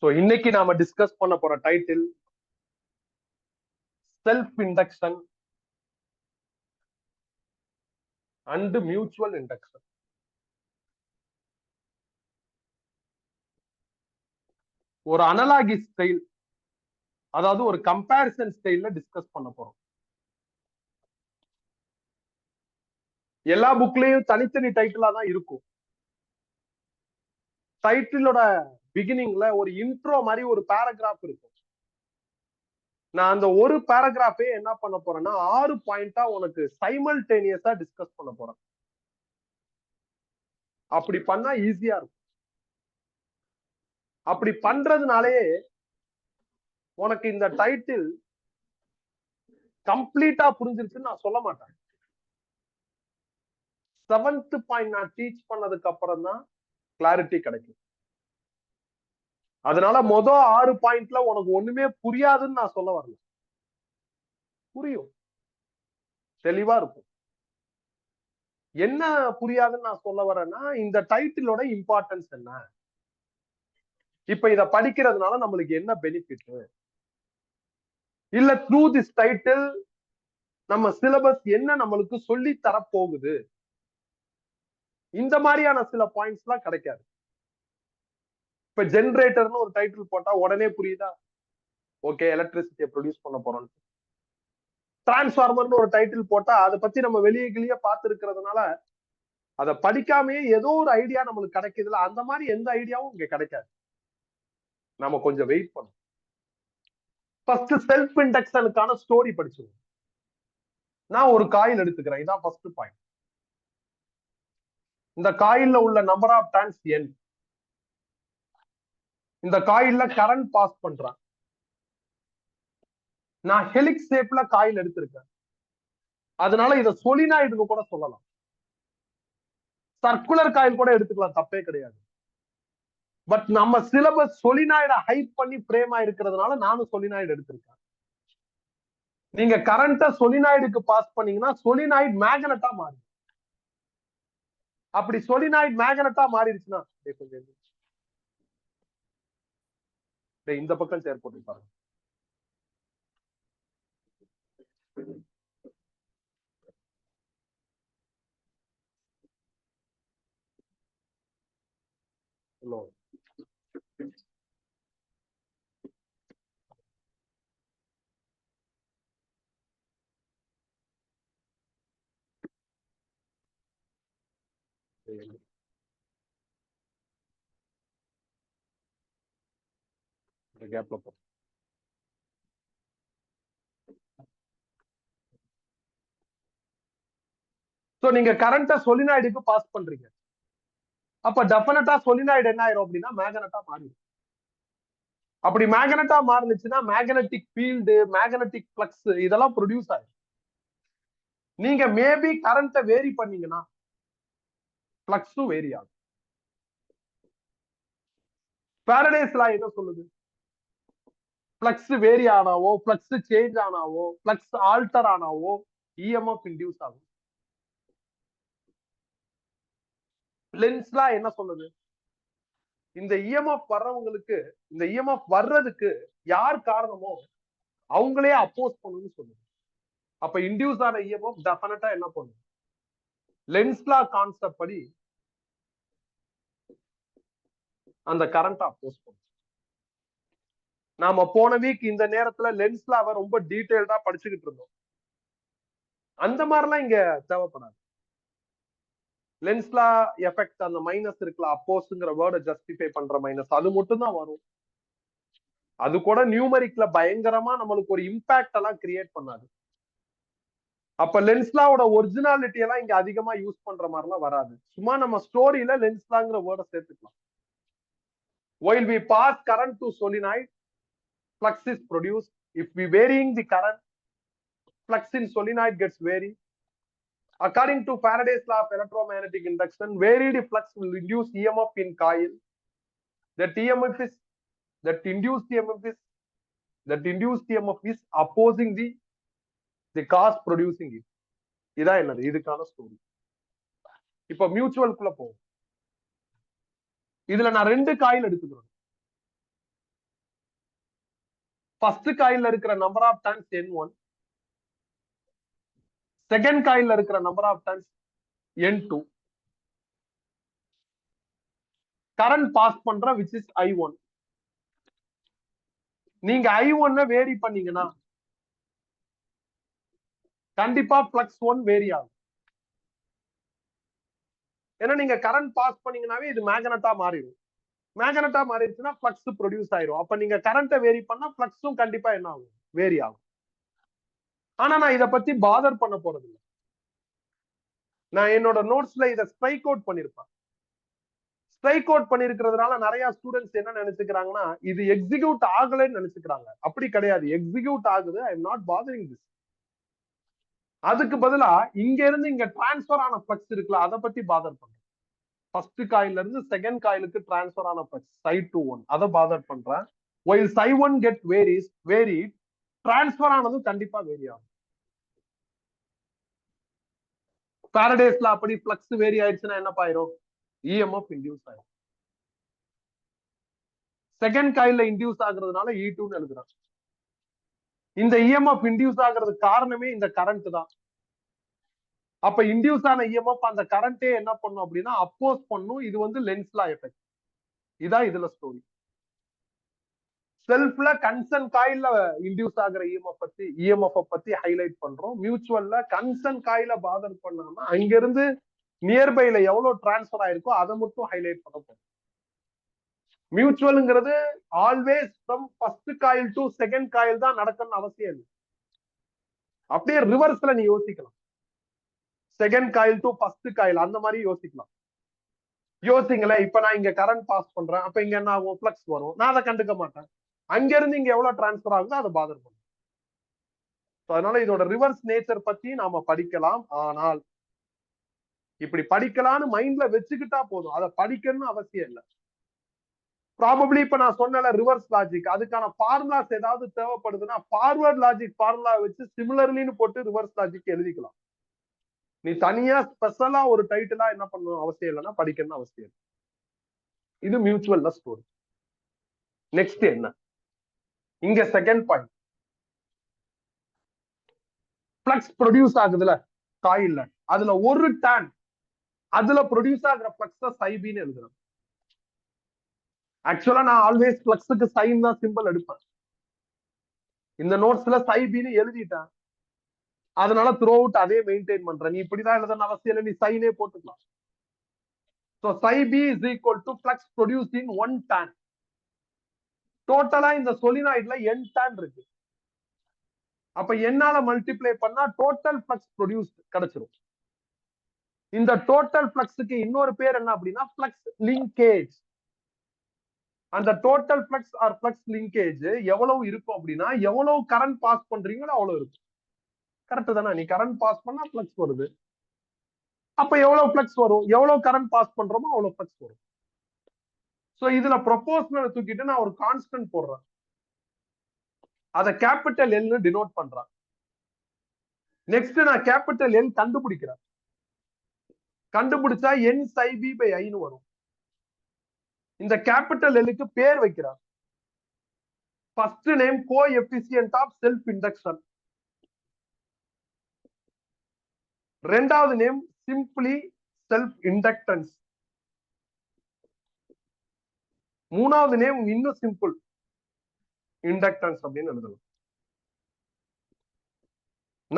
So இன்னைக்கு நாம discuss பண்ண போற title self induction and mutual induction. ஒரு அனலாகி ஸ்டைல், அதாவது ஒரு கம்பேரிசன் ஸ்டைல்ல டிஸ்கஸ் பண்ண போறோம். எல்லா புக்லயும் தனித்தனி டைட்டிலா தான் இருக்கும். டைட்டிலோட பிகினிங்ல ஒரு இன்ட்ரோ மாதிரி ஒரு பேராகிராஃப் இருக்கும். நான் அந்த ஒரு பேராகிராஃபே என்ன பண்ண போறேன்னா 6 பாயிண்டா உனக்கு சைமல்டேனியஸா டிஸ்கஸ் பண்ண போறேன். அப்படி பண்ணா ஈஸியா இருக்கும். அப்படி பண்றதுனாலே உனக்கு இந்த டைட்டில் கம்ப்ளீட்டா புரிஞ்சிருச்சுன்னு நான் சொல்ல மாட்டேன். 7th பாயிண்ட் நான் டீச் பண்ணதுக்கு அப்புறம் தான் கிளாரிட்டி கிடைக்கும். அதனால மொதல் 6 பாயிண்ட்ல உனக்கு ஒண்ணுமே புரியாதுன்னு நான் சொல்ல வரல. புரியும், தெளிவா இருக்கும். என்ன புரியாதுன்னு நான் சொல்ல வரேன்னா, இந்த டைட்டிலோட இம்பார்ட்டன்ஸ் என்ன, இப்ப இத படிக்கிறதுனால நம்மளுக்கு என்ன பெனிஃபிட், இல்ல த்ரூ திஸ் டைட்டில் நம்ம சிலபஸ் என்ன நம்மளுக்கு சொல்லி தர போகுது, இந்த மாதிரியான சில பாயிண்ட்ஸ் எல்லாம் கிடைக்காது. இப்ப ஜெனரேட்டர்னு ஒரு டைட்டில் போட்டா உடனே புரியுதா? ஓகே, எலக்ட்ரிசிட்டியை ப்ரொடியூஸ் பண்ண போறோம். டிரான்ஸ்பார்மர்னு ஒரு டைட்டில் போட்டா அதை பத்தி நம்ம வெளியே பார்த்து இருக்கிறதுனால அதை படிக்காமயே ஏதோ ஒரு ஐடியா நம்மளுக்கு கிடைக்குதுல, அந்த மாதிரி எந்த ஐடியாவும் இங்க கிடைக்காது. நம்ம கொஞ்சம் வெயிட் பண்ணும். ஃபர்ஸ்ட் செல்ஃப் இண்டக்ஷனுக்கான ஸ்டோரி படிச்சிருவோம். நான் ஒரு காயில் எடுத்துக்கிறேன், இதான் ஃபர்ஸ்ட் பாயிண்ட். இந்த காயில்ல உள்ள நம்பர் ஆஃப் டர்ன்ஸ் n. இந்த காயில்ல கரண்ட் பாஸ் பண்றேன். நான் ஹெலிக்ஸ் ஷேப்ல காயில் எடுத்திருக்கேன், அதனால இதை சொலினாய்டுன்னு கூட சொல்லலாம். சர்க்குலர் காயில் கூட எடுத்துக்கலாம், தப்பே கிடையாது. பட் நம்ம சிலபஸ் சொலினாய்ட ஹைப் பண்ணி பிரேம் ஆயிருக்கிறதுனால நானும் சொலினாய்டு எடுத்திருக்கேன். நீங்க கரண்ட சொலினாய்டுக்கு பாஸ் பண்ணீங்கன்னா சொலினாய்டு மேக்னட்டா மாறி. அப்படி சொலினாய்டு மேக்னட்டா மாறிடுச்சுன்னா இந்த பக்கம் சேர் போட்டு பாருங்க. கேப்ல போ. சோ நீங்க கரண்ட சொலினாய்டுக்கு பாஸ் பண்றீங்க, அப்ப டெஃபினட்டா சொலினாய்டு என்ன ஆயிரும் அப்படின்னா மேக்னட்டா மாறிடும். அப்படி மேக்னட்டா மாறுச்சுன்னா மேக்னெட்டிக் ஃபீல்டு, மேக்னெட்டிக் ஃப்ளக்ஸ் இதெல்லாம் ப்ரொடியூஸ் ஆகும். நீங்க மேபி கரண்ட வேரி பண்ணீங்கன்னா ஃப்ளக்ஸும் வேரி ஆகும். ஃபாரடேஸ் லா என்ன சொல்லுது? ஃப்ளக்ஸ் வேரி ஆனாவோ, ஃப்ளக்ஸ் சேஞ்ச் ஆனாவோ, ஃப்ளக்ஸ் ஆல்டர் ஆனாவோ இஎம்எஃப் இன்டியூஸ் ஆகும். லென்ஸ் லா என்ன சொல்லுது? இந்த இஎம்எஃப் வர்றவங்களுக்கு, இந்த இஎம்எஃப் வர்றதுக்கு யார் காரணமோ அவங்களே அப்போஸ் பண்ணணும்னு சொல்லுது. அப்ப இன்டியூஸ் ஆன இஎம்எஃப் டெஃபினட்டா என்ன பண்ணும்? லென்ஸ் லா கான்செப்ட் படி அந்த கரண்ட் அப்போஸ் பண்ணும். நாம போன வீக் இந்த நேரத்துல லென்ஸ் லாவை ரொம்ப டீடைல்டா படிச்சுக்கிட்டு இருந்தோம். அந்த மாதிரிலாம் இங்க தேவைப்படாது. லென்ஸ் லா எஃபெக்ட், அந்த மைனஸ் இருக்குல்ல, அப்போஸ்ங்கிற வேர்டை ஜஸ்டிஃபை பண்ற மைனஸ், அது மட்டும் தான் வரும். அது கூட நியூமரிக்ல பயங்கரமா நம்மளுக்கு ஒரு இம்பாக்ட் எல்லாம் கிரியேட் பண்ணாது. அப்ப லென்ஸ் லாவோட ஒரிஜினாலிட்டி எல்லாம் இங்க அதிகமா யூஸ் பண்ற மாதிரிலாம் வராது. சும்மா நம்ம ஸ்டோரியில லென்ஸ் லாங்கிற வேர்டை சேர்த்துக்கலாம். While we pass current to solenoid, flux is produced. If we varying the current, flux in solenoid gets varied. According to Faraday's law of electromagnetic induction, varied flux will induce EMF in coil. That induced EMF is opposing the cause producing it. இதான் என்னது இதுக்கான story. இப்ப mutual குள்ள போகும். இதுல நான் 2 coil எடுத்துக்கிறேன். First காயில்ல இருக்கிற number of turns N1, second காயில்ல இருக்கிற number of turns N2, current pass பண்ற which is I1. நீங்க I1 வேரி பண்ணீங்கன்னா கண்டிப்பா பிளக்ஸ் 1 வேரி ஆகும். ஏன்னா நீங்க கரண்ட் பாஸ் பண்ணீங்கன்னாவே இது மேக்னட்டா மாறிடும். மேக்னட்டா மாறிடுச்சுன்னா பிளக்ஸ் ப்ரொடியூஸ் ஆயிரும். அப்ப நீங்க கரண்ட்டை வேரி பண்ணா பிளக்ஸும் கண்டிப்பா என்ன ஆகும், வேரி ஆகும். ஆனா நான் இதை பத்தி பாதர் பண்ண போறது இல்லை. நான் என்னோட நோட்ஸ்ல இதை ஸ்ட்ரைக் அவுட் பண்ணிருப்பேன். ஸ்ட்ரைக் அவுட் பண்ணிருக்கிறதுனால நிறைய ஸ்டூடெண்ட்ஸ் என்ன நினைச்சுக்கிறாங்கன்னா இது எக்ஸிக்யூட் ஆகலைன்னு நினைச்சுக்கிறாங்க. அப்படி கிடையாது, எக்ஸிக்யூட் ஆகுது. I am not bothering this. அதுக்கு பதிலா இங்க இருந்து இங்க டிரான்ஸ்பர் ஆன பிளக்ஸ் இருக்குல்ல, அதை பத்தி பாதர் பண்றேன். ஃபர்ஸ்ட் காயில்ல இருந்து செகண்ட் காயிலுக்கு டிரான்ஸ்பர் ஆன பிளக்ஸ் Ψ21 அதை பாதர் பண்றேன். while Ψ1 get varied, டிரான்ஸ்பர் ஆனது கண்டிப்பா வேரி ஆகும். பாரடேஸ்ல அப்படி பிளக்ஸ் வேரி ஆயிடுச்சுன்னா என்ன ஆயிரும், EMF இன்டியூஸ் ஆயிரும். செகண்ட் காயில்ல இன்டியூஸ் ஆகுறதுனால E2ன்னு எழுதுறேன். இந்த EMF இன்டியூஸ் ஆகுறதுக்கு காரணமே இந்த கரண்ட் தான். அப்ப இன்டியூஸ் ஆன EMF அந்த கரண்டே என்ன பண்ணும் அப்படின்னா அப்போஸ் பண்ணும். இது வந்து லென்ஸ் லா எஃபெக்ட். இதான் இதுல ஸ்டோரி. செல்ஃப்ல கன்சர்ன் காயில்ல இன்டியூஸ் ஆகிற EMF பத்தி ஹைலைட் பண்றோம். மியூச்சுவல்ல கன்சர்ன் காயில பாதர் பண்ணாம அங்கிருந்து நியர்பைல எவ்வளவு டிரான்ஸ்பர் ஆயிருக்கோ அதை மட்டும் ஹைலைட் பண்ண போறோம். மியூச்சுவல்ங்கிறது always from first coil to second coil தான் நடக்கணும்னு அவசியம் இல்லை. அப்படியே ரிவர்ஸ்ல நீ யோசிக்கலாம். Second coil to first coil அந்த மாதிரி யோசிக்கலாம். யோசிங்களேன், இப்ப நான் இங்க கரண்ட் பாஸ் பண்றேன், அப்ப இங்க என்ன ஆகும், பிளக்ஸ் வரும். நான் அதை கண்டுக்க மாட்டேன். அங்க இருந்து இங்க எவ்வளவு டிரான்ஸ்பர் ஆகுதோ அதை பாதர் பண்ணும். அதனால இதோட ரிவர்ஸ் நேச்சர் பத்தி நாம படிக்கலாம். ஆனால் இப்படி படிக்கலாம்னு மைண்ட்ல வச்சுக்கிட்டா போதும், அதை படிக்கணும்னு அவசியம் இல்லை. ப்ராபபிளி இப்ப நான் சொன்ன ரிவர்ஸ் லாஜிக், அதுக்கான ஃபார்முலாஸ் ஏதாவது தேவைப்படுதுன்னா ஃபார்வர்ட் லாஜிக் ஃபார்முலா வச்சு சிமிலர்லின்னு போட்டு ரிவர்ஸ் லாஜிக் எழுதிக்கலாம். நீ தனியா ஸ்பெஷலா ஒரு டைட்டிலா என்ன பண்ணணும் அவசியம் இல்லைன்னா படிக்கணும்னு அவசியம் இல்லை. இது மியூச்சுவல்ல ஸ்டோரி. நெக்ஸ்ட் என்ன, இங்க செகண்ட் பாயிண்ட், பிளக்ஸ் ப்ரொடியூஸ் ஆகுதுல காயில்ல, அதுல ஒரு டான் அதுல ப்ரொடியூஸ் ஆகுற பிளக்ஸ் சைபின்னு எழுதுறேன். ஆக்சுவலா நான் ஆல்வேஸ் பிளக்ஸுக்கு சைன் தான் சிம்பிள் எடுப்பேன். இந்த நோட்ஸ்ல சைபின்னு எழுதிட்டேன், அதனால த்ரூ அவுட் அதே மெயின்டைன் பண்றேன். நீ இப்படிதான் எழுதணும் அவசியம் இல்லை, நீ சைனே போட்டுக்கலாம். So psi b is equal to flux produced in 1 tan. டோட்டலா இந்த சொலினாய்ட்ல n tan இருக்கு. அப்ப என்னால மல்டிப்ளை பண்ணா டோட்டல் ஃப்ளக்ஸ் ப்ரொடியூஸ்ட் கிடைச்சிரும். இந்த டோட்டல் ஃப்ளக்ஸுக்கு இன்னொரு பேர் என்ன அப்படின்னா ஃப்ளக்ஸ் லிங்கேஜ். அந்த total flux or flux linkage எவ்வளவு இருக்கும் அப்படின்னா எவ்வளவு கரண்ட் பாஸ் பண்றீங்களோ அவ்வளவு இருக்கும். கரெக்ட் தானே? நீ கரண்ட் பாஸ் பண்ணா ஃப்ளக்ஸ் வருது, அப்ப எவ்வளவு ஃப்ளக்ஸ் வரும், எவ்வளவு கரண்ட் பாஸ் பண்றோமோ அவ்வளவு ஃப்ளக்ஸ் வரும். சோ இதுல ப்ரொபோர்ஷனல் தூக்கிட்டு நான் ஒரு கான்ஸ்டன்ட் போடுறேன், அதை கேபிட்டல் எல் டினோட் பண்றேன். நெக்ஸ்ட் நான் கேபிட்டல் எல் கண்டுபிடிக்கிறேன். கண்டுபிடிச்சா n psi b by I ன்னு வரும். இந்த கேபிட்டல் எல்லுக்கு பேர் வைக்கிறார். First name coefficient of self induction, ரெண்டாவது நேம் சிம்பிளி செல்ஃப் இண்டக்டன்ஸ், மூணாவது நேம் இன்னும் சிம்பிள் இண்டக்டன்ஸ் அப்படின்னு எழுதலாம்.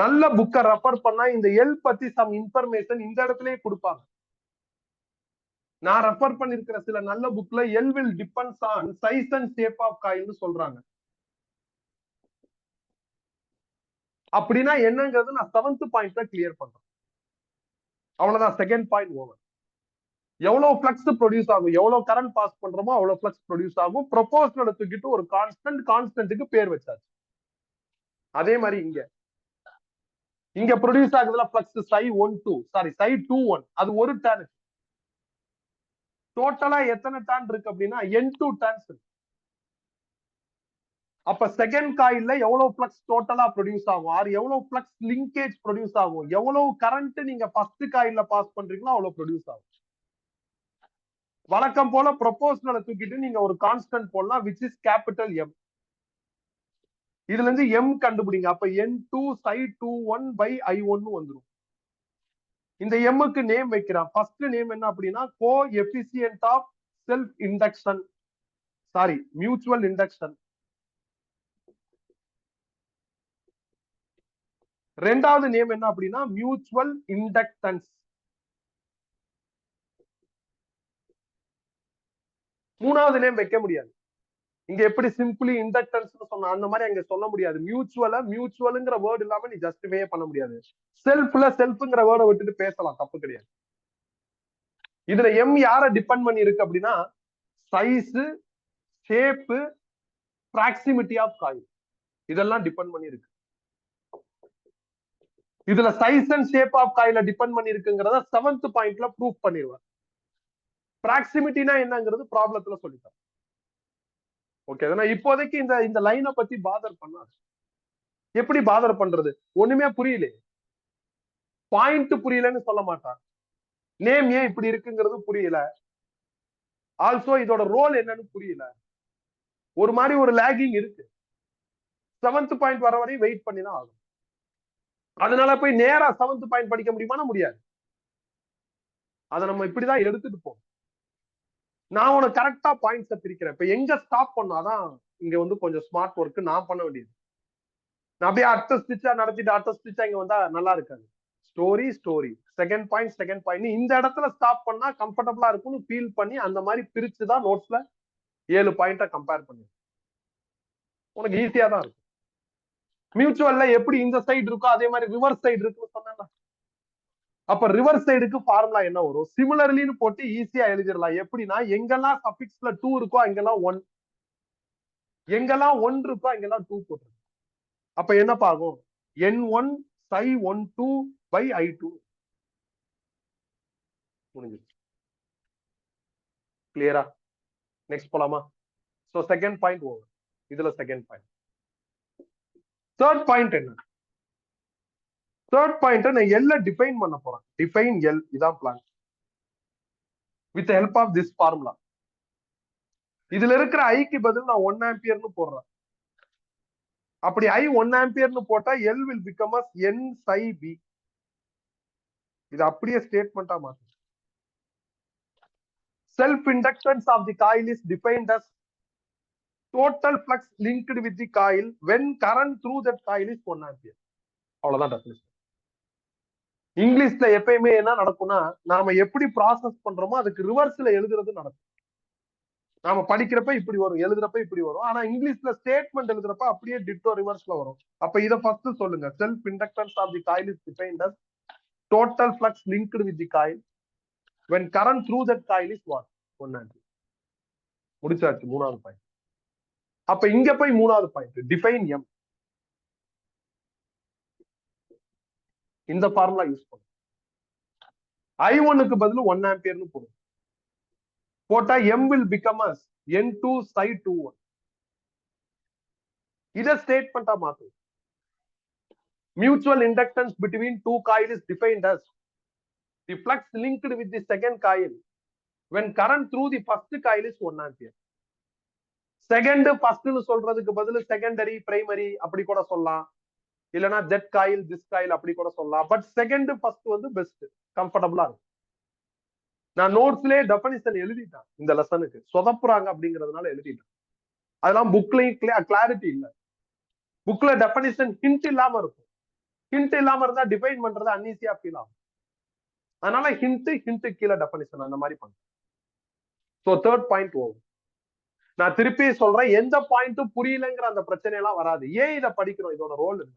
நல்ல புக்கை ரெஃபர் பண்ணா இந்த எல் பத்தி சம் இன்ஃபர்மேஷன் இந்த இடத்துலயே கொடுப்பாங்க. நான் ரெஃபர் பண்ணிருக்கிற சில நல்ல புக்ல L will depends on size and shape of காயில்னு சொல்றாங்க. அப்படின்னா என்னங்கிறது நான் 7th பாயிண்ட்ல கிளியர் பண்றேன். அவ்வளவுதான், செகண்ட் பாயிண்ட் ஓவர். எவ்வளவு ஃப்ளக்ஸ் ப்ரொடியூஸ் ஆகும், எவ்வளவு கரண்ட் பாஸ் பண்றோமோ அவ்வளவு ஃப்ளக்ஸ் ப்ரொடியூஸ் ஆகும். ப்ரொபோர்ஷனல் எடுத்துக்கிட்டு ஒரு கான்ஸ்டன்ட்டுக்கு பேர் வச்சாச்சு. அதே மாதிரி இங்க ப்ரொடியூஸ் ஆகுதுல ஃப்ளக்ஸ் Ψ21 அது ஒரு டான். டோட்டலா எத்தனை டான் இருக்கு அப்படின்னா N2 டான்ஸ் இருக்கு. அப்ப செகண்ட் காயில்ல எவ்வளவு ஃப்ளக்ஸ் டோட்டலா ப்ரொடியூஸ் ஆகும், ஆர் எவ்வளவு ஃப்ளக்ஸ் லிங்கேஜ் ப்ரொடியூஸ் ஆகும், எவ்வளவு கரண்ட் நீங்க ஃபர்ஸ்ட் காயில்ல பாஸ் பண்றீங்களோ அவ்வளவு ப்ரொடியூஸ் ஆகும். வழக்கம் போல ப்ரொபோர்ஷனலை தூக்கிட்டு நீங்க ஒரு கான்ஸ்டன்ட் போடலாம், which is capital M. இதுல இருந்து எம் கண்டுபிடிங்க. அப்ப N2ψ21/I1 வந்துடும். இந்த எம்முக்கு நேம் வைக்கிறான். ஃபர்ஸ்ட் நேம் என்ன அப்படின்னா co efficient of self induction, sorry mutual induction. ரெண்டாவது நேம் என்ன அப்படின்னா மியூச்சுவல் இண்டக்டன்ஸ். மூணாவது நேம் வைக்க முடியாது. இங்க எப்படி சிம்பிளி இண்டக்டன்ஸ் சொன்ன அந்த மாதிரி அங்க சொல்ல முடியாது. மியூச்சுவல்ங்கிற வேர்டு இல்லாம நீ ஜஸ்டிஃபை பண்ண முடியாது. செல்ஃப்ல செல்ஃப்ங்கிற வேர்டை விட்டுட்டு பேசலாம், தப்பு கிடையாது. இதுல எம் யார டிபெண்ட் பண்ணி இருக்கு அப்படின்னா size, shape, proximity of coil, இதெல்லாம் டிபெண்ட் பண்ணி இருக்கு. இதுல சைஸ் அண்ட் ஷேப் ஆஃப் காயில டிபெண்ட் பண்ணி இருக்குங்கிறத 7th பாயிண்ட்ல ப்ரூவ் பண்ணிடுவேன். பிராக்சிமிட்டினா என்னங்கிறது ப்ராப்ளத்துல சொல்லிட்டேன். ஓகே, இப்போதைக்கு இந்த லைனை பத்தி பாதர் பண்ணாது. எப்படி பாதர் பண்றது? ஒண்ணுமே புரியல, பாயிண்ட் புரியலன்னு சொல்ல மாட்டான். நேம் ஏன் இப்படி இருக்குங்கிறது புரியல, ஆல்சோ இதோட ரோல் என்னன்னு புரியல, ஒரு மாதிரி ஒரு லேகிங் இருக்கு. 7th பாயிண்ட் வர வரையும் வெயிட் பண்ணி தான் ஆகும். அதனால போய் நேரா 7th பாயிண்ட் படிக்க முடியுமானா முடியாது. அதை நம்ம இப்படிதான் எடுத்துட்டு போவோம். நான் உனக்கு கரெக்டா பாயிண்ட்ஸை பிரிக்கிறேன். இப்ப எங்க ஸ்டாப் பண்ணாதான் இங்க கொஞ்சம் ஸ்மார்ட் ஒர்க் நான் பண்ண வேண்டியது. நான் அப்படியே அடுத்த ஸ்டிச்சா நடத்திட்டு அடுத்த ஸ்டிச்சா இங்க வந்தா நல்லா இருக்காது. ஸ்டோரி செகண்ட் பாயிண்ட் இந்த இடத்துல ஸ்டாப் பண்ணா கம்ஃபர்டபுளா இருக்கும்னு ஃபீல் பண்ணி அந்த மாதிரி பிரிச்சுதான் நோட்ஸ்ல 7 பாயிண்ட கம்பேர் பண்ணி உனக்கு ஈஸியா தான் இருக்கும். மியூச்சுவல்ல எப்படி இந்த சைடு இருக்கோ அதே மாதிரி ரிவர்ஸ் சைடு இருக்குன்னு சொன்னா, அப்ப ரிவர்ஸ் சைடுக்கு ஃபார்முலா என்ன வரும்? சிமிலர்லின்னு போட்டு ஈஸியா எழுதிடலாம். எப்படின்னா எங்கெல்லாம் சஃபிக்ஸ்ல 2 இருக்கோ அங்கெல்லாம் 1, எங்கெல்லாம் 1 இருக்கோ அங்கெல்லாம் 2 போட்டு. அப்ப என்ன பாகும்? N1 ψ12/I2 முடிஞ்சிருச்சு. கிளியரா? நெக்ஸ்ட் போலாமா? So second point over. இதுல செகண்ட் பாயிண்ட். தேர்ட் பாயிண்ட் என்ன? தேர்ட் பாயிண்ட் நான் எல்ல டிஃபைன் பண்ண போறேன். டிஃபைன் எல், இதான் plan. With help of this formula. இதுல இருக்கிற ஐக்கு பதில் நான் 1 ஆம்பியர்னு போடுறேன். அப்படி I 1 ஆம்பியர்னு போட்டா L will become as N psi B. இது அப்படியே ஸ்டேட்மெண்டா மாத்து. Self inductance of the coil is defined as total flux linked with the coil when current through that coil is 1 ampere. அவ்வளவுதான் டெஃபினிஷன். இங்கிலீஷ்ல எப்பயுமே என்ன நடக்கும்னா நாம எப்படி ப்ராசஸ் பண்றோமோ அதுக்கு ரிவர்ஸ்ல எழுதுறது நடக்கும். நாம படிக்கிறப்ப இப்படி வரும், எழுதுறப்ப இப்படி வரும். ஆனா இங்கிலீஷ்ல ஸ்டேட்மெண்ட் எழுதுறப்ப அப்படியே டிட்டோ ரிவர்ஸ்ல வரும். அப்ப இத ஃபர்ஸ்ட் சொல்லுங்க. Self inductance of the coil is defined as total flux linked with the coil when current through that coil is what? 1 ampere. முடிச்சாச்சு மூணாவது பாயிண்ட். அப்ப இங்க போய் மூணாவது பாயிண்ட் டிஃபைன் எம். இந்த ஃபார்முலா யூஸ் பண்ணும். I1க்கு பதில் 1 ஆம்பியர்னு போடும். போட்டா M will become as N2 ψ21. இத ஸ்டேட்மெண்டா மாத்து. Mutual inductance between two coils is defined as the flux linked with the second coil when current through the first coil is 1 ampere. Second ஃபர்ஸ்ட்னு சொல்றதுக்கு பதில் secondary primary அப்படி கூட சொல்லலாம். இல்லனா that coil this coil அப்படி கூட சொல்லலாம். பட் செகண்ட் ஃபர்ஸ்ட் பெஸ்ட், கம்ஃபர்டபுளா இருக்கும். நான் நோட்ஸ்லயே டெஃபினிஷன் எழுதிட்டேன். இந்த லெசனுக்கு சொதப்புறாங்க அப்படிங்கிறதுனால எழுதிட்டேன். அதெல்லாம் புக்லயும் கிளாரிட்டி இல்ல. புக்ல டெஃபினிஷன் ஹிண்ட் இல்லாம இருக்கும். ஹிண்ட் இல்லாம இருந்தா டிஃபைன் பண்றது அன்ஈஸியா ஃபீல் ஆகும். அதனால ஹிண்ட் கீழே டெஃபினிஷன் அந்த மாதிரி பண்ணுங்க. So third point over. நான் திருப்பி சொல்றேன், எந்த பாயிண்ட்டும் புரியலங்கிற அந்த பிரச்சனை எல்லாம் வராது. ஏன் இதை படிக்கிறோம்? இதோட ரோல் என்ன?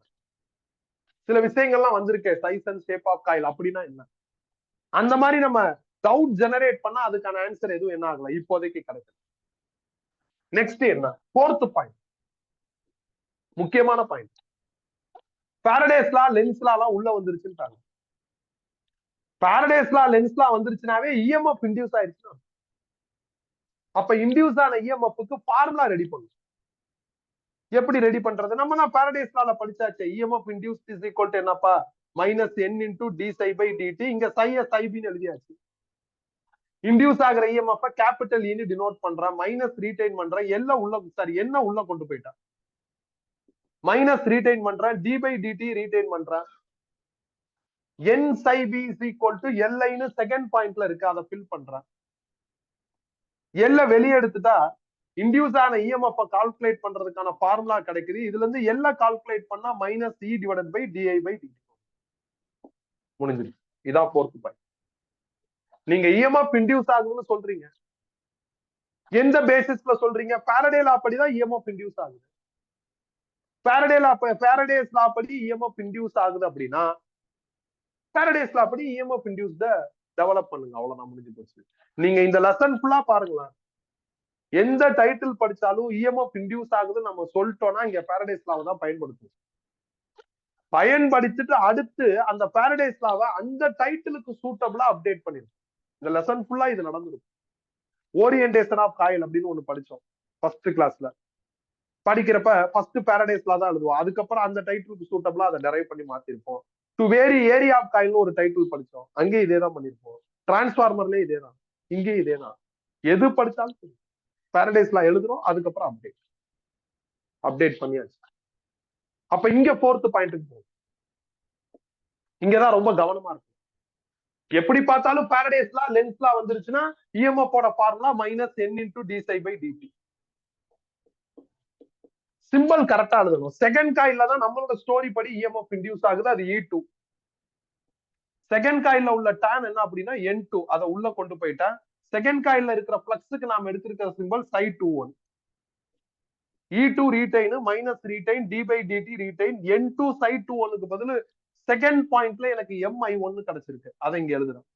சில விஷயங்கள்லாம் வந்திருக்கு. Size and shape of coil அப்படின்னா என்ன? அந்த மாதிரி நம்ம டவுட் ஜெனரேட் பண்ணா அதுக்கான ஆன்சர் எதுவும் என்ன ஆகல, இப்போதைக்கு கிடைக்கும். நெக்ஸ்ட் என்ன? ஃபோர்த் பாயிண்ட், முக்கியமான பாயிண்ட். ஃபாரடேஸ் லா, லென்ஸ் லா எல்லாம் உள்ள வந்துருச்சுட்டாங்க. ஃபாரடேஸ் லா, லென்ஸ் லா வந்துருச்சுனாவே இஎம்எஃப் இன்டியூஸ் ஆயிடுச்சு. அப்ப இன்டியூஸ் ஆன இஎம்எஃப்க்கு ஃபார்முலா ரெடி பண்ணும். எப்படி ரெடி பண்றது? நம்ம தான் ஃபாரடேஸ் லால படிச்சாச்சு. EMF induced is equal to என்னப்பா? Minus n into D psi by dt. இங்க சை சைபின்னு எழுதியாச்சு. இன்டியூஸ் ஆகிற இஎம்எஃப் கேபிட்டல் இன்னு டினோட் பண்றேன், மைனஸ் ரீடைன் பண்றேன், எல்லாம் உள்ள, சாரி என்ன உள்ள கொண்டு போயிட்டா மைனஸ் ரீடைன் பண்றேன், டி பை டிடி ரீடைன் பண்றேன். N psi B is equal to எல்ஐன்னு செகண்ட் பாயிண்ட்ல இருக்கு, அதை ஃபில் பண்றேன். எல்ல வெளியே எடுத்துட்டா இன்டியூஸ் ஆன இஎம்எஃப் கால்குலேட் பண்றதுக்கான ஃபார்முலா கிடைக்குது. இதுல இருந்து எல்ல கால்குலேட் பண்ணா minus E divided by DI by DT முடிஞ்சிருக்கு. இதான் ஃபோர்த் பாயிண்ட். நீங்க இஎம்எஃப் இன்டியூஸ் ஆகுதுன்னு சொல்றீங்க, எந்த பேசிஸ்ல சொல்றீங்க? ஃபாரடே லா படிதான் இஎம்எஃப் இன்டியூஸ் ஆகுது. ஃபாரடேஸ் லா படி இஎம்எஃப் இன்டியூஸ் ஆகுது அப்படின்னா ஃபாரடேஸ் லா படி இஎம்எஃப் இன்டியூஸ்ட டெவலப் பண்ணுங்க. அவ்வளவுதான், முடிஞ்சு போச்சு. நீங்க இந்த லெசன் ஃபுல்லா பாருங்களேன், எந்த டைட்டில் படிச்சாலும் இஎம்எஃப் இன்டியூஸ் ஆகுது நம்ம சொல்லிட்டோம்னா இங்க ஃபாரடேஸ் லாவை தான் பயன்படுத்தும். பயன்படுத்திட்டு அடுத்து அந்த ஃபாரடேஸ் லாவை அந்த டைட்டிலுக்கு சூட்டபிளா அப்டேட் பண்ணிருக்கும். இந்த லெசன் ஃபுல்லா இது நடந்திருக்கும். ஓரியன்டேஷன் ஆஃப் காயில் அப்படின்னு ஒண்ணு படிச்சோம் ஃபர்ஸ்ட் கிளாஸ்ல. படிக்கிறப்ப ஃபர்ஸ்ட் ஃபாரடேஸ் லா தான் எழுதுவோம், அதுக்கப்புறம் அந்த டைட்டிலுக்கு சூட்டபிளா அதை டெரைவ் பண்ணி மாத்திருப்போம். டு வேரி ஏரியா ஆஃப் காயில்னு ஒரு டைட்டில் படிச்சோம், அங்கே இதே தான் பண்ணிருப்போம். டிரான்ஸ்ஃபார்மர்லயே இதே தான், இங்கேயும் இதே தான். எது படிச்சாலும் ஃபாரடேஸ் லா எழுதுறோம், அதுக்கப்புறம் அப்டேட் பண்ணியாச்சு. அப்ப இங்க ஃபோர்த் பாயிண்ட்டுக்கு போகும். இங்கதான் ரொம்ப கவனமா இருக்கும். எப்படி பார்த்தாலும் ஃபாரடேஸ் லா லென்ஸ் லா வந்துருச்சுன்னா இஎம்எஃப் ஓட formula minus N into D psi by DT. Simple கரெக்டா எழுதணும். செகண்ட் காயில்ல தான் நம்மளோட ஸ்டோரி படி இஎம்எஃப் இன்டியூஸ் ஆகுது, அது E2. செகண்ட் காயில்ல உள்ள டான் என்ன அப்படின்னா N2, அதை உள்ள கொண்டு போயிட்டா செகண்ட் காயில்ல இருக்கிற பிளக்ஸுக்கு நாம எடுத்திருக்கிற simple Ψ21. E2 retain minus retain d by dt retain N2 Ψ21க்கு பதில் செகண்ட் பாயிண்ட்ல எனக்கு MI1 கிடைச்சிருக்கு, அதை இங்க எழுதுறேன்.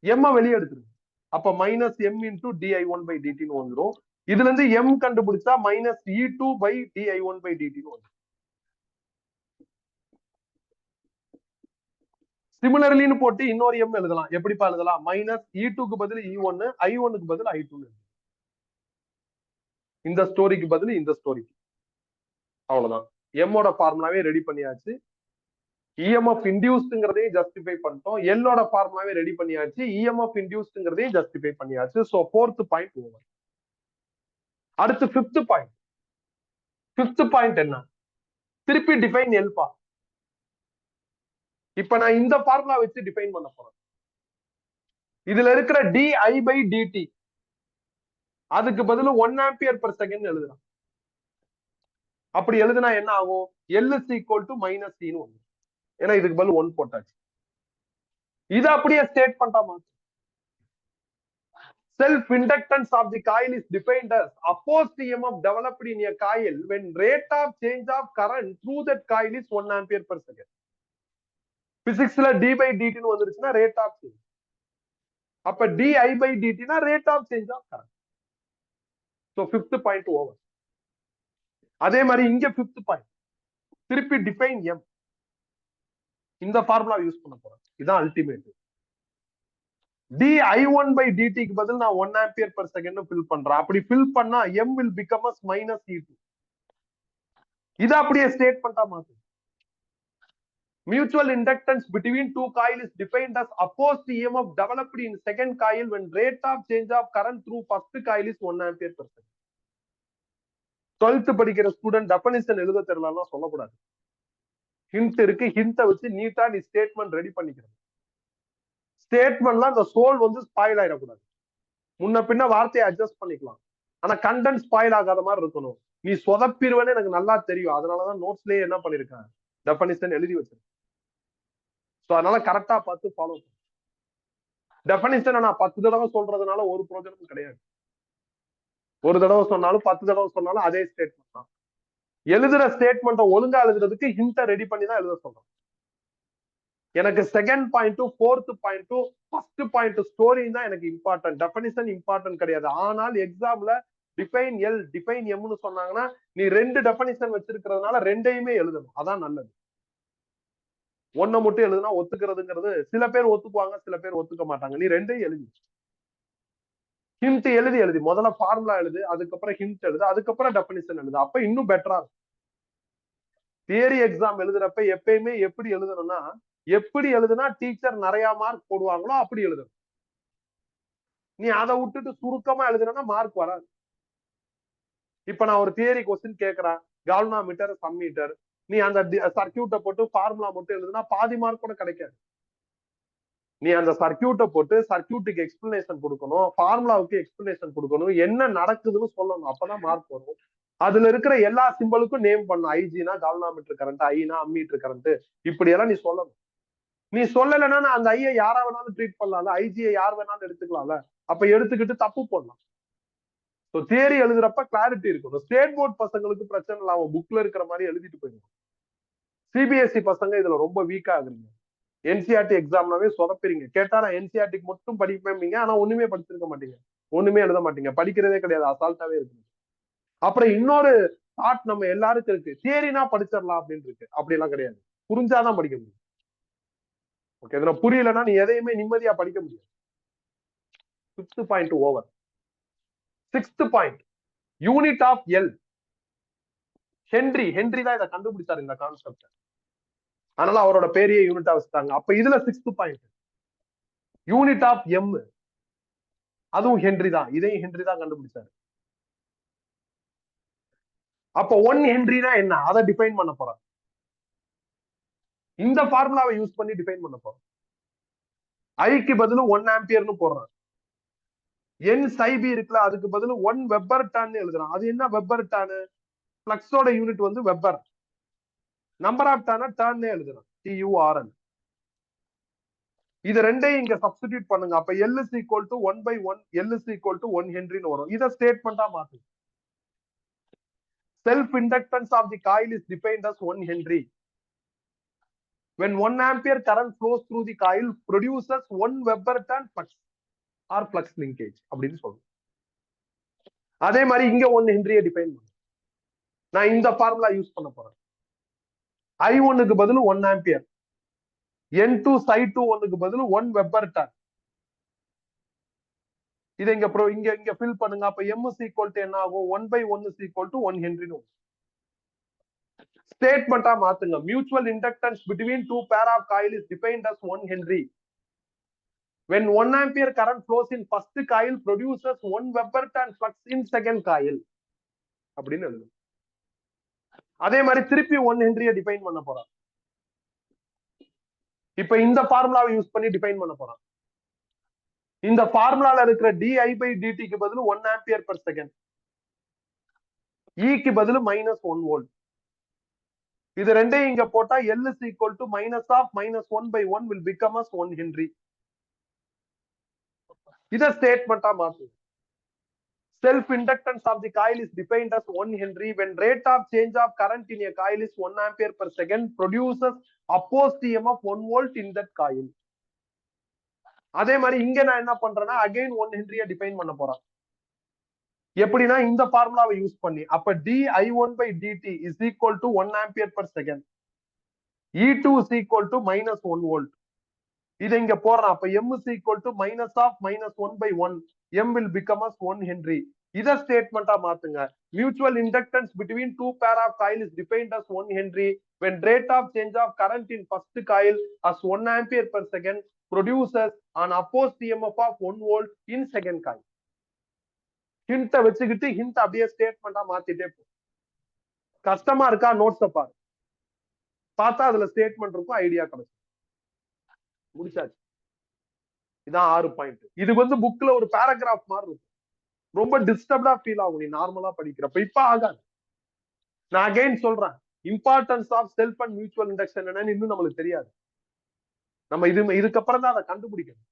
எம் வெளியே எடுத்துருக்கு, அப்ப மைனஸ் எம் இன்டூ டிஐ1 பை டிடின்னு வந்துடும். இதுல இருந்து எம் கண்டுபிடிச்சா மைனஸ் E2 பை டிஐ1 பை டிடின்னு வந்துடும். சிமிலர்லின்னு போட்டு இன்னொரு எம் எழுதலாம். எப்படிப்பா எழுதலாம்? மைனஸ் E2க்கு பதில் E1, I1க்கு பதில் I2. இந்த ஸ்டோரிக்கு பதில் இந்த ஸ்டோரிக்கு. அவ்வளவுதான், எம்மோட ஃபார்முலாவே ரெடி பண்ணியாச்சு. இஎம்எஃப் இன்டியூஸ்ங்கிறதையும் ஜஸ்டிஃபை பண்ணிட்டோம், எல்லோட ஃபார்முலாவே ரெடி பண்ணியாச்சு, இஎம்எஃப் இன்டியூஸ்ங்கிறதையும் ஜஸ்டிஃபை பண்ணியாச்சு. So fourth point over. அடுத்து ஃபிஃப்த் பாயிண்ட். ஃபிஃப்த் பாயிண்ட் என்ன? திருப்பி டிஃபைன் எல்பா. இப்ப நான் இந்த ஃபார்முலா வச்சு டிஃபைன் பண்ண போறேன். இதுல இருக்கிற டிஐ பை டிடி அதுக்கு பதில் 1 ஆம்பியர் per செகண்ட் எழுதுறேன். அப்படி எழுதுனா என்ன ஆகும்? L is equal to minus சின்னு ஒண்ணு, ஏன்னா இதுக்கு பதில் 1 போட்டாச்சு. இது அப்படியே ஸ்டேட் பண்ணாமா? Self inductance of the coil is defined as opposed EMF developed in a coil when rate of change of current through that coil is 1 ampere per second. பிசிக்ஸ்ல டி பை டிடின்னு வந்துருச்சுன்னா ரேட் ஆஃப் சேஞ்ச், அப்ப di by டிடினா rate of change of current. So fifth point over. அதே மாதிரி இங்க fifth point, திருப்பி define M. இந்த ஃபார்முலா யூஸ் பண்ண போறேன், இதான் அல்டிமேட். di1 by dt க்கு பதில் நான் 1 ஆம்பியர் per செகண்ட் ஃபில் பண்றேன். அப்படி ஃபில் பண்ணா m will become as minus E2. இத அப்படியே ஸ்டேட் பண்ணா மாத்து. Mutual inductance between two coils is defined as opposed EMF developed in second coil when rate of change of current through first coil is 1 ampere per second. 12th படிக்கிற student definition எழுத தெரியலன்னா சொல்லக்கூடாது. Hint இருக்கு, ஹிண்ட வச்சு நீட்டா நீ statement ready பண்ணிக்கிறது. ஸ்டேட்மெண்ட்லாம் அந்த சோல் வந்து ஸ்பாயில் ஆயிடக்கூடாது. முன்ன பின்ன வார்த்தையை அட்ஜஸ்ட் பண்ணிக்கலாம், ஆனா கண்டென்ட் ஸ்பாயில் ஆகாத மாதிரி இருக்கணும். நீ சொதப்பிடுவேன்னு எனக்கு நல்லா தெரியும், அதனாலதான் நோட்ஸ்லயே என்ன பண்ணிருக்கேன், டெஃபினிஷன் எழுதி வச்சிருக்கேன். சோ அதனால கரெக்டா பார்த்து ஃபாலோ பண்ணு. டெஃபினிஷனை நான் 10 தடவை சொல்றதுனால ஒரு பிரோஜனமும் கிடையாது. ஒரு தடவை சொன்னாலும் 10 தடவை சொன்னாலும் அதே ஸ்டேட்மெண்ட் தான். எழுதுற ஸ்டேட்மெண்ட்டை ஒழுங்கா எழுதுறதுக்கு ஹிண்ட ரெடி பண்ணி தான் எழுத சொல்றேன். எனக்கு செகண்ட் பாயிண்ட்டும் ஃபோர்த் பாயிண்ட்டும் ஃபர்ஸ்ட் பாயிண்ட் ஸ்டோரி தான் எனக்கு இம்பார்ட்டன்ட், டெஃபினிஷன் இம்பார்ட்டன்ட் கிடையாது. ஆனால் எக்ஸாம்ல டிஃபைன் எல் டிஃபைன் எம்னு சொன்னாங்கன்னா நீ 2 டெஃபினிஷன் வச்சிருக்கிறதுனால 2யுமே எழுதணும், அதான் நல்லது. ஒன்ன மட்டும் எழுதுனா ஒத்துக்கிறதுங்கிறது சில பேர் ஒத்துக்குவாங்க, சில பேர் ஒத்துக்க மாட்டாங்க. நீ 2யும் எழுதி, ஹிண்ட் எழுதி முதல்ல ஃபார்முலா எழுது, அதுக்கப்புறம் ஹிண்ட் எழுது, அதுக்கப்புறம் டெஃபினிஷன் எழுது. அப்ப இன்னும் பெட்டரா இருக்கும். தியரி எக்ஸாம் எழுதுறப்ப எப்பயுமே எப்படி எழுதணும்னா, எப்படி எழுதுனா டீச்சர் நிறைய மார்க் போடுவாங்களோ அப்படி எழுதணும். நீ அதை விட்டுட்டு சுருக்கமா எழுதுனா மார்க் வராது. இப்ப நான் ஒரு தியரி கொஸ்டின் கேட்கிறேன், கால்வனாமீட்டர், சம்மீட்டர். நீ அந்த சர்க்கியூட்டை போட்டு ஃபார்முலா மட்டும் எழுதுனா பாதி மார்க் கூட கிடைக்காது. நீ அந்த சர்க்கியூட்டை போட்டு சர்க்கியூட்டுக்கு எக்ஸ்பிளனேஷன் கொடுக்கணும், ஃபார்முலாவுக்கு எக்ஸ்பிளனேஷன் கொடுக்கணும், என்ன நடக்குதுன்னு சொல்லணும், அப்பதான் மார்க் வரும். அதுல இருக்கிற எல்லா சிம்பிளுக்கும் நேம் பண்ணணும். ஐஜினா galvanometer current, Aina ammeter current, இப்படி எல்லாம் நீ சொல்லணும். நீ சொல்லலைன்னா அந்த ஐயை யாரா வேணாலும் ட்ரீட் பண்ணலாம்ல, ஐஜியை யார் வேணாலும் எடுத்துக்கலாம்ல. அப்ப எடுத்துக்கிட்டு தப்பு பண்ணலாம். தியரி எழுதுறப்ப கிளாரிட்டி இருக்கணும். ஸ்டேட் போர்ட் பசங்களுக்கு பிரச்சனை இல்லை, அவன் புக்ல இருக்கிற மாதிரி எழுதிட்டு போயிடும். சிபிஎஸ்இ பசங்க இதுல ரொம்ப வீக்கா ஆகுறீங்க. என்சிஆர்டி எக்ஸாம்னாவே சொதப்பிறீங்க. கேட்டா நான் என்சிஆர்டிக்கு மட்டும் படிப்பேன், ஆனா ஒண்ணுமே படிச்சிருக்க மாட்டீங்க, ஒண்ணுமே எழுத மாட்டீங்க, படிக்கிறதே கிடையாது, அசால்ட்டாவே இருக்கு. அப்புறம் இன்னொரு தாட் நம்ம எல்லாருக்கும் இருக்கு, தியரினா படிச்சிடலாம் அப்படின்னு இருக்கு. அப்படி எல்லாம் கிடையாது, புரிஞ்சாதான் படிக்க முடியும். ஓகே, இதுல புரியலன்னா நீ எதையுமே நிம்மதியா படிக்க முடியாது. 5th point over. 6th point, unit of L. Henry தான் இதை கண்டுபிடிச்சாரு இந்த கான்செப்ட். அதனால அவரோட பேரையே யூனிட்டா வச்சுட்டாங்க. அப்ப இதுல 6th point, unit of M. அதுவும் ஹென்றி தான், இதையும் ஹென்றி தான் கண்டுபிடிச்சாரு. அப்ப 1 ஹென்ரினா என்ன, அதை டிஃபைன் பண்ண போறோம். இந்த ஃபார்முலாவை யூஸ் பண்ணி டிஃபைன் பண்ண போறோம். ஐக்கு பதில் 1 ஆம்பியர்னு போடுறேன். என் சைபி இருக்குல்ல, அதுக்கு பதில் 1 வெப்பர் டன் எழுதுறான். அது என்ன வெப்பர் டன்? பிளக்ஸோட யூனிட் வந்து weber. Number of turn turn எழுதுறான், TURN. இது ரெண்டையும் இங்க சப்ஸ்டிடியூட் பண்ணுங்க. அப்ப L is equal to 1/1, L is equal to 1 ஹென்ரின்னு வரும். இத ஸ்டேட்மெண்டா மாத்து. Self inductance of the coil is defined as 1 henry. When 1 ampere current flows through the coil, produces 1 Weber turn flux or flux linkage அப்படின்னு சொல்றோம். அதே மாதிரி இங்க 1 ஹென்ரியை define பண்ண நான் இந்த ஃபார்முலா யூஸ் பண்ண போறேன். I1க்கு பதில் 1 ஆம்பியர், N2 Psi2 1க்கு பதில் 1 Weber turn. இதை இங்க ஃபில் பண்ணுங்க. அப்ப M is equal to என்ன ஆகும்? 1/1 is equal to 1 ஹென்ரின்னு. ஸ்டேட்மெண்டா மாத்துங்க. Mutual inductance between two pair of coil is defined as 1 Henry. When 1 ampere current flows in first coil, produces 1 Weber turn flux in second coil. அப்படின்னு எழுது. அதே மாதிரி திருப்பி 1 ஹென்ரியை define பண்ண போறோம். இப்ப இந்த ஃபார்முலாவை யூஸ் பண்ணி டிஃபைன் பண்ண போறோம். இந்த ஃபார்முலால இருக்கிற di/dt க்கு பதில் 1 ஆம்பியர் per செகண்ட், க்கு பதில் -1 வோல்ட். இது ரெண்டையும் இங்க போட்டா L is equal to -1/1 will become as 1 Henry. இத ஸ்டேட்மெண்டா மாத்து. Self inductance of the coil is defined as 1 Henry when rate of change of current in a coil is 1 ampere per second, produces opposed EMF 1 volt in that coil. அதே மாதிரி இங்க நான் என்ன பண்றேன்னா again 1 ஹென்ரியை define பண்ண போறேன். எப்படின்னா இந்த ஃபார்முலாவை யூஸ் பண்ணி, அப்ப di1/dt is equal to 1 ampere per second, E2 is equal to -1 volt. இதை இங்க போடுறேன். அப்ப M is equal to -1/1, M will become as 1 Henry. இத ஸ்டேட்மெண்டா மாத்துங்க. Mutual inductance between two pair of coil is defined as 1 Henry when rate of change of current in first coil as 1 ampere per second, produces an opposed EMF of 1 volt in second coil. ஹிண்ட வச்சுக்கிட்டு hint அப்படியே ஸ்டேட்மெண்டா மாத்திட்டே போ. கஷ்டமா இருக்கா? Notes பாரு, பார்த்தா அதுல statement இருக்கும், idea கிடைக்கும். முடிச்சாச்சு. இதான் 6 பாயிண்ட். இது வந்து புக்ல ஒரு பேராகிராஃப் மாதிரி இருக்கும், ரொம்ப டிஸ்டர்ப்டா ஃபீல் ஆகும் நீ நார்மலா படிக்கிறப்ப. இப்ப ஆகாது. நான் அகைன் சொல்றேன், importance of self and mutual induction என்னன்னு இன்னும் நம்மளுக்கு தெரியாது. நம்ம இதுக்கப்புறம் தான் அதை கண்டுபிடிக்கணும்.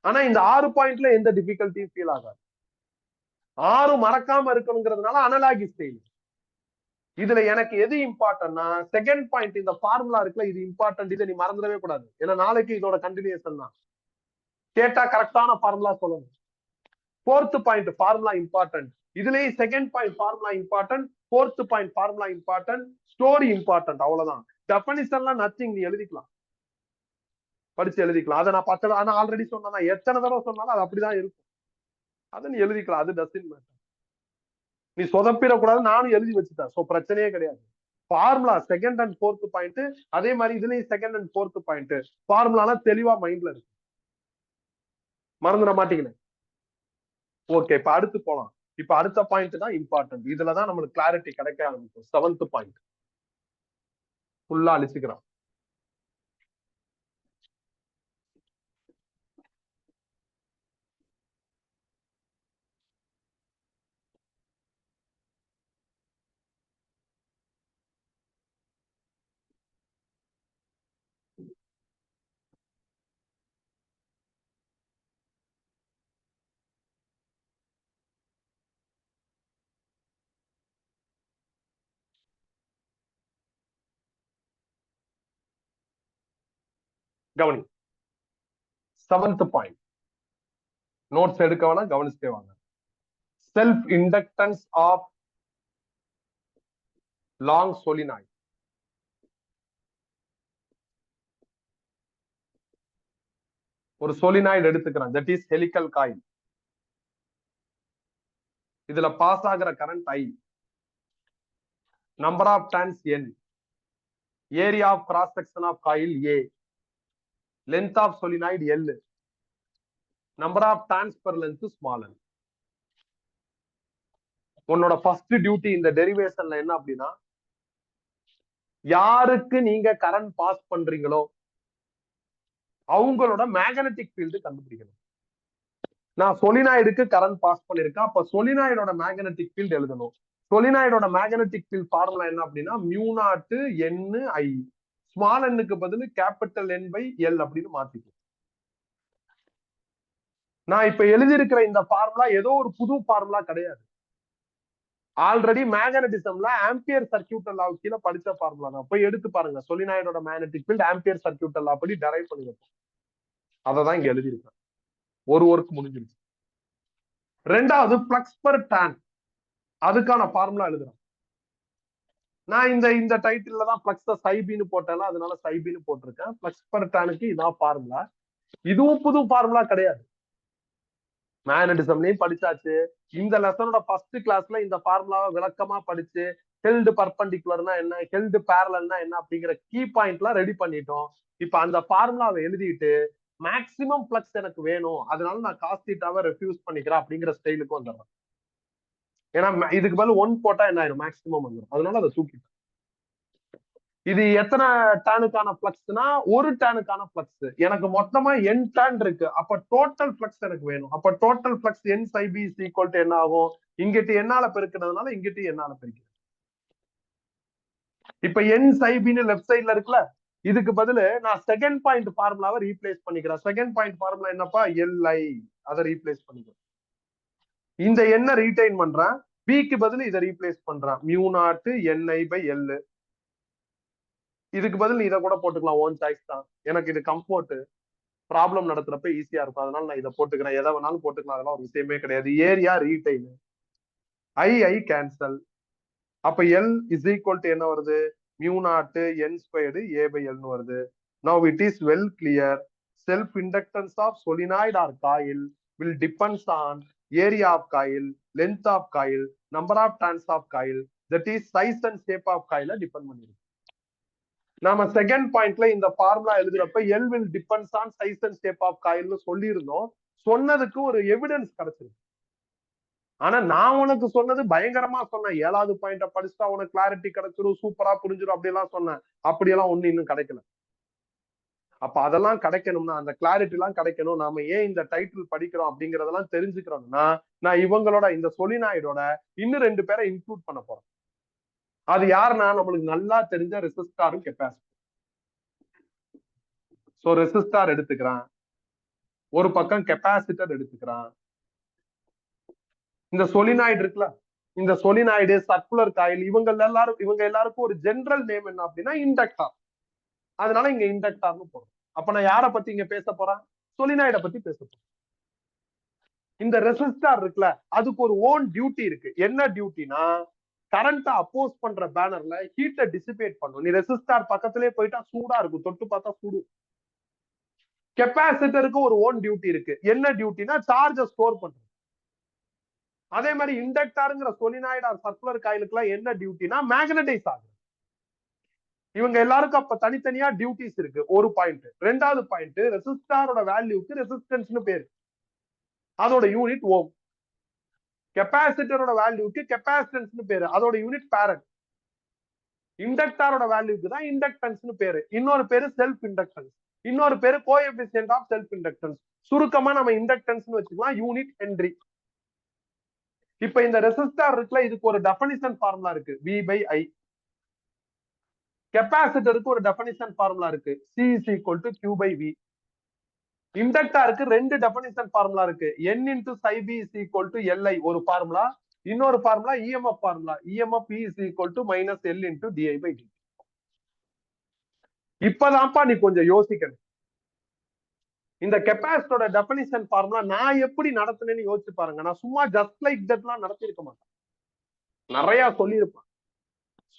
ஆனா இந்த 6 பாயிண்ட்ல எந்த டிஃபிகல்ட்டியும் ஃபீல் ஆகாது. 6 மறக்காம இருக்கணுங்கிறதுனால அனலாகி ஸ்டைல். இதுல எனக்கு எது இம்பார்ட்டன்ட்னா செகண்ட் பாயிண்ட், இந்த ஃபார்முலா இருக்குல்ல, இது இம்பார்ட்டன்ட். இதை நீ மறந்துடவே கூடாது, ஏன்னா நாளைக்கு இதோட கண்டினியூஷன் தான். கேட்டா கரெக்டான ஃபார்முலா சொல்லணும். 4th point formula important. இதுலயும் second point formula important, 4th point formula important, story important. அவ்வளவுதான். டெஃபினிஷன்லாம் நத்திங், நீ எழுதிக்கலாம், படிச்சு எழுதிக்கலாம். அதை நான் 10 ஆனா ஆல்ரெடி சொன்னா, எத்தனை தடவை சொன்னாலும் அது அப்படிதான் இருக்கும். அதை நீ எழுதிக்கலாம், அது டசன்ட் மேட்டர். நீ சொதப்பிடக்கூடாது, நானும் எழுதி வச்சுட்டேன், சோ பிரச்சனையே கிடையாது. Formula second and 4th point, அதே மாதிரி இதுலயும் second and 4th point formula தெளிவா மைண்ட்ல இருக்கு, மறந்துட மாட்டீங்களே. ஓகே, இப்ப அடுத்து போலாம். இப்ப அடுத்த பாயிண்ட் தான் இம்பார்ட்டன்ட். இதுலதான் நம்மளுக்கு கிளாரிட்டி கிடைக்க ஆரம்பிக்கும். 7th பாயிண்ட் ஃபுல்லா அழிச்சுக்கிறோம். கவனி, 7th பாயிண்ட் நோட்ஸ் எடுக்க வேணா, கவனிச்சுட்டே வாங்க. Self inductance of long solenoid. ஒரு சோலினாய்டு எடுத்துக்கிறேன், தட் இஸ் ஹெலிக்கல் காயில். இதுல பாஸ் ஆகிற current I, number of turns N, area of cross section of coil A, length of solenoid L, number of turns per length small n. உன்னோட first duty இந்த டெரிவேஷன்ல என்ன அப்படின்னா, யாருக்கு நீங்க current pass பண்றீங்களோ அவங்களோட மேக்னெட்டிக் ஃபீல்டு கண்டுபிடிக்கணும். நான் சொலினாய்டுக்கு கரண்ட் பாஸ் பண்ணிருக்கேன், அப்ப சொலினாய்டோட மேக்னெட்டிக் ஃபீல்டு எழுதணும். சொலினாய்டோட மேக்னெட்டிக் ஃபீல்ட் ஃபார்முலா என்ன அப்படின்னா μ0 N I, ஸ்மால் எண்ணுக்கு பதில் கேபிட்டல் N/L அப்படின்னு மாத்திக்கும். நான் இப்ப எழுதியிருக்கிற இந்த ஃபார்முலா ஏதோ ஒரு புது ஃபார்முலா கிடையாது. ஆல்ரெடி மேக்னடிசம்ல ஆம்பியர் சர்க்யூட்டல் லா கீழே படிச்ச ஃபார்முலா தான். போய் எடுத்து பாருங்க, சொலினாய்டோட மேக்னெட்டிக் ஃபீல்ட் ஆம்பியர் சர்க்யூட்டல் லா படி டெரைவ் பண்ணிருக்கோம். அததான் இங்க எழுதியிருக்கேன். ஒரு ஒர்க் முடிஞ்சிருச்சு. ரெண்டாவது பிளக்ஸ் பர் டான், அதுக்கான ஃபார்முலா எழுதுறேன். நான் இந்த டைட்டில்ல தான் பிளக்ஸ் சைபின்னு போட்டேன், அதனால சைபின்னு போட்டிருக்கேன். பிளக்ஸ் பர் டானுக்கு இதான் ஃபார்முலா. இதுவும் புது ஃபார்முலா கிடையாது, மேக்னடிசம்லயும் படிச்சாச்சு. இந்த லெசனோட ஃபர்ஸ்ட் கிளாஸ்ல இந்த ஃபார்முலாவை விளக்கமா படிச்சு ஹெல்டு பர்பண்டிகுலர்னா என்ன, ஹெல்டு பேரலல்னா என்ன அப்படிங்கிற கீ பாயிண்ட்லாம் ரெடி பண்ணிட்டோம். இப்ப அந்த ஃபார்முலாவை எழுதிட்டு மேக்சிமம் பிளக்ஸ் எனக்கு வேணும், அதனால நான் காஸ் தீட்டாவை ரெஃப்யூஸ் பண்ணிக்கிறேன் அப்படிங்கிற ஸ்டைலுக்கு வந்துடுறேன். ஏன்னா இதுக்கு பதில் 1 போட்டா என்ன ஆயிரும், மேக்சிமம் வந்துடும். அதனால அதை தூக்கிட்டேன். இது எத்தனை டேனுக்கான பிளக்ஸ்னா, ஒரு டேனுக்கான பிளக்ஸ். எனக்கு மொத்தமா n டேன் இருக்கு, அப்ப டோட்டல் பிளக்ஸ் எனக்கு வேணும். அப்ப total flux n psi b is equal to என்ன ஆகும், இங்கிட்டு என்னால பெருக்கிறதுனால இங்கிட்டு என்னால பெருக்கிறேன். இப்ப n psi b ன்னு லெஃப்ட் சைட்ல இருக்குல்ல, இதுக்கு பதில் நான் செகண்ட் பாயிண்ட் ஃபார்முலாவை ரீப்ளேஸ் பண்ணிக்கிறேன். செகண்ட் பாயிண்ட் ஃபார்முலா என்னப்பா, Li, அதை ரீப்ளேஸ் பண்ணிக்கிறேன். இந்த எண்ணை ரீடைன் பண்றேன், பிக்கு பதில் இதை ரீப்ளேஸ் பண்றேன், μ0 Ni/L. இதுக்கு பதில் நீ இதை கூட போட்டுக்கலாம், ஓன் சாய்ஸ் தான். எனக்கு இது கம்ஃபர்ட், ப்ராப்ளம் நடத்துறப்ப ஈஸியா இருக்கும், அதனால நான் இதை போட்டுக்கிறேன். எதை வேணாலும் போட்டுக்கலாம், அதெல்லாம் ஒரு விஷயமே கிடையாது. Area retain, I cancel. அப்ப L இஸ் ஈக்குவல் டு என்ன வருது, μ0 N² A/L வருது. Now it is well clear, self inductance of solenoid or coil will depends on area of coil, length of coil, number of turns of coil, that is size and shape of coil depend பண்ணிருக்கு. நாம second பாயிண்ட்ல இந்த formula எழுதுறப்ப L will depends on size and shape of coil சொல்லி இருந்தோம். சொன்னதுக்கு ஒரு evidence கிடைச்சிருக்கு. ஆனா நான் உனக்கு சொன்னது பயங்கரமா சொன்னேன், 7வது பாயிண்ட படிச்சுட்டா உனக்கு கிளாரிட்டி கிடைச்சிரும், சூப்பரா புரிஞ்சிடும் அப்படியெல்லாம் சொன்னேன். அப்படியெல்லாம் ஒண்ணு இன்னும் கிடைக்கல. அப்ப அதெல்லாம் கிடைக்கணும்னா, அந்த கிளாரிட்டி எல்லாம் கிடைக்கணும், நாம ஏன் இந்த டைட்டில் படிக்கிறோம் அப்படிங்கறதெல்லாம் தெரிஞ்சுக்கிறோம்னா, நான் இவங்களோட இந்த சொலினாய்டோட இன்னும் 2 பேரை இன்க்ளூட் பண்ண போறேன். அது யாருன்னா நம்மளுக்கு நல்லா தெரிஞ்ச ரெசிஸ்டாரும் கெப்பாசிட்டர். சோ ரெசிஸ்டார் எடுத்துக்கிறான், ஒரு பக்கம் கெப்பாசிட்டர் எடுத்துக்கிறான். இந்த சொலினாய்டு இருக்குல்ல, இந்த சொலினாய்டு, சர்க்குலர் காயில், இவங்க எல்லாருக்கும் ஒரு ஜெனரல் நேம் என்ன அப்படின்னா இண்டக்டார். அதனால இங்க இண்டக்டார்னு போறோம். அப்ப நான் யாரை பத்தி இங்க பேச போறேன், சொலினாய்டை பத்தி பேச போறேன். இந்த ரெசிஸ்டார் இருக்குல்ல, அதுக்கு ஒரு ஓன் டியூட்டி இருக்கு. என்ன டியூட்டினா, கரண்ட் அப்போஸ் பண்ற பேனர்ல ஹீட்டை டிசிபேட் பண்ணும். நீ ரெசிஸ்டார் பக்கத்திலே போயிட்டா சூடா இருக்கும், தொட்டு பார்த்தா சூடு. கெப்பாசிட்டருக்கு ஒரு ஓன் டியூட்டி இருக்கு. என்ன டியூட்டினா, சார்ஜை ஸ்டோர் பண்றது. அதே மாதிரி இண்டக்டாருங்கிற சொலினாய்டு ஆர் சர்க்குலர் காயிலுக்கு எல்லாம் என்ன டியூட்டினா, மேக்னடைஸ் ஆகும். இவங்க எல்லாருக்கும் அப்ப தனித்தனியா டியூட்டிஸ் இருக்கு. ஒரு பாயிண்ட். ரெண்டாவது பாயிண்ட், ரெசிஸ்டாரோட வேல்யூக்கு ரெசிஸ்டன்ஸ்னு பேரு, அதோட யூனிட் ஓம். கெப்பாசிட்டரோட வேல்யூக்கு கெப்பாசிட்டன்ஸ் பேரு, அதோட யூனிட் பேரட். இண்டக்டாரோட வேல்யூக்கு தான் இண்டக்டன்ஸ் பேரு. இன்னொரு பேரு செல்ஃப் இண்டக்டன்ஸ், இன்னொரு பேரு கோஎஃபிஷியன்ட் ஆஃப் செல்ஃப் இண்டக்டன்ஸ். சுருக்கமா நம்ம இண்டக்டன்ஸ் வச்சுக்கலாம், யூனிட் ஹென்றி. இப்ப இந்த ரெசிஸ்டார் இருக்குல்ல, இதுக்கு ஒரு டெஃபினிஷன் ஃபார்முலா இருக்கு, V/I. கெப்பாசிட்டருக்கு ஒரு டெஃபினிஷன் ஃபார்முலா இருக்கு, C is equal to Q/V. இண்டக்டாருக்கு ரெண்டு டெஃபினிஷன் ஃபார்முலா இருக்கு, N into psi B is equal to Li ஒரு ஃபார்முலா, இன்னொரு formula EMF formula, EMF E is equal to minus L into di/dt. இப்பதான்ப்பா நீ கொஞ்சம் யோசிக்கணும். இந்த கெப்பாசிட்டரோட டெஃபினிஷன் ஃபார்முலா நான் எப்படி நடத்துனேன்னு யோசிச்சு பாருங்க. நான் சும்மா ஜஸ்ட் லைக் தட்லாம் நடத்தி இருக்க மாட்டேன், நிறைய சொல்லியிருப்பேன்,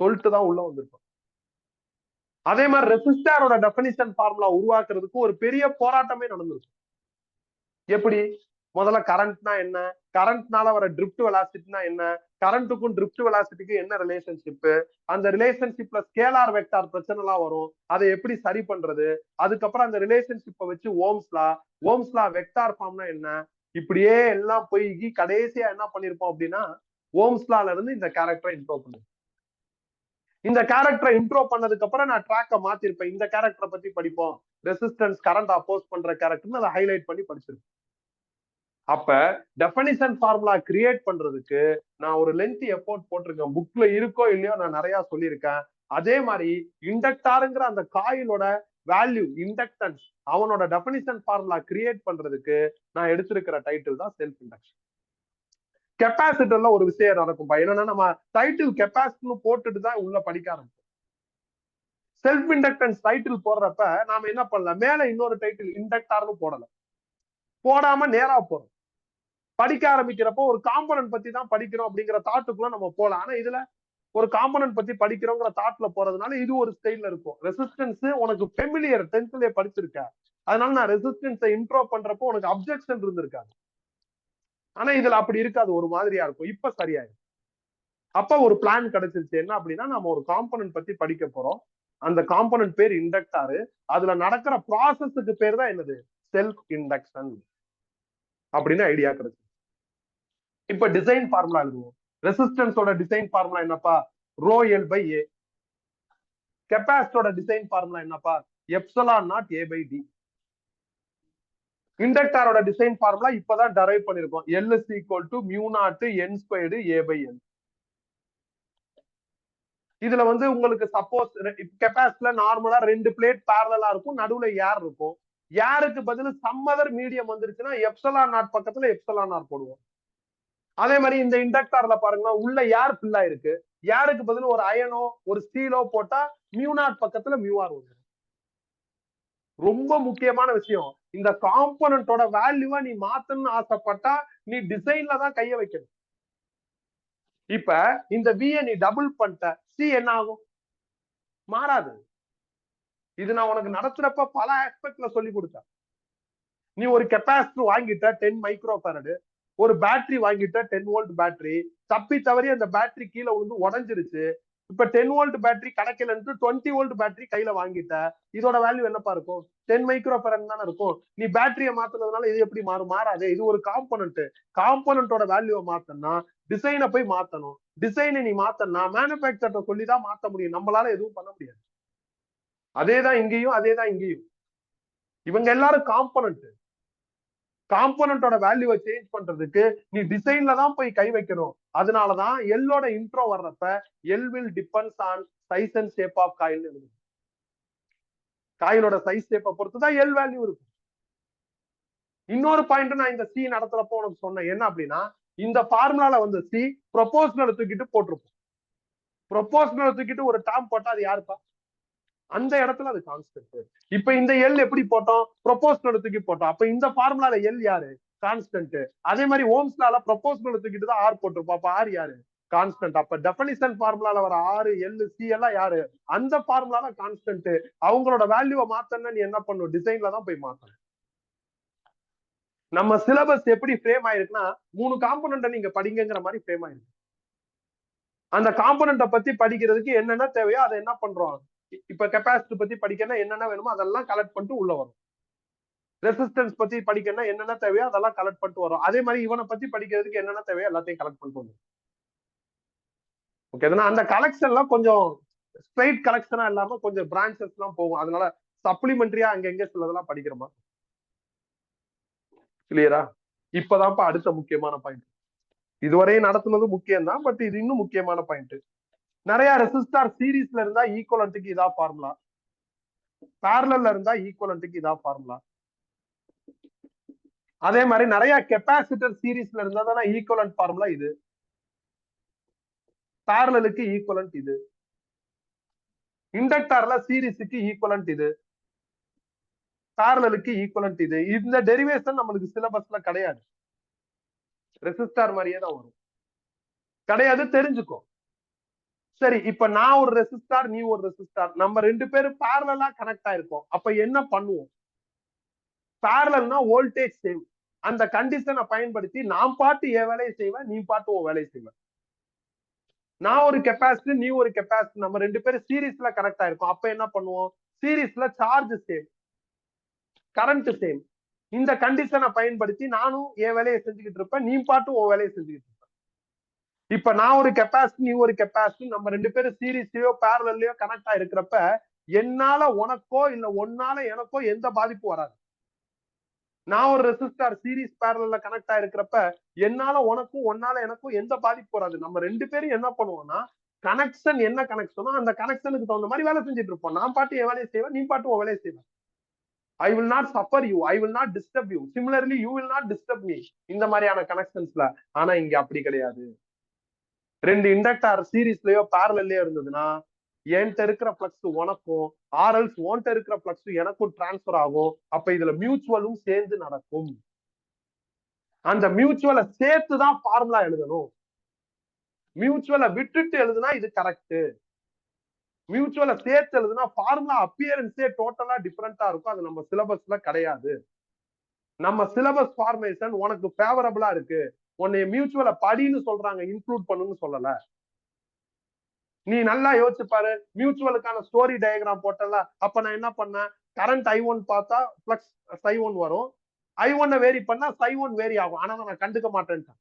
சொல்லிட்டு தான் உள்ள வந்திருப்பேன். அதே மாதிரி ரெசிஸ்டாரோட டெஃபினிஷன் ஃபார்முலா உருவாக்குறதுக்கு ஒரு பெரிய போராட்டமே நடந்திருக்கு. எப்படி? முதல்ல கரண்ட்னா என்ன, கரண்ட்னால வர ட்ரிஃப்ட் வெலாசிட்டினா என்ன, கரண்ட்டுக்கும் ட்ரிஃப்ட் வெலாசிட்டிக்கும் என்ன ரிலேஷன்ஷிப், அந்த ரிலேஷன்ஷிப்ல ஸ்கேலார் வெக்டார் பிரச்சனை எல்லாம் வரும், அதை எப்படி சரி பண்றது, அதுக்கப்புறம் அந்த ரிலேஷன்ஷிப்பை வச்சு ஓம்ஸ்லா வெக்டார் ஃபார்ம்னா என்ன, இப்படியே எல்லாம் போய் கடைசியா என்ன பண்ணிருப்போம் அப்படின்னா ஓம்ஸ்லால இருந்து இந்த கேரக்டரை இன்ட்ரோ பண்ணு. இந்த கேரக்டரை இன்ட்ரோ பண்ணதுக்கு அப்புறம் நான் ட்ராக்கை மாத்திருப்பேன், இந்த கேரக்டரை பத்தி படிப்போம், ரெசிஸ்டன்ஸ் கரண்ட் அப்போஸ் பண்ற கேரக்டர்னு அதை ஹைலைட் பண்ணி படிச்சிருப்பேன். அப்ப டெஃபினிஷன் ஃபார்முலா கிரியேட் பண்றதுக்கு நான் ஒரு லென்த் எஃபோர்ட் போட்டிருக்கேன், புக்ல இருக்கோ இல்லையோ நான் நிறைய சொல்லியிருக்கேன். அதே மாதிரி இண்டக்டாருங்கிற அந்த காயிலோட வேல்யூ இண்டக்டன்ஸ், அவனோட டெஃபினிஷன் ஃபார்முலா கிரியேட் பண்றதுக்கு நான் எடுத்திருக்கிற டைட்டில் தான் செல்ஃப் இண்டக்ஷன். கெப்பாசிட்டர்ல ஒரு விஷயம் நடக்கும், என்னன்னா நம்ம டைட்டில் கெப்பாசிட்டர்னு போட்டுட்டு தான் உள்ள படிக்க ஆரம்பிச்சோம். செல்ஃப் இண்டக்டன்ஸ் டைட்டில் போடுறப்ப நாம என்ன பண்ணலாம், மேல இன்னொரு டைட்டில் இண்டக்டார்னு போடல, போடாம நேரா போறோம். படிக்க ஆரம்பிக்கிறப்போ ஒரு காம்பனன்ட் பத்தி தான் படிக்கிறோம் அப்படிங்கிற தாட்டுக்குள்ள நம்ம போலாம். ஆனா இதுல ஒரு காம்பனன்ட் பத்தி படிக்கிறோங்கிற தாட்ல போறதுனால இது ஒரு ஸ்டைல்ல இருக்கும். ரெசிஸ்டன்ஸ் உனக்கு ஃபெமிலியர், 10th படிச்சிருக்க, அதனால நான் ரெசிஸ்டன்ஸை இன்ட்ரோ பண்றப்போ உனக்கு அப்ஜெக்ஷன் இருந்திருக்காது. ஆனா இதுல அப்படி இருக்காது, ஒரு மாதிரியா இருக்கும். இப்ப சரியாயிடும். அப்ப ஒரு பிளான் கிடைச்சிருச்சு, என்ன அப்படின்னா நம்ம ஒரு காம்பனன்ட் பத்தி படிக்க போறோம், அந்த காம்பனன்ட் பேர் இண்டக்டாரு, அதுல நடக்கிற ப்ராசஸுக்கு பேர் தான் என்னது, செல்ஃப் இண்டக்ஷன் அப்படின்னு ஐடியா கிடைச்சு. இப்ப டிசைன் ஃபார்முலா எழுதுவோம். ரெசிஸ்டன்ஸோட டிசைன் ஃபார்முலா என்னப்பா, ரோ எல் பை ஏ. கெப்பாசிட்டரோட டிசைன் ஃபார்முலா என்னப்பா, epsilon naught A by D. இண்டக்டாரோட டிசைன் ஃபார்முலா இப்பதான் டரைவ் பண்ணிருக்கோம், L is equal to mu naught N squared A by N. இதுல வந்து உங்களுக்கு சப்போஸ் கெப்பாசிட்டர்ல நார்மலா 2 பிளேட் பேரலா இருக்கும், நடுவுல ஏர் இருக்கும், ஏருக்கு பதில் சம்மதர் மீடியம் வந்துருச்சுன்னா எப்சிலான் நாட் பக்கத்துல எப்சிலான் நாட் போடுவோம். அதே மாதிரி இந்த இண்டக்டார்ல பாருங்க, உள்ள ஏர் ஃபில் ஆயிருக்கு, ஏருக்கு பதில் ஒரு அயனோ ஒரு ஸ்டீலோ போட்டா மியூ நாட் பக்கத்துல மியூ ஆர் வந்துடும். ரொம்ப முக்கியமான விஷயம், இந்த காம்பனன்ட்டோட வேல்யூவை நீ மாத்தணும்னு ஆசைப்பட்டா நீ டிசைன்ல தான் கைய வைக்கணும். இப்ப இந்த V நீ டபுள் பண்ணிட்ட, C என்ன ஆகும், மாறாது. இது நான் உனக்கு நடத்துறப்ப பல ஆஸ்பெக்ட்ல சொல்லி கொடுத்தேன். நீ ஒரு கெப்பாசிட்டர் வாங்கிட்ட 10 மைக்ரோ ஃபாரட், ஒரு பேட்டரி வாங்கிட்ட 10 வோல்ட் பேட்டரி, தப்பி தவறி அந்த பேட்டரி கீழே விழுந்து உடஞ்சிருச்சு. இப்ப 10 வோல்ட் பேட்டரி கிடைக்கலன்ட்டு 20 வோல்ட் பேட்டரி கையில வாங்கிட்ட, இதோட வேல்யூ என்னப்பா இருக்கும், 10 மைக்ரோ ஃபாரட் தானே இருக்கும். நீ பேட்டரியை மாத்துனதுனால இது எப்படி மாறாது, இது ஒரு காம்பனன்ட். காம்பனன்ட்டோட வேல்யூவை மாத்தனா டிசைனை போய் மாத்தணும், டிசைனை நீ மாத்தனா மேனுபேக்சர் சொல்லிதான் மாத்த முடியும், நம்மளால எதுவும் பண்ண முடியாது. அதேதான் இங்கேயும், இவங்க எல்லாரும் காம்பனன்ட். காம்பனன்ட்டோட வேல்யூவை சேஞ்ச் பண்றதுக்கு நீ டிசைன்ல தான் போய் கை வைக்கணும். அதனாலதான் எல்லோட இன்ட்ரோ வர்றப்ப L will depends on size and shape of coil எழுது. காயிலோட சைஸ் ஷேப்பை பொறுத்துதான் எல் வேல்யூ இருக்கும். இன்னொரு பாயிண்ட் நான் இந்த சி நடத்துறப்போ உனக்கு சொன்னேன், என்ன அப்படின்னா இந்த ஃபார்முலால வந்து சி ப்ரொபோஷனல் தூக்கிட்டு போட்டிருப்போம். ப்ரொபோஷனல் தூக்கிட்டு ஒரு டேர்ம் போட்டா அது யாருப்பா, அந்த இடத்துல அது கான்ஸ்டன்ட். இப்ப இந்த எல் எப்படி போட்டோம், ப்ரொபோஷனல் தூக்கி போட்டோம், அப்ப இந்த ஃபார்முலால எல் யாரு, கான்ஸ்டன்ட். அதே மாதிரி ஓம்ஸ்லால ப்ரொபோஷனல் தூக்கிட்டு தான் ஆர் போட்டிருப்போம், அப்ப ஆர் யாரு, கான்ஸ்டன்ட். அப்ப டெஃபினிஷன் ஃபார்முலால வர ஆர் எல் சி எல்லாம் யாரு, அந்த ஃபார்முலால கான்ஸ்டன்ட். அவங்களோட வேல்யூவை மாத்தணும்னா நீ என்ன பண்ணும், டிசைன்ல தான் போய் மாத்தணும். நம்ம சிலபஸ் எப்படி ஃப்ரேம் ஆயிருக்குன்னா 3 காம்பனன்ட்டை நீங்க படிங்கிற மாதிரி ஃப்ரேம் ஆயிருக்கு. அந்த காம்பனன்ட்டை பத்தி படிக்கிறதுக்கு என்னென்ன தேவையோ அதை என்ன பண்றோம், இப்ப கெப்பாசிட்டி பத்தி படிக்கணும், என்னென்ன வேணுமோ அதெல்லாம் கலெக்ட் பண்ணிட்டு உள்ள வரும். ரெசிஸ்டன்ஸ் பத்தி படிக்கணும்னா என்னென்ன தேவையோ அதெல்லாம் கலெக்ட் பண்ணிட்டு வரும். அதே மாதிரி இவனை பத்தி படிக்கிறதுக்கு என்னென்ன தேவையோ எல்லாத்தையும் கலெக்ட் பண்ணிட்டு வரும். ஓகே, அந்த கலெக்ஷன்லாம் கொஞ்சம் ஸ்ட்ரைட் கலெக்ஷனா இல்லாம கொஞ்சம் பிரான்ச்சஸ் எல்லாம் போகும். அதனால சப்ளிமெண்டரியா அங்க எங்க சிலதெல்லாம் படிக்கிறோமா. கிளியரா? இப்பதான்ப்பா அடுத்த முக்கியமான பாயிண்ட். இதுவரை நடத்துனது முக்கியம் தான், பட் இது இன்னும் முக்கியமான பாயிண்ட். நிறைய ரெசிஸ்டார் சீரீஸ்ல இருந்தா ஈக்குவலன்ட்டுக்கு இதா ஃபார்முலா, பேரலல்ல இருந்தா ஈக்குவலன்ட்டுக்கு இதா ஃபார்முலா. அதே மாதிரி நிறைய கெப்பாசிட்டர் சீரீஸ்ல இருந்தா தானே ஈக்குவலன்ட் ஃபார்முலா இது, பேரலலுக்கு ஈக்குவலன்ட் இது, இண்டக்டர்ல சீரீஸுக்கு ஈக்குவலன்ட் இது, பேரலலுக்கு ஈக்குவலன்ட் இது. இந்த டெரிவேஷன் நம்மளுக்கு சிலபஸ்ல கிடையாது. ரெசிஸ்டார் மாதிரியே தான் வரும். கிடையாது, தெரிஞ்சுக்கோ. சரி, இப்ப நான் ஒரு ரெசிஸ்டார், நீ ஒரு ரெசிஸ்டார், நம்ம ரெண்டு பேரும் பேரலலா கனெக்ட் ஆயிருக்கோம். அப்ப என்ன பண்ணுவோம்? பேரலல்னா வோல்டேஜ் சேம். அந்த கண்டிஷனை பயன்படுத்தி நான் பாட்டு என் வேலையை செய்வேன், நீ பாட்டு உன் வேலையை செய்வேன். நான் ஒரு கெப்பாசிட்டி, நீ ஒரு கெப்பாசிட்டி, நம்ம ரெண்டு பேரும் சீரீஸ்ல கனெக்ட் ஆயிருக்கோம். அப்ப என்ன பண்ணுவோம்? சீரீஸ்ல சார்ஜ் சேம், கரண்ட் சேம். இந்த கண்டிஷனை பயன்படுத்தி நானும் என் வேலையை செஞ்சுக்கிட்டு இருப்பேன், நீ பாட்டு உன் வேலையை செஞ்சுக்கிட்டு இருப்பேன். இப்ப நான் ஒரு கெப்பாசிட்டி, நீ ஒரு கெப்பாசிட்டி, நம்ம ரெண்டு பேரும் சீரீஸ்லயோ பேரலல்லயோ கனெக்ட் ஆயிருக்கிறப்ப என்னால உனக்கோ இல்ல ஒன்னால எனக்கோ எந்த பாதிப்பும் வராது. நான் ஒரு ரெசிஸ்டார் சீரீஸ் பேரலல்ல கனெக்ட் ஆயிருக்கிறப்ப என்னால உனக்கும் ஒன்னால எனக்கும் எந்த பாதிப்பு வராது. நம்ம ரெண்டு பேரும் என்ன பண்ணுவோம்னா, கனெக்ஷன் என்ன கனெக்ஷனோ அந்த கனெக்ஷனுக்கு தகுந்த மாதிரி வேலை செஞ்சுட்டு இருப்போம். நான் பாட்டு என் வேலையை செய்வேன், நீ பாட்டு உன் வேலையை செய்வேன். I will not suffer you, I will not disturb you, similarly you will not disturb me. இந்த மாதிரியான கனெக்ஷன்ஸ்ல. ஆனா இங்க அப்படி கிடையாது. ரெண்டு இண்டக்டர் சீரீஸ்லயோ பேரலல்லயோ இருந்ததுன்னா என்கிட்ட இருக்கிற பிளக்ஸ் உனக்கும், ஆர்எல்ஸ் ஓன்ட்ட இருக்கிற பிளக்ஸ் எனக்கும் டிரான்ஸ்பர் ஆகும். அப்ப இதுல மியூச்சுவலும் சேர்ந்து நடக்கும். அந்த மியூச்சுவலை சேர்த்துதான் ஃபார்முலா எழுதணும். மியூச்சுவலை விட்டுட்டு எழுதுனா இது கரெக்ட். மியூச்சுவலை சேர்த்து எழுதுனா ஃபார்முலா அப்பியரன்ஸே டோட்டலா டிஃபரெண்டா இருக்கும். அது நம்ம சிலபஸ்ல கிடையாது. நம்ம சிலபஸ் ஃபார்மேஷன் உனக்கு ஃபேவரபிளா இருக்கு. உன்னைய மியூச்சுவலை படின்னு சொல்றாங்க, இன்க்ளூட் பண்ணுன்னு சொல்லல. நீ நல்லா யோசிச்சு பாரு. மியூச்சுவலுக்கான ஸ்டோரி டயக்ராம் போட்டல, அப்ப நான் என்ன பண்ணேன்? கரண்ட் I1 பார்த்தா பிளக்ஸ் Ψ1 வரும். I1 வேரி பண்ணா Ψ1 வேரி ஆகும். ஆனா நான் கண்டுக்க மாட்டேன்ட்டேன்.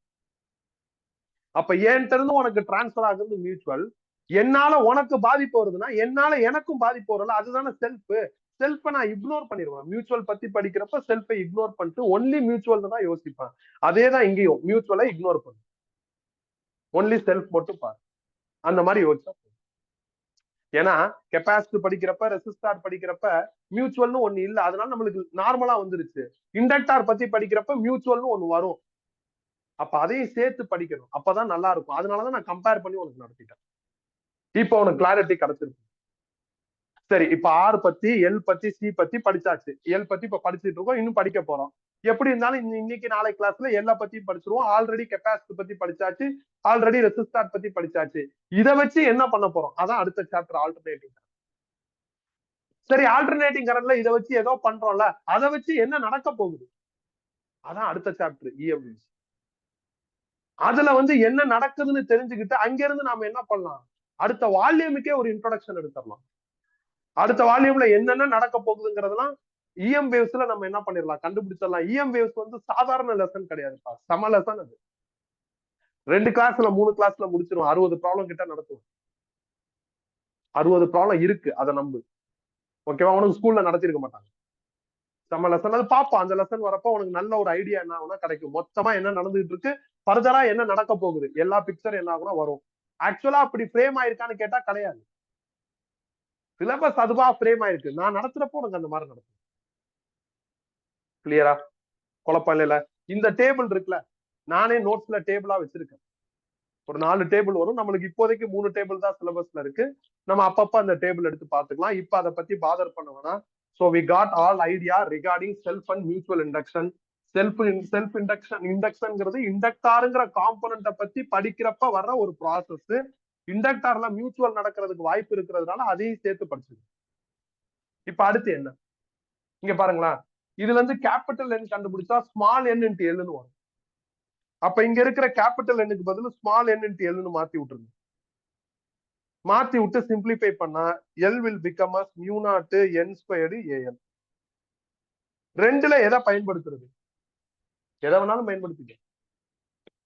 அப்ப என்கிட்ட இருந்து உனக்கு டிரான்ஸ்பர் ஆகுறது மியூச்சுவல். என்னால உனக்கு பாதிப்பு வருதுன்னா என்னால எனக்கும் பாதிப்பு வரல. அதுதானே செல்ஃப். செல்ஃபை நான் இக்னோர் பண்ணிடுவேன். மியூச்சுவல் பத்தி படிக்கிறப்ப செல்ஃபை இக்னோர் பண்ணிட்டு ஒன்லி மியூச்சுவல் தான் யோசிப்பேன். அதே தான் இங்கேயும், மியூச்சுவலை இக்னோர் பண்ணு, ஒன்லி செல்ஃப் மட்டும் பாரு. அந்த மாதிரி யோசிச்சா. ஏன்னா கெப்பாசிட்டி படிக்கிறப்ப, ரெசிஸ்டார் படிக்கிறப்ப மியூச்சுவல்னு ஒண்ணு இல்ல. அதனால நம்மளுக்கு நார்மலா வந்துருச்சு. இண்டக்டார் பத்தி படிக்கிறப்ப மியூச்சுவல்னு ஒண்ணு வரும். அப்ப அதையும் சேர்த்து படிக்கணும். அப்பதான் நல்லா இருக்கும். அதனாலதான் நான் கம்பேர் பண்ணி உனக்கு நடத்திட்டேன். இப்ப உனக்கு கிளாரிட்டி கிடைச்சிருக்கு. சரி, இப்ப ஆர் பத்தி, எல் பத்தி, சி பத்தி படிச்சாச்சு. எல் பத்தி இப்ப படிச்சுட்டு இருக்கோம், இன்னும் படிக்க போறோம். எப்படி இருந்தாலும் இன்னைக்கு நாளை கிளாஸ்ல எல்லா பத்தியும் படிச்சிருவோம். ஆல்ரெடி கெப்பாசிட்டி பத்தி படிச்சாச்சு, ஆல்ரெடி ரெசிஸ்டார் பத்தி படிச்சாச்சு. இதை வச்சு என்ன பண்ண போறோம்? அதான் அடுத்த சாப்டர், ஆல்டர்னேட்டிங். சரி, ஆல்டர்னேட்டிங் கரண்ட்ல இதை வச்சு ஏதோ பண்றோம்ல, அதை வச்சு என்ன நடக்க போகுது? அதான் அடுத்த சாப்டர், இஎம்விஸ். அதுல என்ன நடக்குதுன்னு தெரிஞ்சுக்கிட்டு அங்க இருந்து நாம என்ன பண்ணலாம்? அடுத்த வால்யூமுக்கே ஒரு இன்ட்ரோடக்ஷன் எடுத்துடலாம். அடுத்த வால்யூம்ல என்னென்ன நடக்க போகுதுங்கிறதெல்லாம் இஎம் வேவ்ஸ்ல நம்ம என்ன பண்ணிடலாம், கண்டுபிடிச்சிடலாம். இஎம் வேவ்ஸ் சாதாரண லெசன் கிடையாதுப்பா, சம லெசன் அது. 2 கிளாஸ்ல 3 கிளாஸ்ல முடிச்சிடும். 60 ப்ராப்ளம் கிட்ட நடத்துவோம். 60 ப்ராப்ளம் இருக்கு, அதை நம்பு. ஓகேவா? உனக்கு ஸ்கூல்ல நடத்திருக்க மாட்டாங்க. சம லெசன் அது பார்ப்போம். அந்த லெசன் வரப்போ உனக்கு நல்ல ஒரு ஐடியா என்ன ஆகும்னா கிடைக்கும். மொத்தமா என்ன நடந்துகிட்டு இருக்கு, ஃபர்தரா என்ன நடக்க போகுது, எல்லா பிக்சர் என்ன ஆகும்னா வரும். ஆக்சுவலா அப்படி ஃப்ரேம் ஆயிருக்கான்னு கேட்டா கிடையாது. சிலபஸ் அதுவா ஃப்ரேம் ஆயிருக்கு. நான் நடத்துறப்போ உனக்கு அந்த மாதிரி நடக்கும். கிளியரா? குழப்பம் இல்ல. இந்த டேபிள் இருக்குல்ல, நானே நோட்ஸ்ல டேபிளா வச்சிருக்கேன். ஒரு 4 டேபிள் வரும். நம்மளுக்கு இப்போதைக்கு 3 டேபிள் தான் சிலபஸ்ல இருக்கு. நம்ம அப்பப்ப அந்த டேபிள் எடுத்து பாத்துக்கலாம். இப்ப அதை பத்தி பாதர் பண்ண வேணாம். So we got all idea regarding self and mutual induction. Self இண்டக்ஷன்ங்கிறது இண்டக்டாருங்கிற காம்பனண்ட்டை பத்தி படிக்கிறப்ப வர்ற ஒரு ப்ராசஸ். இண்டக்டார்ல மியூச்சுவல் நடக்கிறதுக்கு வாய்ப்பு இருக்கிறதுனால அதையும் சேர்த்து படிச்சுது. இப்ப அடுத்து என்ன? இங்க பாருங்களா, இதுல இருந்து கேபிட்டல் என் கண்டுபிடிச்சா ஸ்மால் என் இன்டு எல்னு வரும். அப்ப இங்க இருக்கிற கேபிட்டல் எண்ணுக்கு பதில் ஸ்மால் என் இன்டு எல்னு மாத்தி விட்டுருங்க. மாத்தி விட்டு சிம்பிளிஃபை பண்ணா L will become as mu naught N squared AL. ரெண்டுல எதை பயன்படுத்துறது? எதை வேணாலும் பயன்படுத்திக்க.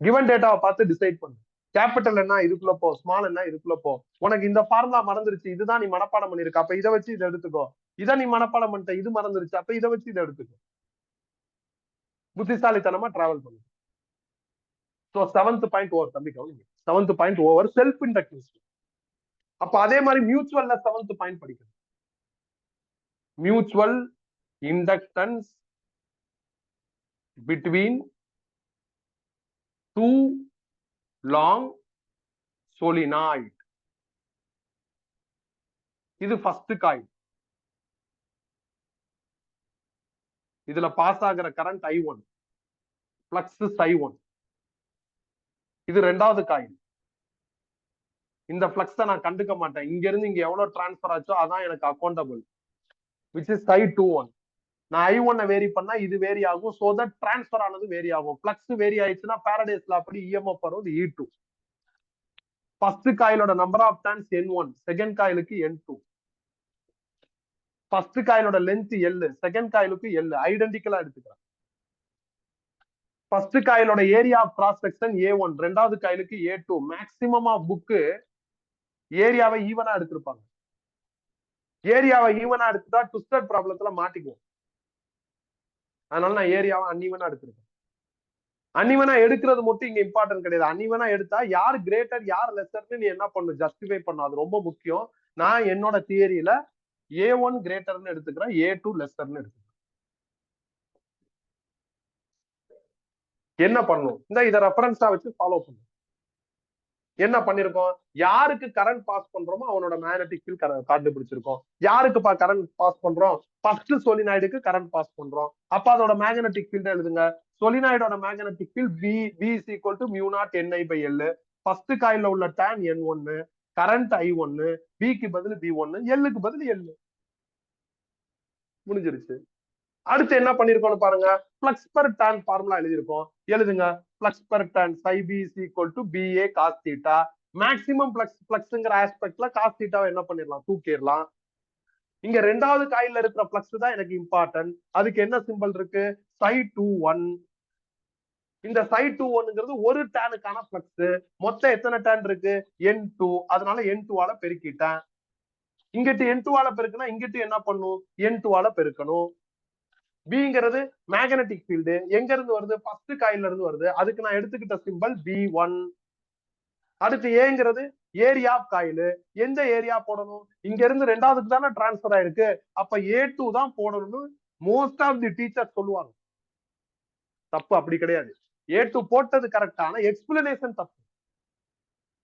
கிவன் டேட்டாவை பார்த்து டிசைட் பண்ணு. கேபிட்டல் என்ன இதுக்குள்ள போ, ஸ்மால் என்ன இதுக்குள்ள போ. உனக்கு இந்த ஃபார்முலா மறந்துருச்சு, இதுதான் நீ மனப்பாடம் பண்ணிருக்க, அப்ப இதை வச்சு இதை எடுத்துக்கோ. இதை நீ மனப்பாடம் பண்ணிட்ட, இது மறந்துருச்சு, அப்ப இதை வச்சு இதை எடுத்துக்கோ. புத்திசாலித்தனமா டிராவல் பண்ணு. ஸோ 7th பாயிண்ட் ஓவர் தம்பி கவனிங்க. 7th point over self inductance. அப்ப அதே மாதிரி மியூச்சுவல்ல 7th பாயிண்ட் படிக்கணும். Mutual inductance between two long solenoid. இது ஃபர்ஸ்ட் காயில். இதுல பாஸ் ஆகிற கரண்ட் I1, பிளக்ஸ் I1. இது ரெண்டாவது காயில். இந்த பிளக்ஸை நான் கண்டுக்க மாட்டேன். இங்க இருந்து இங்க எவ்வளவு டிரான்ஸ்பர் ஆச்சோ அதான் எனக்கு அக்கௌண்டபிள், which is I21. நான் I1 வேரி பண்ணா இது வேரி ஆகும். சோ தட் டிரான்ஸ்பர் ஆனது வேரி ஆகும். பிளக்ஸ் வேரி ஆயிடுச்சுன்னா பாரடேஸ் லா அப்படி EMF வரும் E2. ஃபர்ஸ்ட் காயிலோட number of turns N1, second காயிலுக்கு N2. ஃபர்ஸ்ட் காயிலோட லென்த் L, செகண்ட் காயிலுக்கு L, ஐடென்டிக்கலா எடுத்துக்கிறேன். ஃபர்ஸ்ட் காயிலோட area of cross section A1, ரெண்டாவது காயிலுக்கு A2. மேக்சிமம் ஆஃப் புக்கு ஏரியாவை ஈவனா எடுத்திருப்பாங்க. ஏரியாவை ஈவனா எடுத்துட்டா ட்விஸ்டட் ப்ராப்ளத்துல மாட்டிக்குவோம். அதனால நான் ஏரியாவை அன்ஈவனா எடுத்திருக்கேன். அன்ஈவனா எடுக்கிறது மட்டும் இங்க இம்பார்ட்டன்ட் கிடையாது. அன்ஈவனா எடுத்தா யார் கிரேட்டர் யார் லெஸர்னு நீ என்ன பண்ணணும், ஜஸ்டிஃபை பண்ணும். அது ரொம்ப முக்கியம். நான் என்னோட தியரியில A1 கிரேட்டர்னு எடுத்துக்கிறேன், A2 லெஸர்னு எடுத்துக்கிறேன். என்ன பண்ணும், இந்த இதை ரெஃபரன்ஸா வச்சு ஃபாலோ பண்ணும். என்ன பண்ணிருக்கோம், யாருக்கு கரண்ட் பாஸ் பண்றோமோ அவனோட மேக்னெட்டிக் ஃபீல்ட் கண்டுபிடிச்சிருக்கோம். யாருக்கு கரண்ட் பாஸ் பண்றோம், ஃபர்ஸ்ட் சொலினாய்டுக்கு கரண்ட் பாஸ் பண்றோம். அப்ப அதோட மேக்னெட்டிக் ஃபீல்ட் எழுதுங்க. சொலினாய்டோட magnetic field B is equal to μ0 Ni/L. First காயில்ல உள்ள tan N1, current I1, B க்கு பதில் B1, L க்கு பதில் L. முடிஞ்சிருச்சு. அடுத்து என்ன பண்ணிருக்கோம்னு பாருங்க, ஃப்ளக்ஸ் பெர் டான் ஃபார்முலா எழுதிருக்கோம். எழுதுங்க. Flux per turn psi B is equal to BA cos theta. Maximum ஃப்ளக்ஸ்ங்கிற ஆஸ்பெக்ட்ல cos theta என்ன பண்ணிடலாம், தூக்கிடலாம். இங்க ரெண்டாவது காயில்ல இருக்கிற ஃப்ளக்ஸ் தான் எனக்கு இம்பார்ட்டன்ட். அதுக்கு என்ன சிம்பிள் இருக்கு, psi21. இந்த psi21ங்கிறது ஒரு டானுக்கான ஃப்ளக்ஸ். மொத்தம் எத்தனை டான் இருக்கு, N2. அதனால N2 ஆல பெருக்கிட்டேன். இங்கிட்டு N2 ஆல பெருக்குனா இங்கிட்டு என்ன பண்ணும், N2 ஆல பெருக்கணும். பிங்கிறது மேக்னெட்டிக் ஃபீல்டு எங்க இருந்து வருது, ஃபர்ஸ்ட் காயில்ல இருந்து வருது. அதுக்கு நான் எடுத்துக்கிட்ட சிம்பல் B1. அடுத்து ஏங்கிறது ஏரியா ஆஃப் காயில். எந்த ஏரியா போடணும், இங்க இருந்து ரெண்டாவதுக்கு தானே டிரான்ஸ்பர் ஆயிருக்கு, அப்ப A2 தான் போடணும்னு மோஸ்ட் ஆஃப் தி டீச்சர் சொல்லுவாங்க. தப்பு அப்படி கிடையாது. A2 போட்டது கரெக்டான எக்ஸ்பிளனேஷன் தப்பு.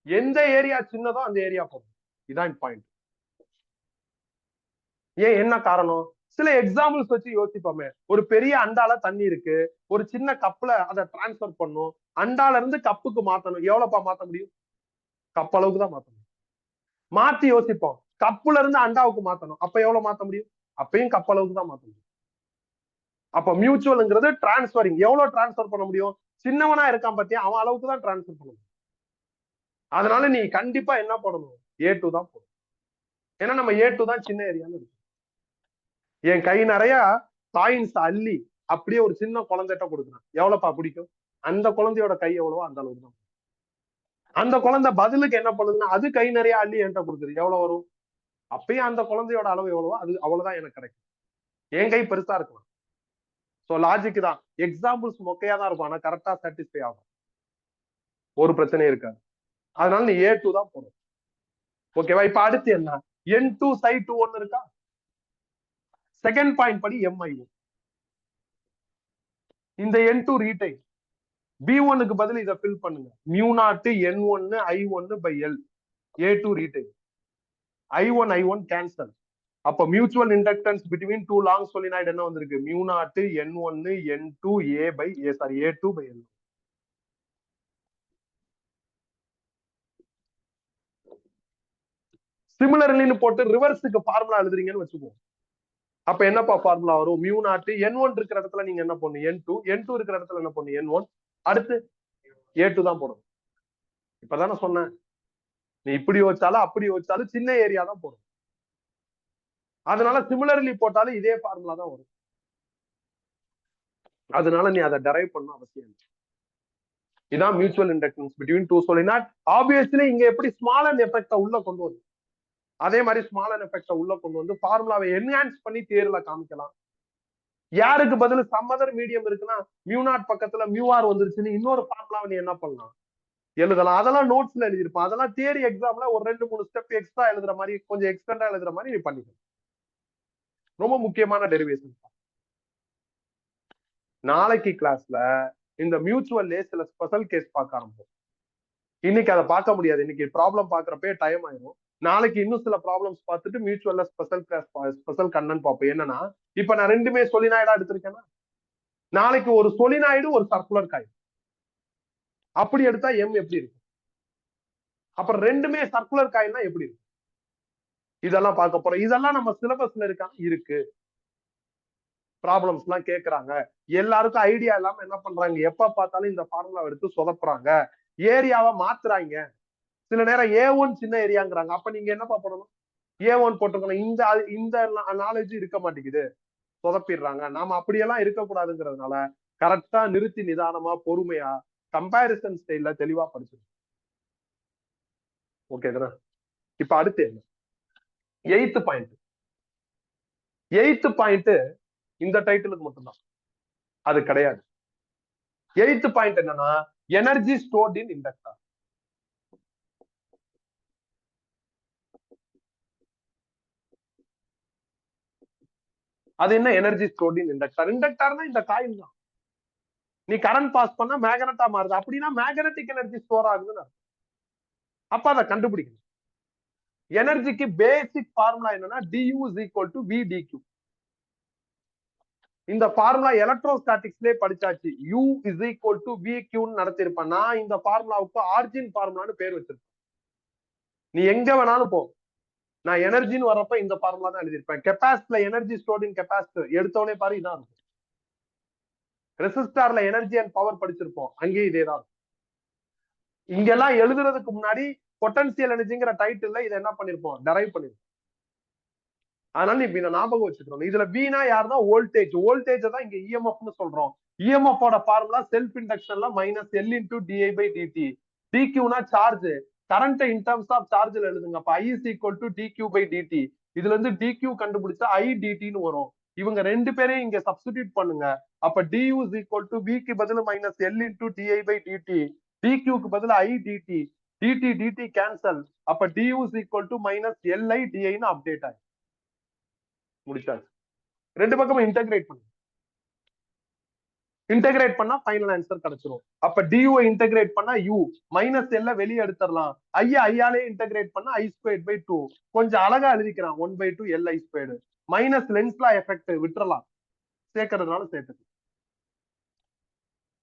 எந்த ஏரியா சின்னதோ அந்த ஏரியா போடணும். இதான் பாயிண்ட். ஏன், என்ன காரணம், சில எக்ஸாம்பிள்ஸ் வச்சு யோசிப்போமே. ஒரு பெரிய அண்டால தண்ணி இருக்கு, ஒரு சின்ன கப்ல அதை டிரான்ஸ்பர் பண்ணும். அண்டால இருந்து கப்புக்கு மாத்தணும், எவ்வளவுப்பா மாத்த முடியும், கப் அளவுக்கு தான் மாத்த முடியும். மாத்தி யோசிப்போம், கப்புல இருந்து அண்டாவுக்கு மாத்தணும், அப்ப எவ்வளவு மாத்த முடியும், அப்பயும் கப் அளவுக்கு தான் மாத்த முடியும். அப்ப மியூச்சுவல்ங்கிறது டிரான்ஸ்பரிங், எவ்வளவு டிரான்ஸ்பர் பண்ண முடியும், சின்னவனா இருக்கான் பத்தியா, அவன் அளவுக்கு தான் டிரான்ஸ்பர் பண்ண முடியும். அதனால நீ கண்டிப்பா என்ன பண்ணணும், A2 தான் போடணும். ஏன்னா நம்ம A2 தான் சின்ன ஏரியான்னு இருக்கு. என் கை நிறைய காயின்ஸ் அள்ளி அப்படியே ஒரு சின்ன குழந்தைகிட்ட கொடுக்குறேன், எவ்வளவுப்பா பிடிக்கும், அந்த குழந்தையோட கை எவ்வளவோ அந்த அளவுக்கு தான். அந்த குழந்தை பதிலுக்கு என்ன பண்ணுதுன்னா அது கை நிறைய அள்ளி என்கிட்ட கொடுக்குது, எவ்வளவு வரும், அப்பயும் அந்த குழந்தையோட அளவு எவ்வளவோ அது அவ்வளவுதான் எனக்கு கிடைக்கும். என் கை பெருசா இருக்கலாம். சோ லாஜிக் தான். எக்ஸாம்பிள்ஸ் மொக்கையா தான் இருக்கும், ஆனா கரெக்டா சாட்டிஸ்ஃபை ஆகும், ஒரு பிரச்சனையும் இருக்காது. அதனால நீ A2 தான் போடும். ஓகேவா. இப்ப அடுத்து என்ன, N2 psi21 இருக்கா. செகண்ட் பாயிண்ட் படி MI1. இந்த N2 ரீடைன், B1க்கு பதில் இதை ஃபில் பண்ணுங்க. μ0 N1 I1/L. A2 retain, I1 cancel. அப்ப mutual inductance between two long solenoid என்ன வந்திருக்கு, μ0 N1 N2 A2/L. சிமிலர்லின்னு போட்டு ரிவர்ஸுக்கு ஃபார்முலா எழுதுறீங்கன்னு வச்சுக்கோங்க. அப்ப என்னப்பா ஃபார்முலா வரும், μ0 N1 இருக்கிற இடத்துல நீங்க என்ன பண்ணு N2, N2 இருக்கிற இடத்துல என்ன பண்ணு N1, அடுத்து A2 தான் போடணும். இப்பதானே சொன்னேன், நீ இப்படி வச்சாலும் அப்படி வச்சாலும் சின்ன ஏரியா தான் போடும். அதனால சிமிலர்லி போட்டாலும் இதே ஃபார்முலா தான் வரும். அதனால நீ அதை டெரைவ் பண்ண அவசியம் இல்லை. இதான் mutual inductance between two solenoid. Obviously இங்க எப்படி ஸ்மால் அண்ட் எஃபெக்ட உள்ள கொண்டு வந்து, அதே மாதிரி ஸ்மால் அண்ட் எஃபெக்ட உள்ள கொண்டு வந்து ஃபார்முலாவை என்ஹான்ஸ் பண்ணி தேர்ல காமிக்கலாம். யாருக்கு பதில் சம்மதர் மீடியம் இருக்குன்னா மியூ0 பக்கத்துல மியூஆர் வந்துருச்சுன்னு இன்னொரு ஃபார்முலாவை நீ என்ன பண்ணலாம், எழுதலாம். அதெல்லாம் நோட்ஸ்ல எழுதிருப்பான். அதெல்லாம் தியரி எக்ஸாம்ல ஒரு 2-3 ஸ்டெப் எக்ஸ்ட்ரா எழுதுற மாதிரி, கொஞ்சம் எக்ஸ்டெண்டா எழுதுற மாதிரி நீ பண்ணிக்கணும். ரொம்ப முக்கியமான டெரிவேஷன். நாளைக்கு கிளாஸ்ல இந்த மியூச்சுவல்லே சில ஸ்பெஷல் கேஸ் பார்க்க ஆரம்பிப்போம். இன்னைக்கு அதை பார்க்க முடியாது, இன்னைக்கு ப்ராப்ளம் பாக்குறப்பே டைம் ஆயிரும். நாளைக்கு இன்னும் சில ப்ராப்ளம்ஸ் பார்த்துட்டு மியூச்சுவல்ல ஸ்பெஷல் கிளாஸ் ஸ்பெஷல் கண்டென்ட் பார்ப்போம். என்னன்னா, இப்ப நான் ரெண்டுமே சொலினாய்டா எடுத்திருக்கேன்னா, நாளைக்கு ஒரு சொலினாய்டு ஒரு சர்க்குலர் காயில் அப்படி எடுத்தா எம் எப்படி இருக்கும், அப்புறம் ரெண்டுமே சர்க்குலர் காயில்னா எப்படி இருக்கும், இதெல்லாம் பார்க்க போறோம். இதெல்லாம் நம்ம சிலபஸ்ல இருக்கு. ப்ராப்ளம்ஸ் எல்லாம் கேட்கறாங்க. எல்லாருக்கும் ஐடியா இல்லாம என்ன பண்றாங்க, எப்ப பார்த்தாலும் இந்த ஃபார்முலா எடுத்து சொதப்புறாங்க, ஏரியாவை மாத்துறாங்க. சில நேரம் A1 சின்ன ஏரியாங்கிறாங்க. அப்ப நீங்க என்னப்பா பண்ணணும், A1 போட்டுக்கணும். இந்த நாலேஜ் இருக்க மாட்டேங்குது, சொதப்பிடுறாங்க. நாம அப்படியெல்லாம் இருக்கக்கூடாதுங்கிறதுனால கரெக்டா நிறுத்தி நிதானமா பொறுமையா கம்பேரிசன் ஸ்டைல்ல தெளிவா படிச்சிருக்கோம். ஓகே தானே? இப்ப அடுத்து என்ன, எய்த் பாயிண்ட் இந்த டைட்டிலுக்கு மட்டும்தான், அது கிடையாது. எய்த் பாயிண்ட் என்னன்னா, எனர்ஜி ஸ்டோர்ட் இன் இண்டக்டர். அது என்ன எனர்ஜி ஸ்டோர்ட் இன் இண்டக்டர்? இண்டக்டர்னா இந்த காயில் தான். நீ கரண்ட் பாஸ் பண்ணா மேக்னெட்டா மாறுது, அப்படின்னா மேக்னெட்டிக் எனர்ஜி ஸ்டோர் ஆகுதுன்னு. அப்ப அதை கண்டுபிடிக்கணும். எனர்ஜிக்கு பேசிக் ஃபார்முலா என்னன்னா du is equal to v dq. இந்த formula எலக்ட்ரோஸ்டாட்டிக்ஸ்லயே படிச்சாச்சு. u is equal to vq ன்னு நடத்திருப்பேன். நான் இந்த ஃபார்முலாவுக்கு ஆர்ஜின் ஃபார்முலான்னு பேர் வச்சிருப்பேன். நீ எங்க வேணாலும் போ, நான் எனர்ஜின்னு வர்றப்ப இந்த ஃபார்முலா தான் எழுதியிருப்பேன். கெப்பாசிட்டர்ல எனர்ஜி ஸ்டோர்ட் இன் கெப்பாசிட்டர் எடுத்தோடனே பாரு இதான் இருக்கும். ரெசிஸ்டார்ல எனர்ஜி அண்ட் பவர் படிச்சிருப்போம், அங்கேயும் இதேதான். இங்கெல்லாம் எழுதுறதுக்கு முன்னாடி பொட்டன்சியல் எனர்ஜிங்கிற டைட்டில்ல இதை என்ன பண்ணிருப்போம், டெரைவ் பண்ணிருப்போம். அதனால நீ இதை ஞாபகம் வச்சுக்கணும். இதுல வீணா யாருன்னா வோல்டேஜ், வோல்டேஜ் தான் இங்க இஎம்எஃப்னு சொல்றோம். இஎம்எஃப் ஓட ஃபார்முலா செல்ஃப் இண்டக்ஷன்ல minus L into DI by dt. டிக்யூனா charge, current in terms of சார்ஜ்ல எழுதுங்க. அப்ப I is equal to dq by dt. இதுல இருந்து டிக்யூ கண்டுபிடிச்சா ஐ டிடின்னு வரும். இவங்க ரெண்டு பேரையும் இங்க சப்ஸ்டிடியூட் பண்ணுங்க. அப்ப டியூ இஸ் ஈக்குவல் டு விக்கு பதில் minus L into DI by dt, டிக்யூக்கு பதில் I dt, dt dt cancel. அப்ப dq is equal to minus LI டிஐன்னு அப்டேட் ஆகும். முடிச்சாச்சு. ரெண்டு பக்கமும் இன்டகிரேட் பண்ணு. இன்டகிரேட் பண்ணா ஃபைனல் ஆன்சர் கிடைச்சிரும். அப்ப du இன்டகிரேட் பண்ணா u மைனஸ் எல்ல வெளியே எடுத்துடலாம். ஐயாலே இன்டகிரேட் பண்ணா i ஸ்கொயர்ட் பை 2. கொஞ்சம் அழகா எழுதிக்கிறான் 1/2 li ஸ்கொயர்டு. மைனஸ் லென்ஸ் லா எஃபெக்ட் விட்டுறலாம், சேர்க்கறதுனால சேர்த்துக்கு.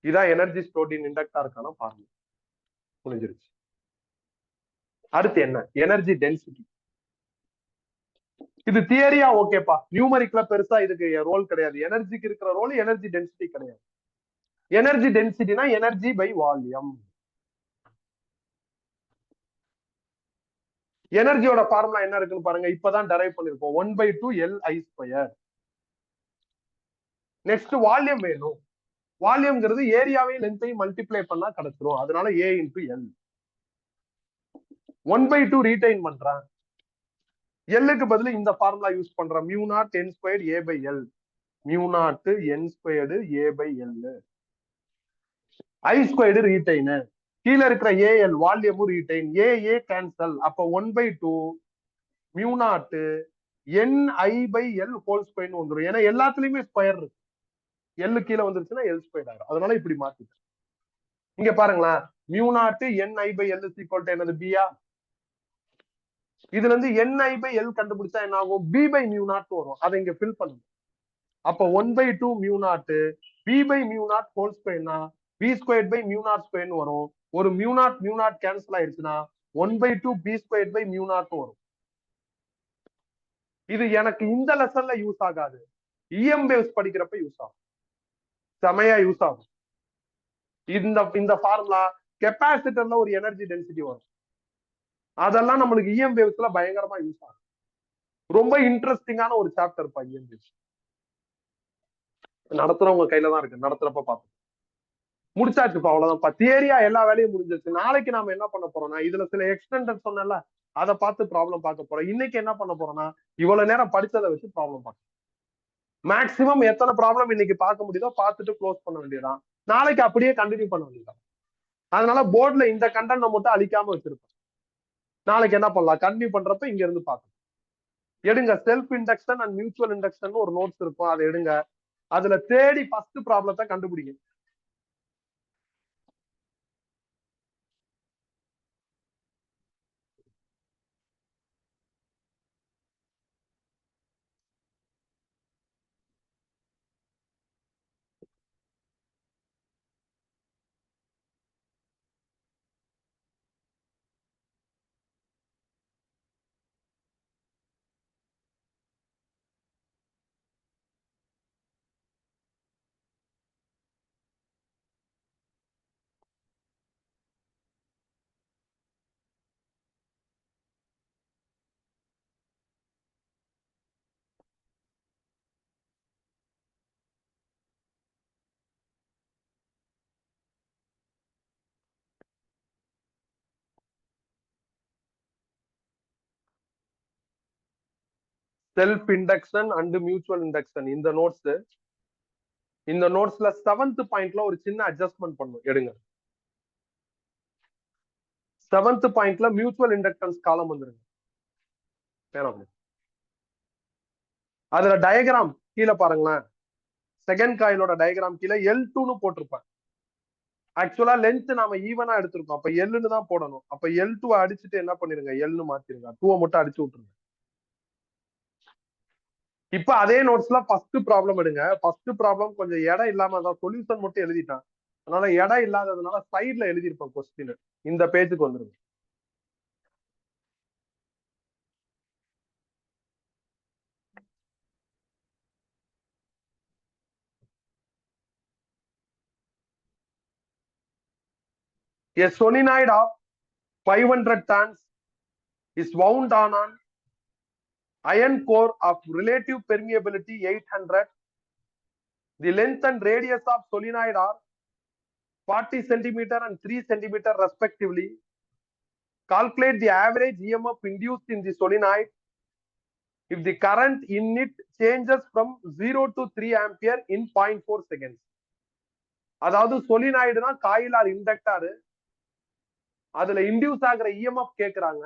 இதான் எனர்ஜி ஸ்டோர்ட் இன் இண்டக்டருக்கான ஃபார்முலா. புரிஞ்சிருச்சு. அடுத்து என்ன, எனர்ஜி டென்சிட்டி. இது தியரியா ஓகேப்பா, நியூமரிக்ல பெருசா இதுக்கு ரோல் கிடையாது. எனர்ஜிக்கு இருக்கிற ரோல் எனர்ஜி டென்சிட்டி கிடையாது. எனர்ஜி டென்சிட்டினா எனர்ஜி பை வால்யூம். எனர்ஜியோட ஃபார்முலா என்ன இருக்குன்னு பாருங்க, இப்பதான் டெரைவ் பண்ணிருப்போம். 1/2 li ஸ்கொயர். நெக்ஸ்ட் வால்யூம் வேணும். வால்யூம்ங்கிறது ஏரியாவையும் லென்த்தையும் மல்டிப்ளை பண்ணா கிடைச்சிரும். அதனால a இன்டூ எல். 1/2 ரீடைன் பண்றேன். எல்லுக்கு பதில் இந்த ஃபார்முலா யூஸ் பண்றேன், mu naught n squared a by L. Mu naught n squared a by L. I squared retain, கீழே இருக்கிற AL volume retain, A cancel. அப்ப 1/2 mu naught ni by L whole square வந்துடும். ஏன்னா எல்லாத்துலயுமே ஸ்கொயர் இருக்கு, எல்லு கீழே வந்துருச்சுன்னா எல் ஸ்கொயர் ஆகும். அதனால இப்படி மாத்திட்டேன். இங்க பாருங்களேன், mu naught ni by L equal to என்னது பியா. இதுல இருந்து ni பை எல் கண்டுபிடிச்சா என்ன ஆகும், பி பை மியூ0 வரும். அதை இங்க ஃபில் பண்ணுங்க. அப்ப 1/2 மியூ0 பி பை மியூ0 ஹோல் ஸ்கொயர்னா பி ஸ்கொயர் பை மியூ0 ஸ்கொயர்னு வரும். ஒரு மியூ0 கேன்சல் ஆயிடுச்சுன்னா 1/2 பி ஸ்கொயர் பை மியூ0 வரும். இது எனக்கு இந்த லெசன்ல யூஸ் ஆகாது, இஎம் வேவ்ஸ் படிக்கிறப்ப யூஸ் ஆகும், செமையா யூஸ் ஆகும். இந்த ஃபார்முலா கெப்பாசிட்டர்ல ஒரு எனர்ஜி டென்சிட்டி வரும், அதெல்லாம் நம்மளுக்கு இஎம் வேவ்ஸ்ல பயங்கரமா யூஸ் ஆகும். ரொம்ப இன்ட்ரெஸ்டிங்கான ஒரு சாப்டர் பா இஎம் வேவ்ஸ். நடத்துறவங்க கையில தான் இருக்கு. நடத்துறப்ப பார்த்து முடிச்சாச்சுப்பா, அவ்வளவுதான். தியரியா எல்லா வேலையும் முடிஞ்சிருச்சு. நாளைக்கு நாம என்ன பண்ண போறோம்னா, இதுல சில எக்ஸ்டெண்டட் சொன்னல, அதை பார்த்து ப்ராப்ளம் பார்க்க போறோம். இன்னைக்கு என்ன பண்ண போறோம்னா, இவ்வளவு நேரம் படிச்சதை வச்சு ப்ராப்ளம் பார்க்க. மேக்சிமம் எத்தனை ப்ராப்ளம் இன்னைக்கு பார்க்க முடியுதோ பார்த்துட்டு க்ளோஸ் பண்ண வேண்டியதான். நாளைக்கு அப்படியே கண்டினியூ பண்ண வேண்டியதான். அதனால போர்ட்ல இந்த கண்டென்ட் மட்டும் அழிக்காம வச்சிருப்பேன். நாளைக்கு என்ன பண்ணலாம், கண்டினியூ பண்றப்ப இங்க இருந்து பார்க்கணும். எடுங்க, self induction and mutual induction ஒரு நோட்ஸ் இருக்கும், அதை எடுங்க. அதுல தேடி ஃபர்ஸ்ட் ப்ராப்ளத்தை கண்டுபிடிங்க. Self induction and mutual induction இந்த நோட்ஸ்ல 7th பாயிண்ட்ல ஒரு சின்ன அட்ஜஸ்ட்மெண்ட் பண்ணும். எடுங்க, 7th பாயிண்ட்ல மியூச்சுவல் இண்டக்டன்ஸ் காலம் வந்துருங்க. அதுல டயக்ராம் கீழே பாருங்களேன். செகண்ட் காயிலோட டயக்ராம் கீழே L2ன்னு போட்டிருப்பேன். ஆக்சுவலா லென்த் நாம ஈவனா எடுத்திருக்கோம், அப்ப Lன்னு தான் போடணும். அப்ப L2 அடிச்சுட்டு என்ன பண்ணிருங்க, Lன்னு மாத்திருங்க. 2 மட்டும் அடிச்சு விட்டுருங்க. இப்ப அதே நோட்ஸ்ல ஃபர்ஸ்ட் ப்ராப்ளம் எடுங்க. ஃபர்ஸ்ட் ப்ராப்ளம் கொஞ்சம் இடம் இல்லாம தான் சொல்யூஷன் மட்டும் எழுதிட்டான். அதனால இடம் இல்லாததுனால சைட்ல எழுதியிருப்பேன் கொஸ்டின். இந்த பேஜுக்கு வந்துருங்க. A solenoid of 500 tons is wound on an iron core of relative permeability 800. The length and radius of solenoid are 40 centimeter and 3 centimeter respectively. Calculate the average EMF induced in the solenoid if the current in it changes from 0 to 3 ampere in 0.4 seconds. அதாவது சொலினாய்டுனா coil R இண்டக்டார், அதுல induce ஆகிற EMF கேக்குறாங்க.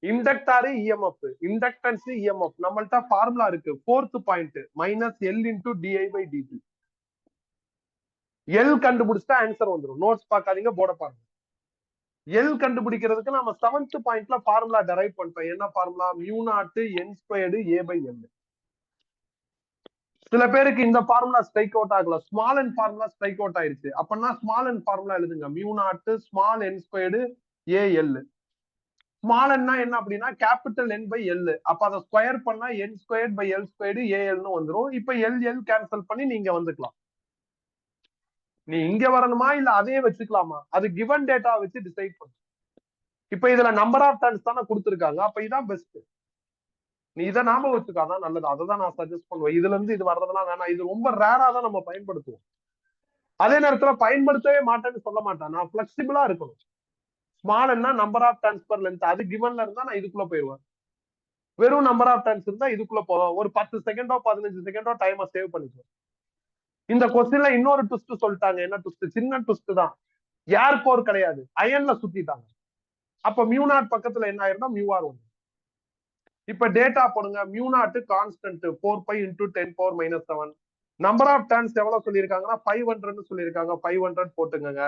Inductor EMF, inductance EMF. நம்மள்ட்ட formula இருக்கு, 4th point minus L into DI by DT. L கண்டுபிடிச்சா answer வந்துடும். Notes பார்க்காதீங்க, போர்ட பாருங்க. எல் கண்டுபிடிக்கிறதுக்கு நம்ம 7th பாயிண்ட்ல ஃபார்முலா டெரைவ் பண்ணிட்டோம். என்ன formula, mu naught N squared A by L. சில பேருக்கு இந்த ஃபார்முலா ஸ்ட்ரைக் அவுட் ஆகல, small N formula strike out ஆயிருச்சு. அப்படின்னா ஸ்மால் என் ஃபார்முலா எழுதுங்க, mu naught small N squared A L. Small என்னா என்ன அப்படின்னா கேபிட்டல் என் பை எல். அப்ப அதை ஸ்கொயர் பண்ணா என் ஸ்கொயர்ட் பை எல் ஸ்கொயர்டு ஏஎல்னு வந்துடும். இப்ப எல் எல் கேன்சல் பண்ணி நீங்க வந்துக்கலாம். நீ இங்க வரணுமா இல்ல அதே வச்சுக்கலாமா, அது கிவன் டேட்டா வச்சு டிசைட் பண்ணு. இப்ப இதுல நம்பர் ஆஃப் டர்ன்ஸ் தானே கொடுத்துருக்காங்க, அப்ப இதான் பெஸ்ட். நீ இதை நாம வச்சுக்காதான் நல்லது. அதை தான் நான் சஜஸ்ட் பண்ணுவேன். இதுல இருந்து இது வர்றதெல்லாம் வேணாம். இது ரொம்ப ரேரா தான் நம்ம பயன்படுத்துவோம். அதே நேரத்துல பயன்படுத்தவே மாட்டேன்னு சொல்ல மாட்டேன். நான் பிளெக்சிபிளா இருக்கணும். ஸ்மால் என்ன number of turns per length, அது கிவன்ல இருந்தா நான் இதுக்குள்ள போயிடுவேன். வெறும் நம்பர் ஆஃப் டர்ன்ஸ் இருந்தா இதுக்குள்ள போவோம். ஒரு 10 செகண்டோ 15 செகண்டோ டைமை சேவ் பண்ணிக்குவோம். இந்த கொஸ்டின்ல இன்னொரு ட்விஸ்ட் சொல்லிட்டாங்க. என்ன ட்விஸ்ட், சின்ன ட்விஸ்ட் தான். ஏர் கோர் கிடையாது, அயன்ல சுத்திட்டாங்க. அப்ப மியூ நாட் பக்கத்துல என்ன ஆயிருந்தா மியூ ஆர் ஒன்று. இப்ப டேட்டா போடுங்க. Mu naught constant 4π × 10⁻⁻⁷. Number of turns எவ்வளவு சொல்லியிருக்காங்கன்னா 500 சொல்லியிருக்காங்க. 500 போட்டுங்க.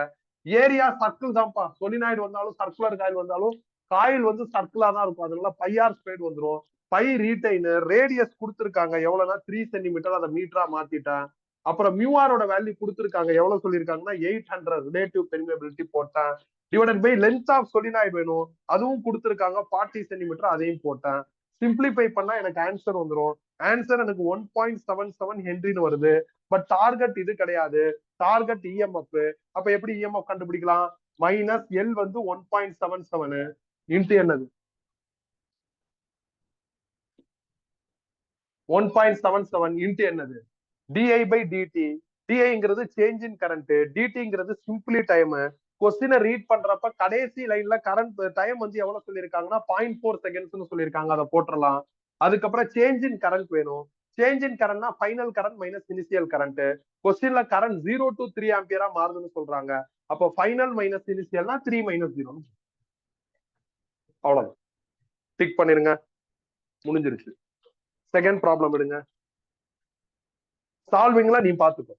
ஏரியா சர்க்கிள் தான்ப்பா. சொலினாய்டு வந்தாலும் சர்க்குலர் காயில் வந்தாலும் காயில் வந்து சர்க்கிளா தான் இருக்கும். அதனால πr² வந்துடும். பை ரீடைன், ரேடியஸ் கொடுத்துருக்காங்க எவ்வளவுனா 3 சென்டிமீட்டர், அதை மீட்டரா மாத்திட்டேன். அப்புறம் மியூஆரோட வேல்யூ கொடுத்துருக்காங்க, எவ்வளவு சொல்லியிருக்காங்கன்னா 800 ரிலேட்டிவ் பெர்மியபிலிட்டி போட்டேன். Divided by length of solenoid வேணும், அதுவும் கொடுத்துருக்காங்க 40 சென்டிமீட்டர், அதையும் போட்டேன். சிம்பிளிஃபை பண்ணா எனக்கு ஆன்சர் வந்துடும். ஆன்சர் எனக்கு 1.77 ஹென்ரின்னு வருது. பட் டார்கெட் இது கிடையாது, டார்கெட் இஎம்எஃப். அப்ப எப்படி இஎம்எஃப் கண்டுபிடிக்கலாம், மைனஸ் எல் வந்து 1.77 இன்ட்டு என்னது 1.77 இன்ட்டு என்னது டிஐ பை டிடி. டிஐங்கிறது சேஞ்ச் இன் கரண்ட், டிடிங்கிறது சிம்பிளி டைம். கொஸ்டினை ரீட் பண்றப்ப கடைசி லைன்ல கரண்ட் டைம் வந்து எவ்வளவு சொல்லியிருக்காங்கன்னா 0.4 செகண்ட்ஸ்னு சொல்லியிருக்காங்க, அதை போட்டுடலாம். அதுக்கப்புறம் சேஞ்ச் இன் கரண்ட் வேணும். சேஞ்ச் இன் கரண்ட்னா final current minus initial current. கொஸ்டின்ல கரண்ட் 0 to 3 ஆம்பியரா மாறுதுன்னு சொல்றாங்க. அப்போ ஃபைனல் மைனஸ் இனிஷியல்னா 3 - 0. அவ்வளவுதான், டிக் பண்ணிருங்க, முடிஞ்சிருச்சு. செகண்ட் ப்ராப்ளம் எடுங்க. சால்விங்ல நீ பாத்துக்கோ.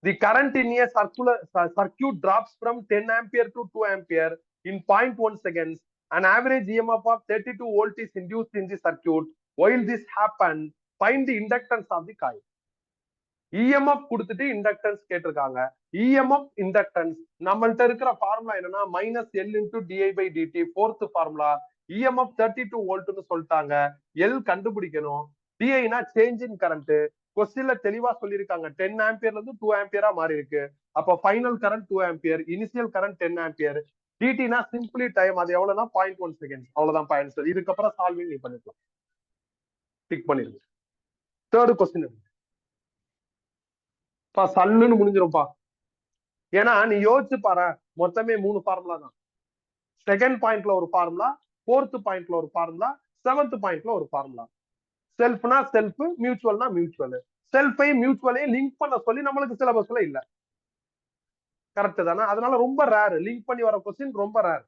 The current in a circuit drops from 10 ampere to 2 ampere in 0.1 seconds. An average EMF of 32 volt is induced in the circuit. While this happens, find the inductance of the coil. EMF கொடுத்துட்டு inductance கேட்டிருக்காங்க. EMF inductance நம்மள்ட்ட இருக்கிற formula என்னன்னா -L × di/dt. Fourth formula. EMF 32 வோல்ட்னு சொல்லிட்டாங்க. L கண்டுபிடிக்கணும். DI னா change in current. கொஸ்டின்ல தெளிவா சொல்லியிருக்காங்க 10 ஆம்பியர்ல இருந்து 2 ஆம்பியரா மாறி இருக்கு. அப்ப final current 2 ampere, initial current 10 ampere. டிடினா சிம்பிளி டைம், அது எவ்வளவுனா 0.1 செகண்ட். அவ்வளவுதான் பாயிண்ட். இதுக்கப்புறம் சால்விங் நீ பண்ணிக்கலாம். டிக் பண்ணிருங்க. தேர்ட் கொஸ்டின் சல்லுன்னு முடிஞ்சிரும்பா. ஏன்னா நீ யோசிச்சு பாரு, மொத்தமே 3 ஃபார்முலா தான். செகண்ட் பாயிண்ட்ல ஒரு ஃபார்முலா, ஃபோர்த் பாயிண்ட்ல ஒரு ஃபார்முலா, செவன்த் பாயிண்ட்ல ஒரு ஃபார்முலா. செல்ஃப்னா செல்ஃப், மியூச்சுவல்னா மியூச்சுவல். செல்ஃபை மியூச்சுவலையும் லிங்க் பண்ண சொல்லி நம்மளுக்கு சிலபஸ்ல இல்ல. கரெக்ட் தானே? அதனால ரொம்ப ரேர், லிங்க் பண்ணி வர கொஸ்டின் ரொம்ப ரேர்.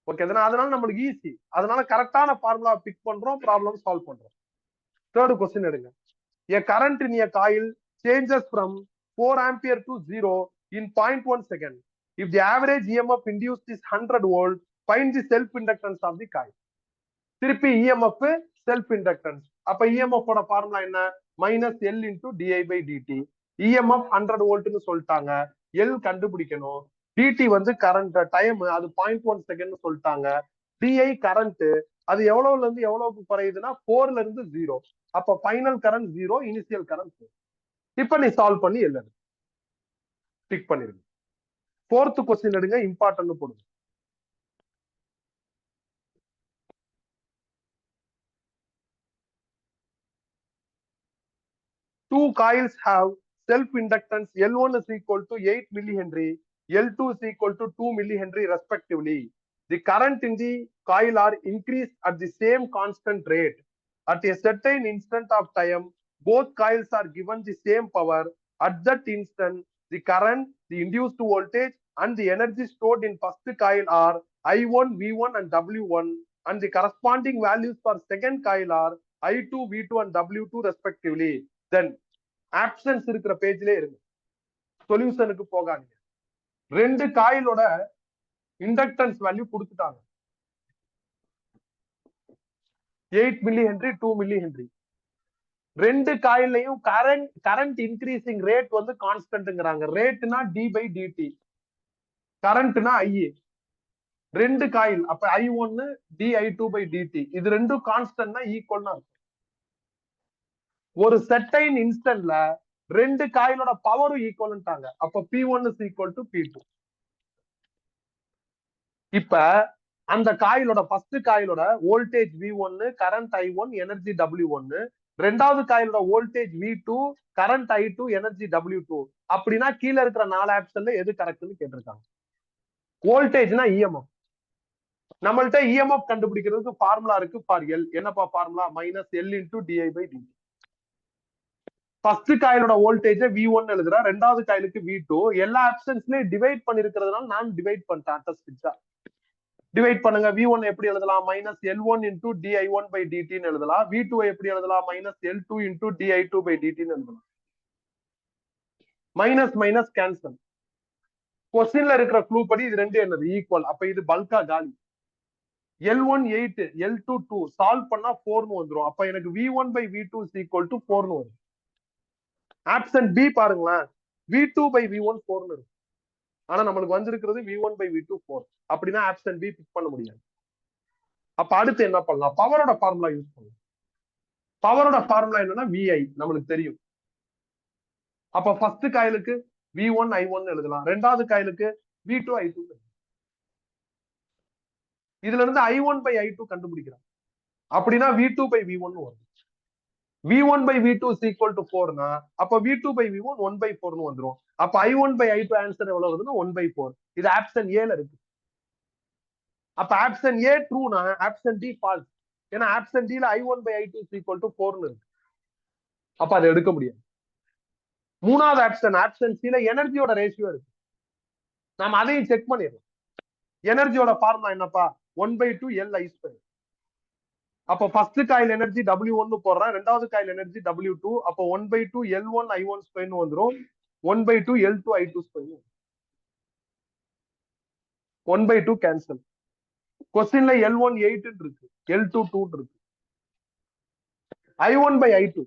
ஓகே தானே? அதனால நம்மளுக்கு ஈஸி. அதனால கரெக்டான ஃபார்முலா பிக் பண்றோம், ப்ராப்ளம் சால்வ் பண்றோம். தேர்ட் கொஸ்டின் எடுங்க. A current in a coil changes from 4 ampere to 0 in 0.1 second. If the average EMF induced is 100 volt, find the self inductance of the coil. திருப்பி EMF self inductance. அப்ப EMF ஓட formula என்ன? -L × di/dt. EMF 100 வோல்ட்னு சொல்லிட்டாங்க. L கண்டுபிடிக்கணும். dt வந்து current time, அது 0.1 second சொல்லிட்டாங்க. DI current, அது எவ்வளவுல இருந்து எவ்வளவுக்கு குறையுதுன்னா 4ல இருந்து 0. அப்ப ஃபைனல் கரண்ட் 0, இனிஷியல் கரண்ட் 4. இப்ப நீ சால்வ் பண்ணி எழுதுங்க. டிக் பண்ணிருங்க. ஃபோர்த் கொஸ்டின் எடுங்க, இம்பார்ட்டன்ட் போடுங்க. Two coils have self-inductance L1 is equal to 8 millihenry, L2 is equal to 2 millihenry respectively. The current in the coil are increased at the same constant rate. At a certain instant of time, both coils are given the same power. At that instant, the current, the induced voltage, and the energy stored in first coil are I1, V1, and W1, and the corresponding values for second coil are I2, V2, and W2 respectively. Then options இருக்கிற பேஜ்ல இருங்க, சொல்யூஷனுக்கு போகாதீங்க. ரெண்டு காயிலோட inductance value கொடுத்துட்டாங்க. 8 மில்லிஹென்றி, 2 மில்லிஹென்றி. ரெண்டு காயிலையும் current increasing rate வந்து கான்ஸ்டன்ட்ங்கறாங்க. ரேட்னா d/dt, கரண்ட்னா I. ரெண்டு coil, அப்ப I1 di2/dt. இது ரெண்டும் கான்ஸ்டன்ட்னா ஈக்குவல்னா இருக்கும். ஒரு செர்டைன் இன்ஸ்டன்ட்ல ரெண்டு காயிலோட பவரும் ஈக்குவல்ட்டாங்க. அப்ப P1 is equal to P2. இப்ப அந்த காயிலோட ஃபர்ஸ்ட் காயிலோட voltage V1, current I1, energy W1. ரெண்டாவது காயிலோட voltage V2, current I2, energy W2. அப்படின்னா கீழே இருக்கிற 4 ஆப்ஷன்ல எது கரெக்ட்னு கேட்டிருக்காங்க. வோல்டேஜ்னா EMF. நம்மள்ட்ட EMF கண்டுபிடிக்கிறதுக்கு ஃபார்முலா இருக்கு ஃபார் L. என்னப்பா ஃபார்முலா? -L × di/dt. ஃபர்ஸ்ட் காயிலோட வோல்டேஜ் V1 எழுதுறேன், ரெண்டாவது காயிலுக்கு V2. எல்லா ஆப்ஷன்ஸ்லயும் டிவைட் பண்ணிருக்கிறதுனால நான் டிவைட் பண்ணிட்டேன். டிவைட் பண்ணுங்க. V1 எப்படி எழுதலாம்? -L1 × di1/dt எழுதலாம். V2 எப்படி எழுதலாம்? -L2 × di2/dt எழுதலாம். Minus minus cancel. கொஸ்டின்ல இருக்கிற க்ளூ படி இது ரெண்டு என்னது? ஈக்குவல். அப்ப இது பல்கா காலி. L1 8, L2 2. சால்வ் பண்ணா 4னு வந்துரும். அப்ப எனக்கு V1/V2 is equal to 4னு வரும். ஆப்ஷன் பி பாருங்களேன், V2/V1 4னு இருக்கு. ஆனா நம்மளுக்கு வந்திருக்கிறது V1/V2 4. அப்படின்னா ஆப்ஷன் பி பிக் பண்ண முடியாது. அப்ப அடுத்து என்ன பண்ணலாம்? பவரோட ஃபார்முலா யூஸ் பண்ணலாம். பவரோட ஃபார்முலா என்னன்னா VI, நம்மளுக்கு தெரியும். அப்ப ஃபர்ஸ்ட் காயிலுக்கு V1 I1 எழுதலாம், ரெண்டாவது காயிலுக்கு V2 I2. இதுல இருந்து I1 by I2 கண்டுபிடிக்கிறோம். அப்படின்னா V2 by V1 வரும். V1 by V2 is equal to 4 னா அப்ப V2 by V1 1 by 4 னு வந்துரும். அப்ப I1 by I2 ஆன்சர் எவ்வளவு வருதுன்னா 1 by 4. இது ஆப்ஷன் ஏல இருக்கு. அப்ப ஆப்ஷன் ஏ ட்ரூனா ஆப்ஷன் டி ஃபால்ஸ். ஏன்னா ஆப்ஷன் டி ல I1 by I2 is equal to 4 னு இருக்கு. அப்ப அதை எடுக்க முடியாது. மூணாவது ஆப்ஷன் சி ல எனர்ஜியோட ரேஷியோ இருக்கு. நாம அதையும் செக் பண்ணிடுறோம். எனர்ஜியோட ஃபார்முலா என்னப்பா 1/2 Li². அப்ப ஃபர்ஸ்ட் காயில் எனர்ஜி W1 போடுறேன், ரெண்டாவது காயில் எனர்ஜி W2. அப்ப 1/2 L1 I1² வந்துரும், 1/2 L2 I2². 1/2 கேன்சல். கொஸ்டின்ல L1 8 இருக்கு, L2 2 இருக்கு. I1 by I2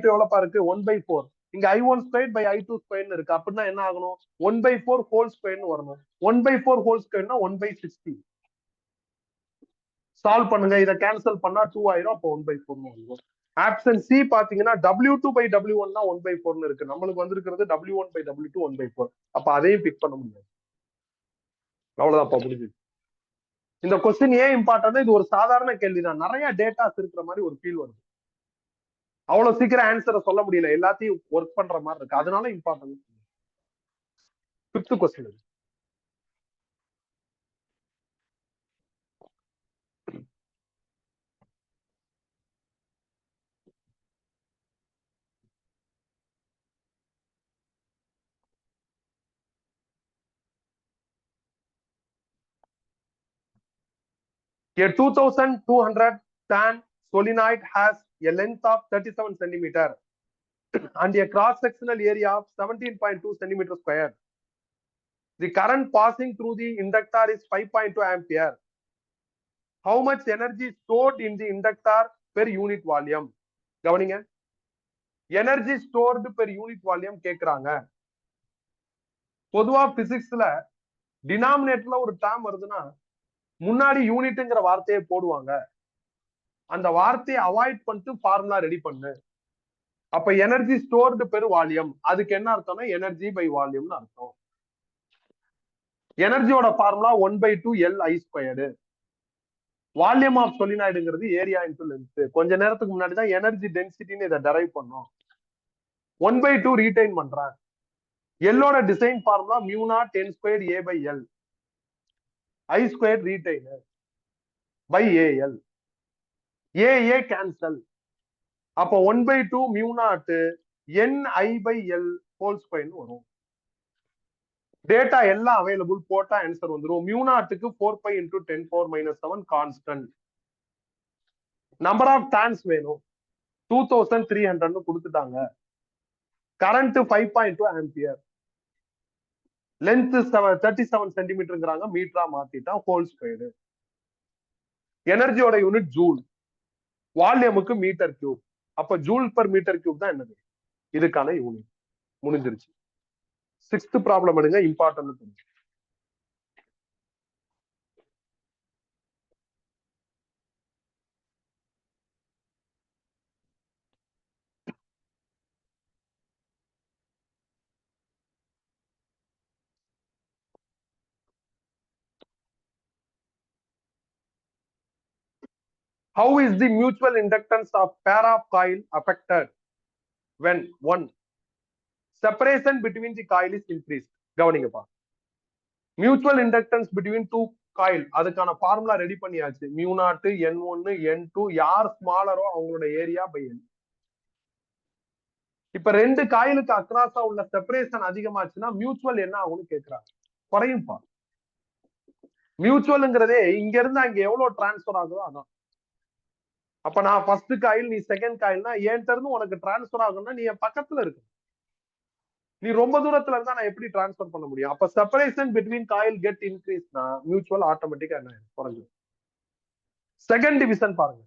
எவ்வளவுப்பா இருக்கு 1/4. இங்க I1² by I2² இருக்கு. அப்படின்னா என்ன ஆகணும் 1/4 ஹோல் ஸ்கொயர்னு வரணும். 1/4 ஹோல் ஸ்கொயர்னா 1/60. சால்வ் பண்ணுங்க, இதை கேன்சல் பண்ணா 2 ஆயிரும். அப்போ 1/4 வரும். ஆப்ஷன் சி பாத்தீங்கன்னா W2 by W1 தான் 1/4 இருக்கு. நம்மளுக்கு வந்திருக்கிறது W1 by W2 1/4. அப்ப அதையும் பிக் பண்ண முடியாது. அவ்வளவுதான் முடிஞ்சு. இந்த கொஸ்டின் ஏன் இம்பார்ட்டன்ட், இது ஒரு சாதாரண கேள்விதான், நிறைய டேட்டாஸ் இருக்கிற மாதிரி ஒரு ஃபீல் வருது. அவ்வளவு சீக்கிரம் ஆன்சரை சொல்ல முடியல, எல்லாத்தையும் ஒர்க் பண்ற மாதிரி இருக்கு, அதனால important. 5th question. A 2200 tan solenoid has a length of 37 centimeter and a cross-sectional area of 17.2 centimeter square. The current passing through the inductor is 5.2 ampere. How much energy is stored in the inductor per unit volume? கவனிங்க, energy stored per unit volume கேக்குறாங்க. பொதுவா பிசிக்ஸ்ல டினாமினேட்டர்ல ஒரு term வருதுன்னா முன்னாடி யூனிட்ங்கிற வார்த்தையை போடுவாங்க. அந்த வார்த்தையை அவாய்ட் பண்ணிட்டு ஃபார்முலா ரெடி பண்ணு. அப்ப எனர்ஜி ஸ்டோர்டு பெர் வால்யூம், அதுக்கு என்ன அர்த்தம்னா எனர்ஜி பை வால்யூம்னு அர்த்தம். எனர்ஜியோட ஃபார்முலா 1/2 Li². வால்யூம் ஆஃப் சொலினாய்டுங்கிறது ஏரியா இன்டு லென்த். கொஞ்ச நேரத்துக்கு முன்னாடி தான் எனர்ஜி டென்சிட்டின்னு இதை டெரைவ் பண்ணோம். 1/2 ரீடைன் பண்றேன். எல்லோட design formula μ0 n²A/L. I² retain by AL. AA cancel. அப்ப 1/2 μ0 NI/L ஹோல் ஸ்கொயர்னு வரும். டேட்டா எல்லாம் அவைலபிள், போட்டா ஆன்சர் வந்துரும். μ0க்கு 4π × 10⁻⁻7 கான்ஸ்டன்ட். நம்பர் ஆஃப் டான்ஸ் வேணும், 2300 கொடுத்துட்டாங்க. கரண்ட் 5.2 ஆம்பியர், லென்த் 37 சென்டிமீட்டருங்கிறாங்க, மீட்டரா மாத்திட்டா ஹோல் ஸ்கொயர். எனர்ஜியோட யூனிட் ஜூல், வால்யூமுக்கு மீட்டர் கியூப். அப்ப ஜூல் பர் மீட்டர் கியூப் தான் என்னது இதுக்கான யூனிட். முடிஞ்சிருச்சு. 6th ப்ராப்ளம் எடுங்க, important. How is the mutual inductance of pair of coil affected when 1 separation between the coil is increased? கவனிங்கப்பா, mutual inductance between 2 coil, அதுக்கான formula ready பண்ணியாச்சு. μ0 n1 n2, யார் ஸ்மாலரோ அவங்களோட ஏரியா பை L. இப்ப 2 காயிலுக்கு அக்ராஸா உள்ள separation அதிகமாச்சுன்னா mutual என்ன ஆகும்னு கேக்குறாங்க. குறையும்பா. மியூச்சுவல்ங்கிறதே இங்க இருந்து அங்க எவ்வளவு டிரான்ஸ்பர் ஆகுதோ அதான். அப்ப நான் ஃபர்ஸ்ட் காயில், நீ செகண்ட் காயில்னா என்கிட்ட இருந்து உனக்கு டிரான்ஸ்பர் ஆகும்னா நீ என் பக்கத்துல இருக்கு. நீ ரொம்ப தூரத்துல இருந்தா நான் எப்படி டிரான்ஸ்பர் பண்ண முடியும்? அப்ப செப்பரேஷன் பிட்வீன் காயில் கெட் இன்க்ரீஸ்னா மியூச்சுவல் ஆட்டோமேட்டிக்கா என்ன குறைஞ்சிடும். செகண்ட் டிவிஷன் பாருங்க,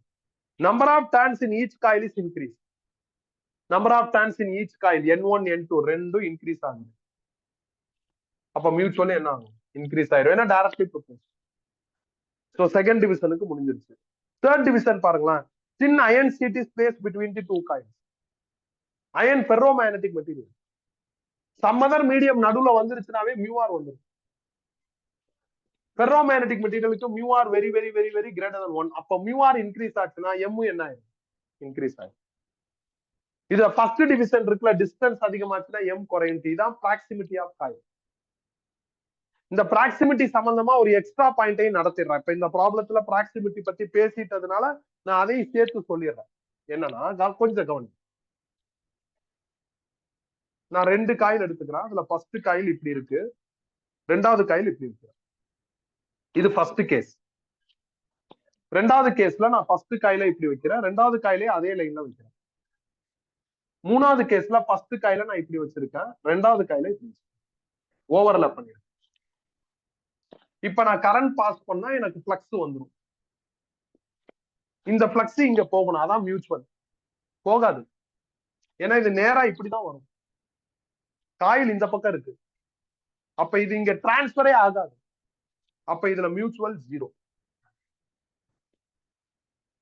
number of turns in each coil is increase. Number of turns in each coil n1 n2 ரெண்டும் இன்க்ரீஸ் ஆகுது. அப்ப மியூச்சுவல் என்ன ஆகும்? இன்க்ரீஸ் ஆயிடும். ஏன்னா டைரக்ட்லி ப்ரொபோர்ஷனல். சோ செகண்ட் டிவிஷனுக்கு முடிஞ்சிருச்சு. தேர்ட் டிவிஷன் பாருங்களேன், thin iron sheet is placed between the 2 coils. Iron ferromagnetic material. Some other medium நடுவுல வந்துருச்சுனாவே மியூஆர் வந்துடும். ஃபெர்ரோ மேக்னெட்டிக் மெட்டீரியலுக்கு mu r very very very very greater than 1. அப்ப mu R increase ஆச்சுன்னா M என்ன ஆயிடும்? இன்க்ரீஸ் ஆகும். இது ஃபர்ஸ்ட் டிவிஷன் இருக்குல்ல, டிஸ்டன்ஸ் அதிகமாச்சுன்னா எம் குறையும். இதான் ப்ராக்சிமிட்டி ஆஃப் காயில். இந்த ப்ராக்சிமிட்டி சம்பந்தமா ஒரு எக்ஸ்ட்ரா பாயிண்டையும் நடத்திடுறேன். இப்ப இந்த ப்ராப்ளத்துல ப்ராக்சிமிட்டி பத்தி பேசிட்டதுனால நான் அதையும் சேர்த்து சொல்லிடுறேன். என்னன்னா கொஞ்சம் கவனி. நான் 2 காயில் எடுத்துக்கிறேன். அதுல ஃபர்ஸ்ட் காயில் இப்படி இருக்கு, ரெண்டாவது காயில் இப்படி இருக்கு. இது ஃபர்ஸ்ட் கேஸ். ரெண்டாவது கேஸ்ல நான் ஃபர்ஸ்ட் காயில இப்படி வைக்கிறேன், ரெண்டாவது காயிலே அதே லைன்ல வைக்கிறேன். மூணாவது கேஸ்ல ஃபர்ஸ்ட் காயில நான் இப்படி வச்சிருக்கேன், ரெண்டாவது காயில இப்படி ஓவர்லாப் பண்ணிருக்கேன். இப்ப நான் கரண்ட் பாஸ் பண்ணா எனக்கு ஃப்ளக்ஸ் வந்துடும். இந்த ஃப்ளக்ஸ் இங்க போகணும், அதான் மியூச்சுவல். போகாது, ஏன்னா இது நேரா இப்படிதான் வரும். காயில் இந்த பக்கம் இருக்கு, அப்ப இது இங்க டிரான்ஸ்பரே ஆகாது. அப்ப இதுல மியூச்சுவல் 0.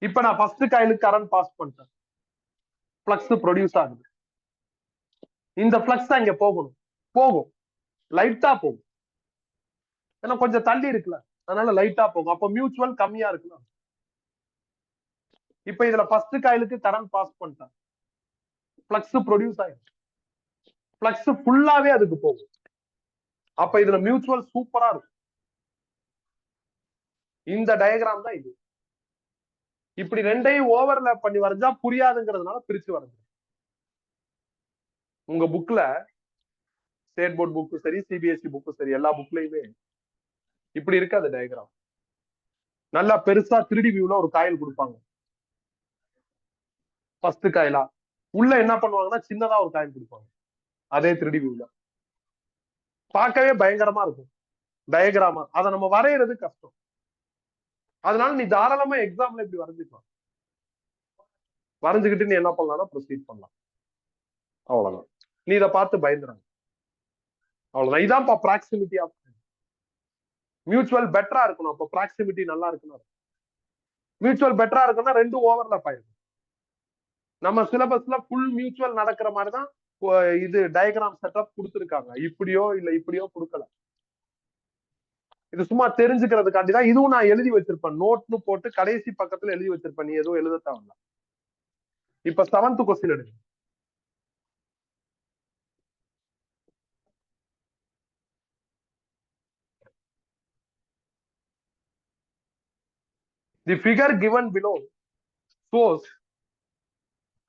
இப்ப நான் ஃபர்ஸ்ட் காயிலுக்கு கரண்ட் பாஸ் பண்ணிட்டேன், ஃப்ளக்ஸ் ப்ரொடியூஸ் ஆகுது. இந்த ஃப்ளக்ஸ் தான் இங்க போகணும், போகும், லைட்டா போகும், ஏன்னா கொஞ்சம் தள்ளி இருக்குல்ல, அதனால லைட்டா போகும். அப்ப மியூச்சுவல் கம்மியா இருக்குல்ல. இப்ப இதுல ஃபர்ஸ்ட் காயிலுக்கு கரண்ட் பாஸ் பண்ணிட்டேன், ஃப்ளக்ஸ் ப்ரொடியூஸ் ஆயிடும், ஃப்ளக்ஸ் ஃபுல்லாவே அதுக்கு போகும். அப்ப இதுல மியூச்சுவல் சூப்பரா இருக்கும். இந்த டயக்ராம் தான் இது. இப்படி ரெண்டையும் ஓவர்லேப் பண்ணி வரைஞ்சா புரியாதுங்கிறதுனால பிரிச்சு வரைஞ்சேன். உங்க புக்ல, ஸ்டேட் போர்ட் புக்கு சரி, சிபிஎஸ்இ புக்கு சரி, எல்லா புக்லயுமே இப்படி இருக்காது டயக்ராம். நல்லா பெருசா 3D வியூல ஒரு காயில் கொடுப்பாங்க. ஃபர்ஸ்ட் காயிலா உள்ள என்ன பண்ணுவாங்கன்னா சின்னதா ஒரு காயில் கொடுப்பாங்க, அதே 3D வியூல பார்க்கவே பயங்கரமா இருக்கும் டயக்ராமா. அதை நம்ம வரைகிறது கஷ்டம். அதனால நீ தாராளமா எக்ஸாம்ல இப்படி வரைஞ்சுக்கலாம். வரைஞ்சுக்கிட்டு நீ என்ன பண்ணலாம்னா ப்ரொசீட் பண்ணலாம். அவ்வளவுதான். நீ இதை பார்த்து பயந்துறாங்க, அவ்வளவுதான். இதான் ப்ராக்சிமிட்டி ஆஃப் மியூச்சுவல் பெட்டரா இருக்கணும். அப்ப ப்ராக்சிமிட்டி நல்லா இருக்கணும். மியூச்சுவல் பெட்டரா இருக்குன்னா ரெண்டும் ஓவர்லாப் ஆயிருக்கும். நம்ம சிலபஸ்ல ஃபுல் மியூச்சுவல் நடக்கிற மாதிரிதான் இது டயக்ராம் செட்டப் கொடுத்துருக்காங்க. இப்படியோ இல்ல இப்படியோ கொடுக்கல. இது சும்மா தெரிஞ்சுக்கிறதுக்காண்டிதான். இதுவும் நான் எழுதி வச்சிருப்பேன், நோட்னு போட்டு கடைசி பக்கத்துல எழுதி வச்சிருப்பேன். நீ எதுவும் எழுத தேவையில்ல. இப்ப 7th கொஸ்டின் எடுங்க. The figure given below shows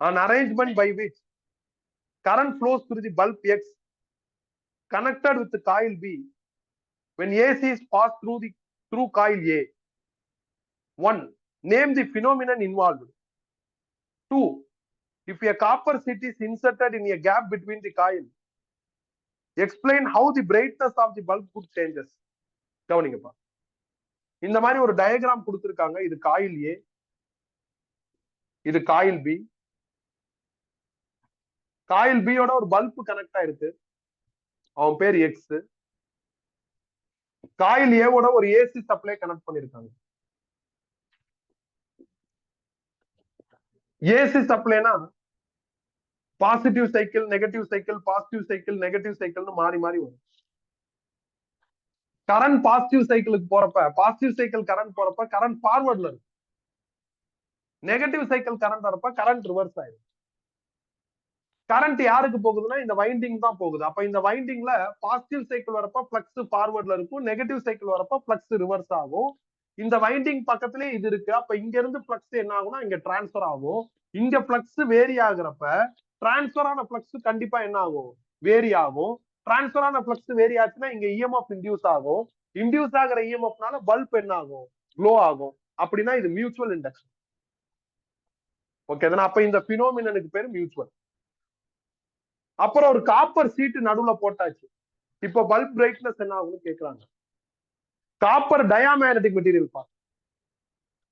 an arrangement by which current flows through the bulb X connected with the coil B when AC is passed through coil A. 1. Name the phenomenon involved. 2. If a copper sheet is inserted in a gap between the coil, explain how the brightness of the bulb could changes. கவனிங்கப்பா, இந்த மாதிரி ஒரு diagram கொடுத்திருக்காங்க. இது coil ஏ, இது coil B. Coil பியோட ஒரு bulb connect ஆயிருக்கு, அவன் பேர் எக்ஸ். காயில் ஏவோட ஒரு ஏசி சப்ளை கனெக்ட் பண்ணிருக்காங்க. ஏசி சப்ளைனா positive cycle, negative cycle, positive cycle, negative சைக்கிள்னு மாறி மாறி வரும். கரண்ட் பாசிட்டிவ் சைக்கிளுக்கு போறப்ப, பாசிட்டிவ் சைக்கிள் கரண்ட் போறப்ப கரண்ட் ஃபார்வர்ட்ல இருக்கு. நெகட்டிவ் சைக்கிள் கரண்ட் வரப்ப கரண்ட் ரிவர்ஸ் ஆயிடும். கரண்ட் யாருக்கு போகுதுன்னா இந்த வைண்டிங் தான் போகுது. அப்ப இந்த வைண்டிங்ல பாசிட்டிவ் சைக்கிள் வரப்ப பிளக்ஸ் ஃபார்வர்ட்ல இருக்கும், நெகட்டிவ் சைக்கிள் வரப்ப பிளக்ஸ் ரிவர்ஸ் ஆகும். இந்த வைண்டிங் பக்கத்திலே இது இருக்கு. அப்ப இங்க இருந்து பிளக்ஸ் என்ன ஆகும்னா இங்க டிரான்ஸ்பர் ஆகும். இங்க பிளக்ஸ் வேரி ஆகுறப்ப டிரான்ஸ்பர் ஆன பிளக்ஸ் கண்டிப்பா என்ன ஆகும்? வேரி ஆகும். டிரான்ஸ்பர் ஆன பிளக்ஸ் வேரி ஆச்சுன்னா இங்க இஎம்எஃப் இன்டியூஸ் ஆகும். இன்டியூஸ் ஆகிற இஎம்எஃப்னால பல்ப் என்ன ஆகும்? க்ளோ ஆகும். அப்படின்னா இது மியூச்சுவல் இண்டக்ஷன். ஓகே, அப்ப இந்த பினோமினனுக்கு பேரு மியூச்சுவல். அப்புறம் ஒரு காப்பர் சீட்டு நடுவுல போட்டாச்சு. இப்ப பல்ப் பிரைட்னஸ் என்ன ஆகும்னு கேக்குறாங்க. காப்பர் டயாமேக்னெட்டிக் மெட்டீரியல் பா,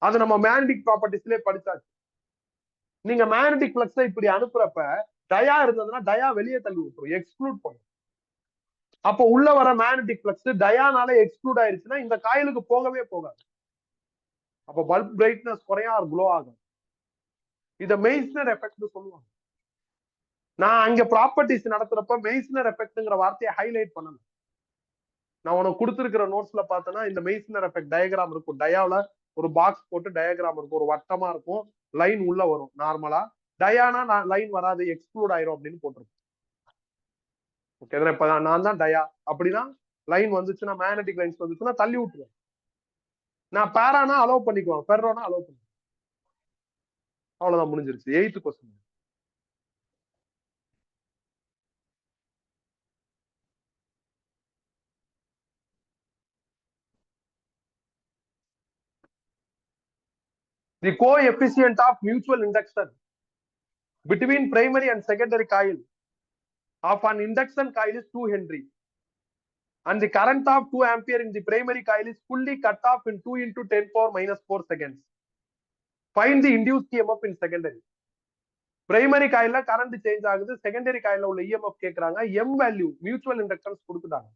அது நம்ம மேக்னெட்டிக் ப்ராப்பர்ட்டிஸ்லயே படிச்சாச்சு. நீங்க மேக்னெட்டிக் பிளக்ஸை இப்படி அனுப்புறப்ப டயா இருந்ததுன்னா டயா வெளியே தள்ளி விட்டுரும், எக்ஸ்க்ளூட் பண்ணும். அப்ப உள்ள வர மேக்னெட்டிக் பிளக்ஸ் டயானால எக்ஸ்க்ளூட் ஆயிருச்சுன்னா இந்த காயிலுக்கு போகவே போகாது. அப்ப பல்ப் பிரைட்னஸ் குறையா க்ளோ ஆகும். இத மெய்ஸ்னர் எஃபெக்ட் சொல்லுவாங்க. நான் அங்க ப்ராப்பர்ட்டிஸ் நடத்துறப்ப மெய்ஸ்னர் எஃபெக்ட்ங்கிற வார்த்தையை ஹைலைட் பண்ணணும். நான் உனக்கு கொடுத்துருக்கிற நோட்ஸ்ல பார்த்தேன்னா இந்த மெய்ஸ்னர் எஃபெக்ட் டயக்ராம் இருக்கும். டயாவில் ஒரு பாக்ஸ் போட்டு டயக்ராம் இருக்கும், ஒரு வட்டமா இருக்கும், லைன் உள்ள வரும். நார்மலா டயானா லைன் வராது, எக்ஸ்க்ளூட் ஆயிரும் அப்படின்னு போட்டிருக்கும். ஓகே, இப்ப நான் தான் டயா அப்படின்னா லைன் வந்துச்சுன்னா, மேக்னெட்டிக் லைன்ஸ் வந்துச்சுன்னா தள்ளி விட்டுருவேன். நான் பேரானா அலோவ் பண்ணிக்குவேன், பெர்ரோனா அலோவ் பண்ணுவேன். அவ்வளவுதான், முடிஞ்சிருச்சு. 8th question. The coefficient of mutual induction between primary and secondary coil of an induction coil is 2 Henry and the current of 2 ampere in the primary coil is fully cut off in 2 into 10 power minus 4 seconds. Find the induced EMF in secondary. Primary காயில current change ஆகுது, secondary காயில உள்ள EMF கேக்குறாங்க. M value mutual inductance கொடுத்துட்டாங்க.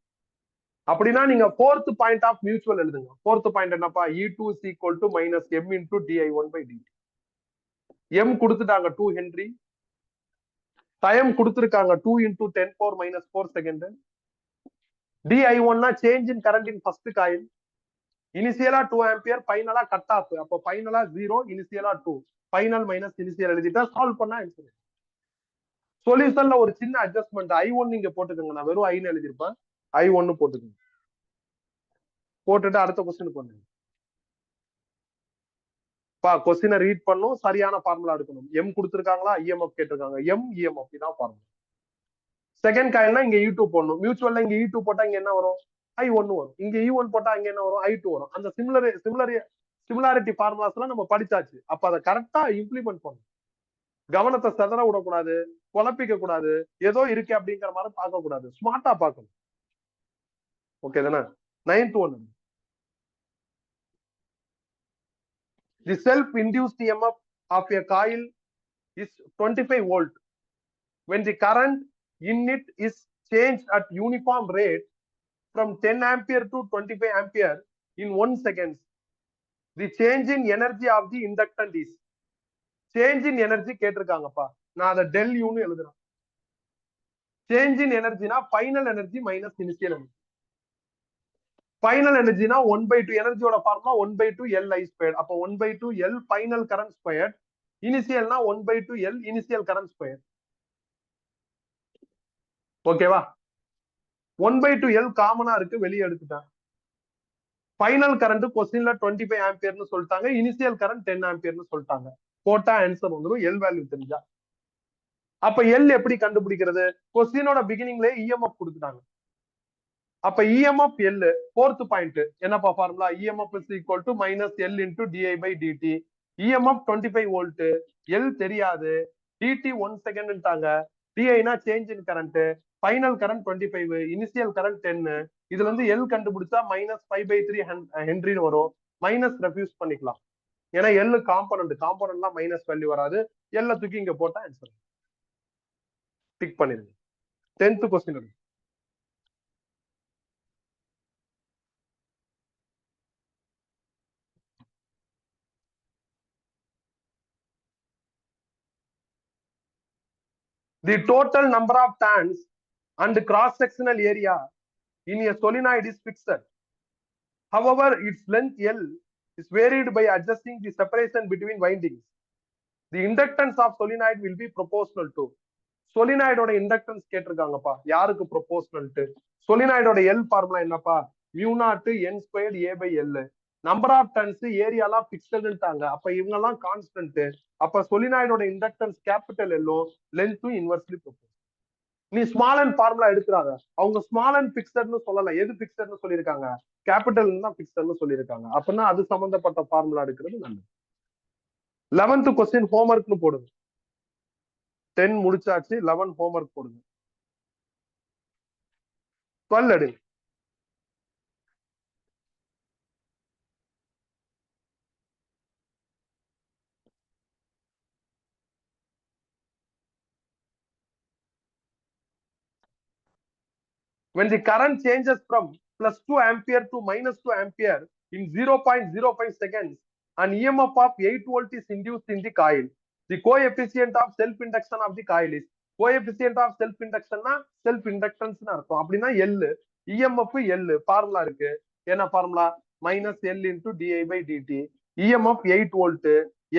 அப்படின்னா நீங்க fourth point of mutual எழுதுங்க. Fourth point என்னப்பா? E2 is equal to minus M into di1 by dt. M கொடுத்துட்டாங்க 2 ஹென்றி, டைம் கொடுத்திருக்காங்க 2 into 10 power minus 4 second. di1 change in current in first coil. இனிஷியலா 2 ampere, ஃபைனலா cut off. அப்போ ஃபைனலா 0, இனிஷியலா 2, final minus initial எழுதிட்டா solve பண்ணா answer. சொல்யூஷன்ல ஒரு சின்ன அட்ஜஸ்ட்மெண்ட், I1 நீங்க போட்டுக்கோங்க. நான் வெறும் ஐன்னு எழுதிருப்பேன், I1 போட்டுக்கோங்க. போட்டுட்டு அடுத்த கொஸ்டினுக்கு பண்ணுங்க. கொஸ்டினை ரீட் பண்ணும், சரியான ஃபார்முலா எடுக்கணும். எம் கொடுத்துருக்காங்களா, இஎம்எஃப் கேட்டிருக்காங்க, எம் இஎம்எஃப் தான் ஃபார்முலா. செகண்ட் காயில்னா இங்க E2 போடணும். மியூச்சுவல்ல இங்க E2 போட்டா இங்க என்ன வரும்? I1 வரும். இங்க E1 போட்டா இங்க என்ன வரும்? I2 வரும். அந்த சிமிலாரிட்டி ஃபார்முலாஸ் எல்லாம் நம்ம படிச்சாச்சு. அப்ப அதை கரெக்டா இம்ப்ளிமெண்ட் பண்ணணும். கவனத்தை செதற விடக்கூடாது, குழப்பிக்க கூடாது, ஏதோ இருக்கு அப்படிங்கிற மாதிரி பார்க்க கூடாது, ஸ்மார்ட்டா பார்க்கணும். ஓகே தானே? 9th one. The self-induced EMF of a coil is 25 volt. When the current in it is changed at uniform rate from 10 ampere to 25 ampere in 1 second, the change in energy of the inductant is. Change in energy கேட்டிருக்காங்கப்பா, நான் அதை del U ன்னு எழுதுறேன். Change in energy னா final energy minus initial energy. Final energy na 1/2 energy oda formula 1/2 Li squared. அப்போ 1/2 L final current squared. Initial na 1/2 L initial current squared. ஓகேவா? 1/2 L காமனா இருக்கு, வெளியே எடுத்துட்டேன். ஃபைனல் கரண்ட் கொஸ்டின்ல 25 ஆம்பியர்னு சொல்லிட்டாங்க, இனிஷியல் கரண்ட் 10 ஆம்பியர்னு சொல்லிட்டாங்க. போட்டா ஆன்சர் வந்துடும், எல் வேல்யூ தெரிஞ்சா. அப்ப எல் எப்படி கண்டுபிடிக்கிறது? கொஸ்டினோட பிகினிங்ல இஎம்எஃப் கொடுத்துட்டாங்க. அப்ப இஎம்எஃப் எல், ஃபோர்த் பாயிண்ட் என்னப்பா formula? EMF is equal to minus L into di by dt. EMF 25 volt, L தெரியாது, டிடி 1 செகண்ட்ட்டாங்க, டிஐனா change in current, final current 25, initial current 10. இதுல இருந்து எல் கண்டுபிடிச்சா மைனஸ் 5/3 ஹென்ரின்னு வரும். மைனஸ் ரெஃப்யூஸ் பண்ணிக்கலாம், ஏன்னா எல் காம்பனன்ட்லாம் மைனஸ் வேல்யூ வராது. எல்ல தூக்கி இங்க போட்டா ஆன்சர். டிக் பண்ணிருங்க. 10th கொஸ்டின் இருக்கு. The total number of turns and cross-sectional area in a solenoid is fixed. However, its length L is varied by adjusting the separation between windings. The inductance of solenoid will be proportional to. solenoid oda inductance கேட்டிருக்காங்கப்பா, யாருக்கு proportional to? solenoid oda L formula என்னப்பா? mu naught n squared A by L. Number of turns ஏரியாலாம் பிக்சல்ட்டாங்க, அப்ப இவங்க எல்லாம் constant. அப்ப சொலினாய்டோட inductance capital எல்லோ, லென்த்தும் இன்வெர்ஸ்லி ப்ரொபோர்ஷனல். நீ ஸ்மால் அண்ட் ஃபார்முலா எடுக்கிறாங்க, அவங்க ஸ்மால் அண்ட் பிக்சர்னு சொல்லல. எது பிக்சர்னு சொல்லியிருக்காங்க? கேபிட்டல் தான் பிக்சர்னு சொல்லியிருக்காங்க. அப்படின்னா அது சம்பந்தப்பட்ட ஃபார்முலா எடுக்கிறது நல்லது. 11th கொஸ்டின் ஹோம்ஒர்க்னு போடுங்க. 10 முடிச்சாச்சு, 11 ஹோம்ஒர்க் போடுங்க. 12 எடுங்க. When the current changes from plus 2 ampere to minus 2 ampere in 0.05 seconds, an EMF of 8 volt is induced in the coil. The coefficient of self-induction of the coil is. Coefficient of self இண்டக்ஷன்னா self inductance அர்த்தம். அப்படின்னா L EMF L formula இருக்கு. என்ன formula? Minus L into DI by dt. EMF 8 volt,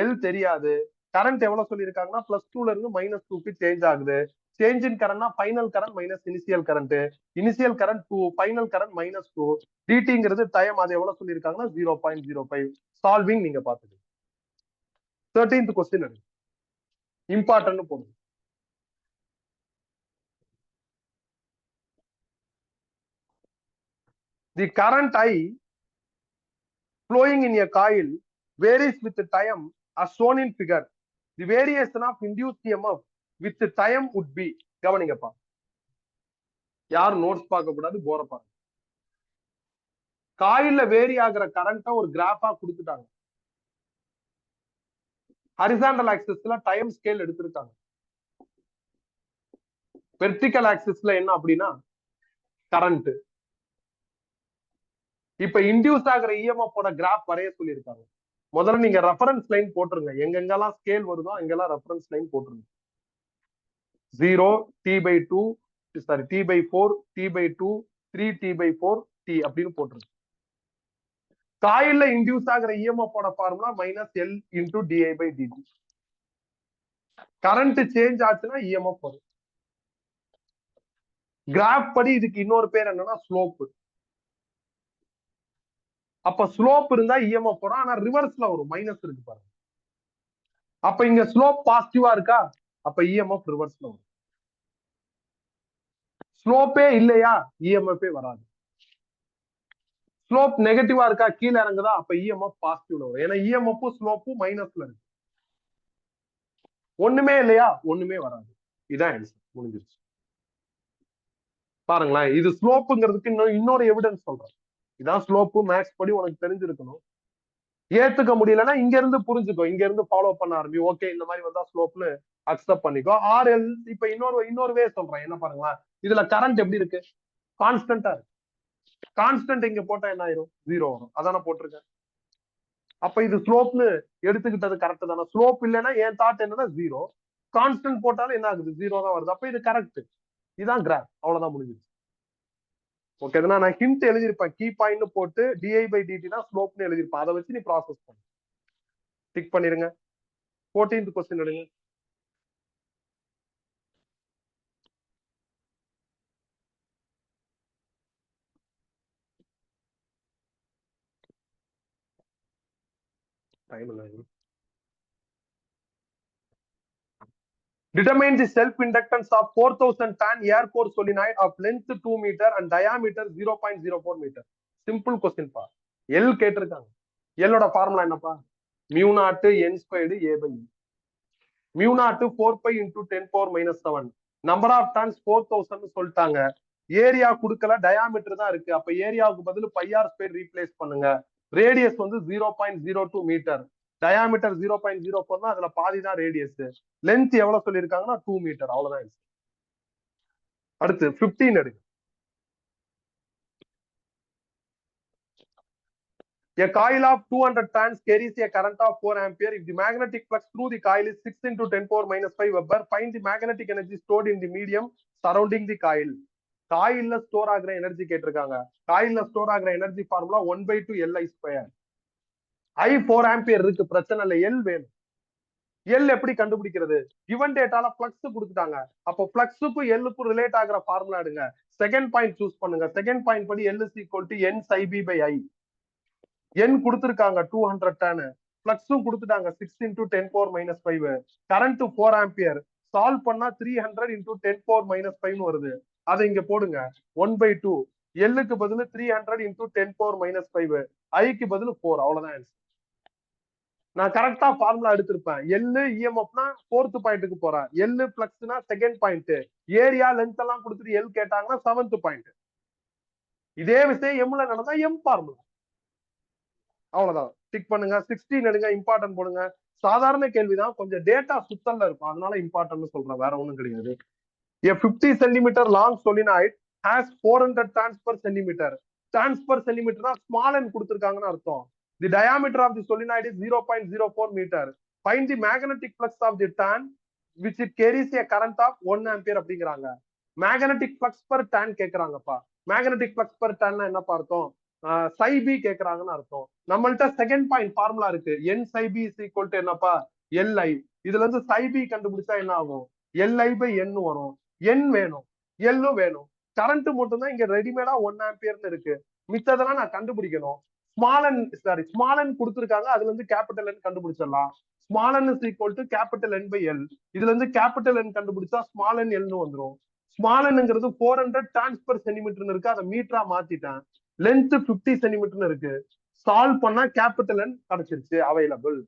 L தெரியாது. Current எவ்வளவு சொல்லியிருக்காங்கன்னா +2ல இருந்து -2க்கு சேஞ்ச் ஆகுது. சேஞ்ச் இன் கரண்ட்னா final current minus initial current. Initial current 2, final current -2. டிடிங்கிறது டைம், அது எவ்வளவு சொல்லியிருக்காங்கன்னா 0.05. சால்விங் நீங்க பாத்துங்க. 13th கொஸ்டின் எடுங்க. இம்பார்ட்டன்ட் போடுங்க. The current I flowing in a coil varies with the time as shown in figure. The variation of induced EMF with the time would be. கவனிங்கப்பா, யாரும் notes பார்க்க கூடாது, போற பாருங்க. காயில்ல வேரி ஆகிற கரண்ட ஒரு கிராஃபா கொடுத்துட்டாங்க. ஹரிசாண்டல் ஆக்சிஸ்ல டைம் ஸ்கேல் எடுத்திருக்காங்க. வெர்டிகல் ஆக்சிஸ்ல என்ன அப்படின்னா கரண்ட். இப்ப இன்டியூஸ் ஆகிற இஎம்எஃப் ஓட கிராஃப் வரைய சொல்லியிருக்காங்க. முதல்ல நீங்க ரெஃபரன்ஸ் லைன் போட்டுருங்க. எங்கெங்கெல்லாம் ஸ்கேல் வருதோ அங்கெல்லாம் ரெஃபரன்ஸ் லைன் போட்டுருங்க. 0, T/2, sorry T/4, T/2, 3T/4, T அப்படின்னு போட்டுருங்க. காயில்ல இன்டியூஸ் ஆகிற இஎம்எஃப் ஓட formula -L into DI by DT. Current change ஆச்சுன்னா இஎம்எஃப் வரும். கிராஃப் படி இதுக்கு இன்னொரு பேர் என்னன்னா ஸ்லோப். அப்ப ஸ்லோப் இருந்தா இஎம்எஃப் வரும், ஆனா ரிவர்ஸ்ல வரும், மைனஸ் இருக்கு பாருங்க. அப்ப இங்க ஸ்லோப் பாசிட்டிவா இருக்கா, அப்ப இஎம்எஃப் ரிவர்ஸ்ல வரும். ஸ்லோப்பே இல்லையா, இஎம்எஃப் வராது. ஸ்லோப் நெகட்டிவா இருக்கா, கீழே இறங்குதா, அப்ப இஎம்எஃப் பாசிட்டிவ்ல வரும். ஏன்னா இஎம்எஃப் ஸ்லோப்பும் மைனஸ்ல இருக்கு. ஒண்ணுமே இல்லையா, ஒண்ணுமே வராது. இதான் ஆன்சர், முடிஞ்சிருச்சு. பாருங்களேன், இது ஸ்லோப்புங்கிறதுக்கு இன்னொரு எவிடன்ஸ் சொல்றேன். இதான் ஸ்லோப்பு, மேக்ஸ் படி உனக்கு தெரிஞ்சிருக்கணும். ஏத்துக்க முடியலன்னா இங்க இருந்து புரிஞ்சுக்கோ, இங்க இருந்து ஃபாலோ பண்ண ஆரம்பி. ஓகே, இந்த மாதிரி வந்தா ஸ்லோப்னு அக்செப்ட் பண்ணிக்கோ. ஆர்எல் இப்ப இன்னொரு வே சொல்றேன். என்ன பாருங்களேன், இதுல கரண்ட் எப்படி இருக்கு, கான்ஸ்டன்டா இருக்கு. கான்ஸ்டன்ட் இங்க போட்டா என்ன ஆயிரும், 0 வரும். அதான போட்டிருக்கேன். அப்ப இது ஸ்லோப்னு எடுத்துக்கிட்டது கரெக்ட் தானே. ஸ்லோப் இல்லைன்னா என் தாட் என்னன்னா 0, கான்ஸ்டன்ட் போட்டாலும் என்ன ஆகுது, 0 தான் வருது. அப்ப இது கரெக்ட். இதான் கிராஃப், அவ்வளவுதான் முடிஞ்சிருச்சு. ஓகே, நான் ஹிண்ட் எழுதியிருப்பேன். கீ பாயிண்ட் போட்டு டிஐ பை டிடி தான் ஸ்லோப்னு எழுதியிருப்பேன். அதை வச்சு நீ ப்ராசஸ் பண்ணு. டிக் பண்ணிருங்க. 14th கொஸ்டின் எடுங்க. டைம் இல்லை. Determine the self-inductance of 4000 ton air core solenoid of length 2 meter and diameter 0.04 meter. Simple question பா. L கேட்டிருக்காங்க. L ஓட ஃபார்முலா என்னப்பா, μ0 n squared a by e. μ0 4 pi into 10⁻⁻⁷. Number of turns 4000 சொல்லிட்டாங்க. Area கொடுக்கல, diameter தான் இருக்கு. அப்ப ஏரியாவுக்கு பதில் πr² ரீப்ளேஸ் பண்ணுங்க. ரேடியஸ் வந்து 0.02 மீட்டர். டயாமீட்டர் 0.04, அதுல பாதி தான் ரேடியஸ். லென்த் எவ்வளவு சொல்லியிருக்காங்கன்னா 2 மீட்டர். அவ்வளவுதான். அடுத்து 15 எடுங்க. A coil of 200 tons carries a current of 4 ampere. If the magnetic flux through the coil is 6 into 10⁻⁻5 Weber, find the magnetic energy stored in the medium surrounding the coil. காயில்ல store ஆகிற energy கேட்டிருக்காங்க. காயில்ல store ஆகிற energy formula 1/2 Li². I 4 ampere இருக்கு, பிரச்சனை இல்லை. L வேணும். L எப்படி கண்டுபிடிக்கிறது, கிவன் டேட்டால பிளக்ஸ் கொடுத்துட்டாங்க. அப்போ பிளக்ஸுக்கும் எல்லுக்கும் ரிலேட் ஆகிற ஃபார்முலா எடுங்க. செகண்ட் பாயிண்ட் சூஸ் பண்ணுங்க. செகண்ட் பாயிண்ட் படி L = N psi b by I. N கொடுத்திருக்காங்க 200 டன், பிளக்ஸும் கொடுத்துட்டாங்க 6 into 10⁻⁻5. Current 4 ampere. சால்வ் பண்ணா 300 into 10⁻⁻5 வருது. அதை இங்க போடுங்க. 1/2. எல்லுக்கு பதில் 300 into 10⁻⁻5, ஐக்கு பதில் 4. அவ்வளவுதான். நான் கரெக்டா ஃபார்முலா எடுத்திருப்பேன். எல்லு இஎம்எஃப்னா 4th பாயிண்ட்டுக்கு போறேன். எல்லு பிளக்ஸ்னா செகண்ட் பாயிண்ட். ஏரியா லென்த் எல்லாம் கொடுத்துட்டு எல் கேட்டாங்கன்னா 7th பாயிண்ட். இதே விஷயம் எம்ல நடந்தா எம் ஃபார்முலா. அவ்வளவுதான். டிக் பண்ணுங்க. 16 எடுங்க. இம்பார்ட்டன்ட் போடுங்க. சாதாரண கேள்விதான், கொஞ்சம் டேட்டா சுத்தல்ல இருக்கும், அதனால இம்பார்ட்டன்ட் சொல்றேன், வேற ஒண்ணும் கிடையாது. A 50 cm long solenoid has 400 turns per centimeter. Turns per centimeter small n கொடுத்திருக்காங்கன்னு அர்த்தம். The diameter of the solenoid is 0.04 meter. Find the magnetic flux of the turn which it carries a current of 1 ampere அப்படிங்கிறாங்க. Magnetic flux per turn கேக்குறாங்கப்பா. Magnetic flux per turn என்ன பார்த்தோம், psi b கேக்குறாங்கன்னு அர்த்தம். நம்மள்ட்ட second point formula இருக்கு, n psi b is equal to என்னப்பா, li. இதுல இருந்து psi b கண்டுபிடிச்சா என்ன ஆகும், li by n வரும். n வேணும், l வேணும். கரண்ட் மட்டும் தான் இங்க ரெடிமேடா 1 ஆம்பியர்னு இருக்கு, மித்ததெல்லாம் நான் கண்டுபிடிக்கணும். ஸ்மால் n கொடுத்துருக்காங்க, அதுல இருந்து கேபிட்டல் n கண்டுபிடிச்சிடலாம். Small n is equal to capital n by l. இதுல இருந்து கேபிட்டல் n கண்டுபிடிச்சா ஸ்மால் n l வந்துரும். ஸ்மால் nங்கிறது 400 டான்ஸ் per சென்டிமீட்டர் இருக்கு, அதை மீட்டரா மாத்திட்டேன். லென்த் 50 சென்டிமீட்டர் இருக்கு, சால்வ் பண்ணா கேபிட்டல் n கிடைச்சிருச்சு, அவைலபிள்.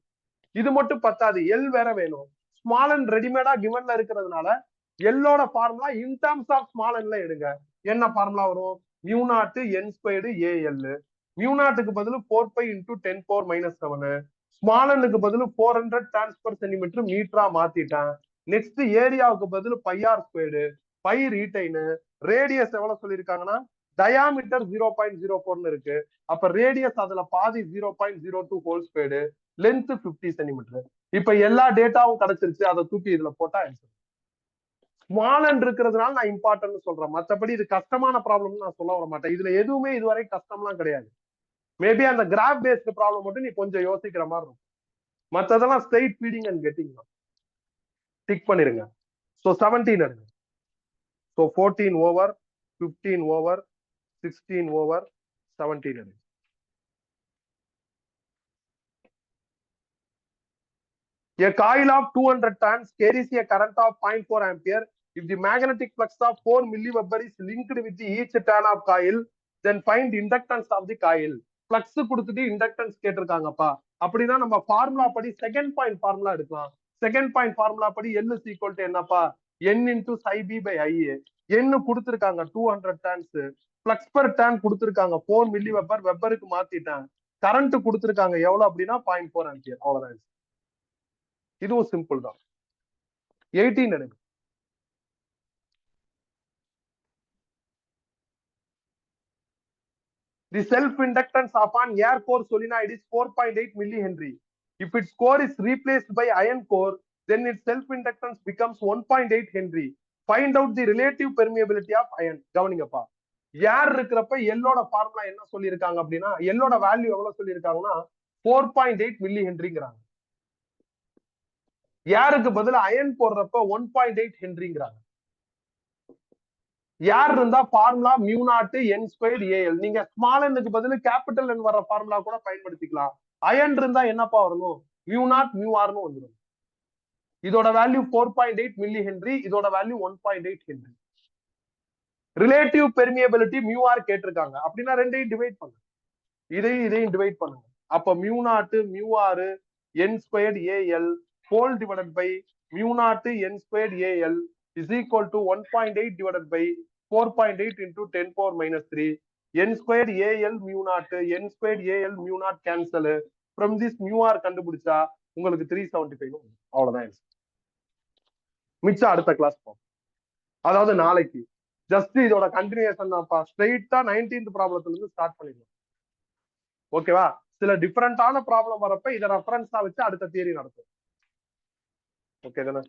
இது மட்டும் பத்தாது, எல் வேற வேணும். ஸ்மால் n ரெடிமேடா கிவன்ல இருக்கிறதுனால எல்லோட formula in terms of small nல எடுங்க. என்ன ஃபார்முலா வரும், mu naught n squared AL. Mu நாட்டுக்கு பதில் 4 பை இன்டூ 10 பவர் -7. ஸ்மால் nக்கு பதில் 400 டான்ஸ் per சென்டிமீட்டர் மீட்டரா மாத்திட்டேன். நெக்ஸ்ட் ஏரியாவுக்கு பதில் pi r squared, pi retain. Radius எவ்வளவு சொல்லியிருக்காங்கன்னா டயாமீட்டர் 0.04 இருக்கு, அப்ப ரேடியஸ் அதுல பாதி 0.02 ஹோல் ஸ்கொயர்டு, லென்த் 50 சென்டிமீட்டர். இப்ப எல்லா டேட்டாவும் கிடைச்சிருச்சு, அதை தூக்கி இதுல போட்டா ஆன்சர். ஸ்மால் n இருக்கிறதுனால நான் இம்பார்ட்டன்ட் சொல்றேன், மற்றபடி இது கஷ்டமான ப்ராப்ளம் நான் சொல்ல வர மாட்டேன். இதுல எதுவுமே இதுவரை கஷ்டம்லாம் கிடையாது. மேபி அந்த கிராஃப் பேஸ்ட் ப்ராப்ளம் மட்டும் நீ கொஞ்சம் யோசிக்கிற மாதிரி இருக்கும், மற்றதெல்லாம் ஸ்ட்ரெயிட் ஃபீடிங் அண்ட் கெட்டிங் தான். டிக் பண்ணிருங்க. ஸோ 17 எடுங்க. ஸோ 14 ஓவர், 15 ஓவர், 16 ஓவர், 17 எடுங்க. A coil of 200 tons carries a current of 0.4 ampere. If the magnetic flux of 4 milliweber is linked with each turn of coil, then find inductance of the coil. Flux கொடுத்துட்டு inductance கேட்டிருக்காங்கப்பா. அப்படின்னா நம்ம formula படி second point formula எடுக்கலாம். Second point formula படி L is equal to என்னப்பா, n into psi b by ia. n கொடுத்திருக்காங்க 200 tons, flux per turn கொடுத்திருக்காங்க 4 milliweber, வெப்பருக்கு மாத்திட்டேன். Current கொடுத்திருக்காங்க எவ்வளவு அப்படின்னா 0.4 ampere. அவ்வளவுதான். இதுவும் சிம்பிள் தான். 18 எடுங்க. The self-inductance of an air core solenoid is 4.8 millihenry. If its core is replaced by iron core, then its self-inductance becomes 1.8 Henry. Find out the relative permeability of iron. கவனிங்கப்பா, ஏர் இருக்கிறப்ப எல்லோட formula என்ன சொல்லியிருக்காங்க அப்படின்னா, எல்லோட value எவ்வளவு சொல்லியிருக்காங்கன்னா 4.8 milli ஹென்ரிங்கிறாங்க. யாருக்கு பதில் iron போடுறப்ப 1.8 ஹென்ரிங்கிறாங்க. யார் இருந்தா formula mu naught n squared AL. நீங்க ஸ்மால் nக்கு பதில் கேபிட்டல் n வர ஃபார்முலா கூட பயன்படுத்திக்கலாம். அயன் இருந்தா என்னப்பா வரணும், மியூ நாட் மியூ ஆர்னு வந்துடும். இதோட வேல்யூ 4.8 மில்லி ஹென்ரி, இதோட value 1.8 henry. Relative permeability mu R கேட்டிருக்காங்க, அப்படின்னா ரெண்டையும் டிவைட் பண்ணுங்க, இதையும் டிவைட் பண்ணுங்க. அப்ப mu naught mu R n squared AL whole divided by mu naught n squared al is equal to 1.8 divided by 4.8 into 10 power -3. n squared al mu naught, n squared al mu naught cancel. From this mu r கண்டுபிடிச்சா உங்களுக்கு 375. அவ்வளவுதான். மிச்சம் அடுத்த class போகும், அதாவது நாளைக்கு. Just இதோட continuation தான்ப்பா, ஸ்ட்ரெயிட்டா 19th ப்ராப்ளத்துல இருந்து ஸ்டார்ட் பண்ணிடலாம். ஓகேவா? சில டிஃபரெண்டான ப்ராப்ளம் வரப்ப இதை ரெஃபரன்ஸா வச்சு அடுத்த தியரி நடத்தும். ஓகே தானே?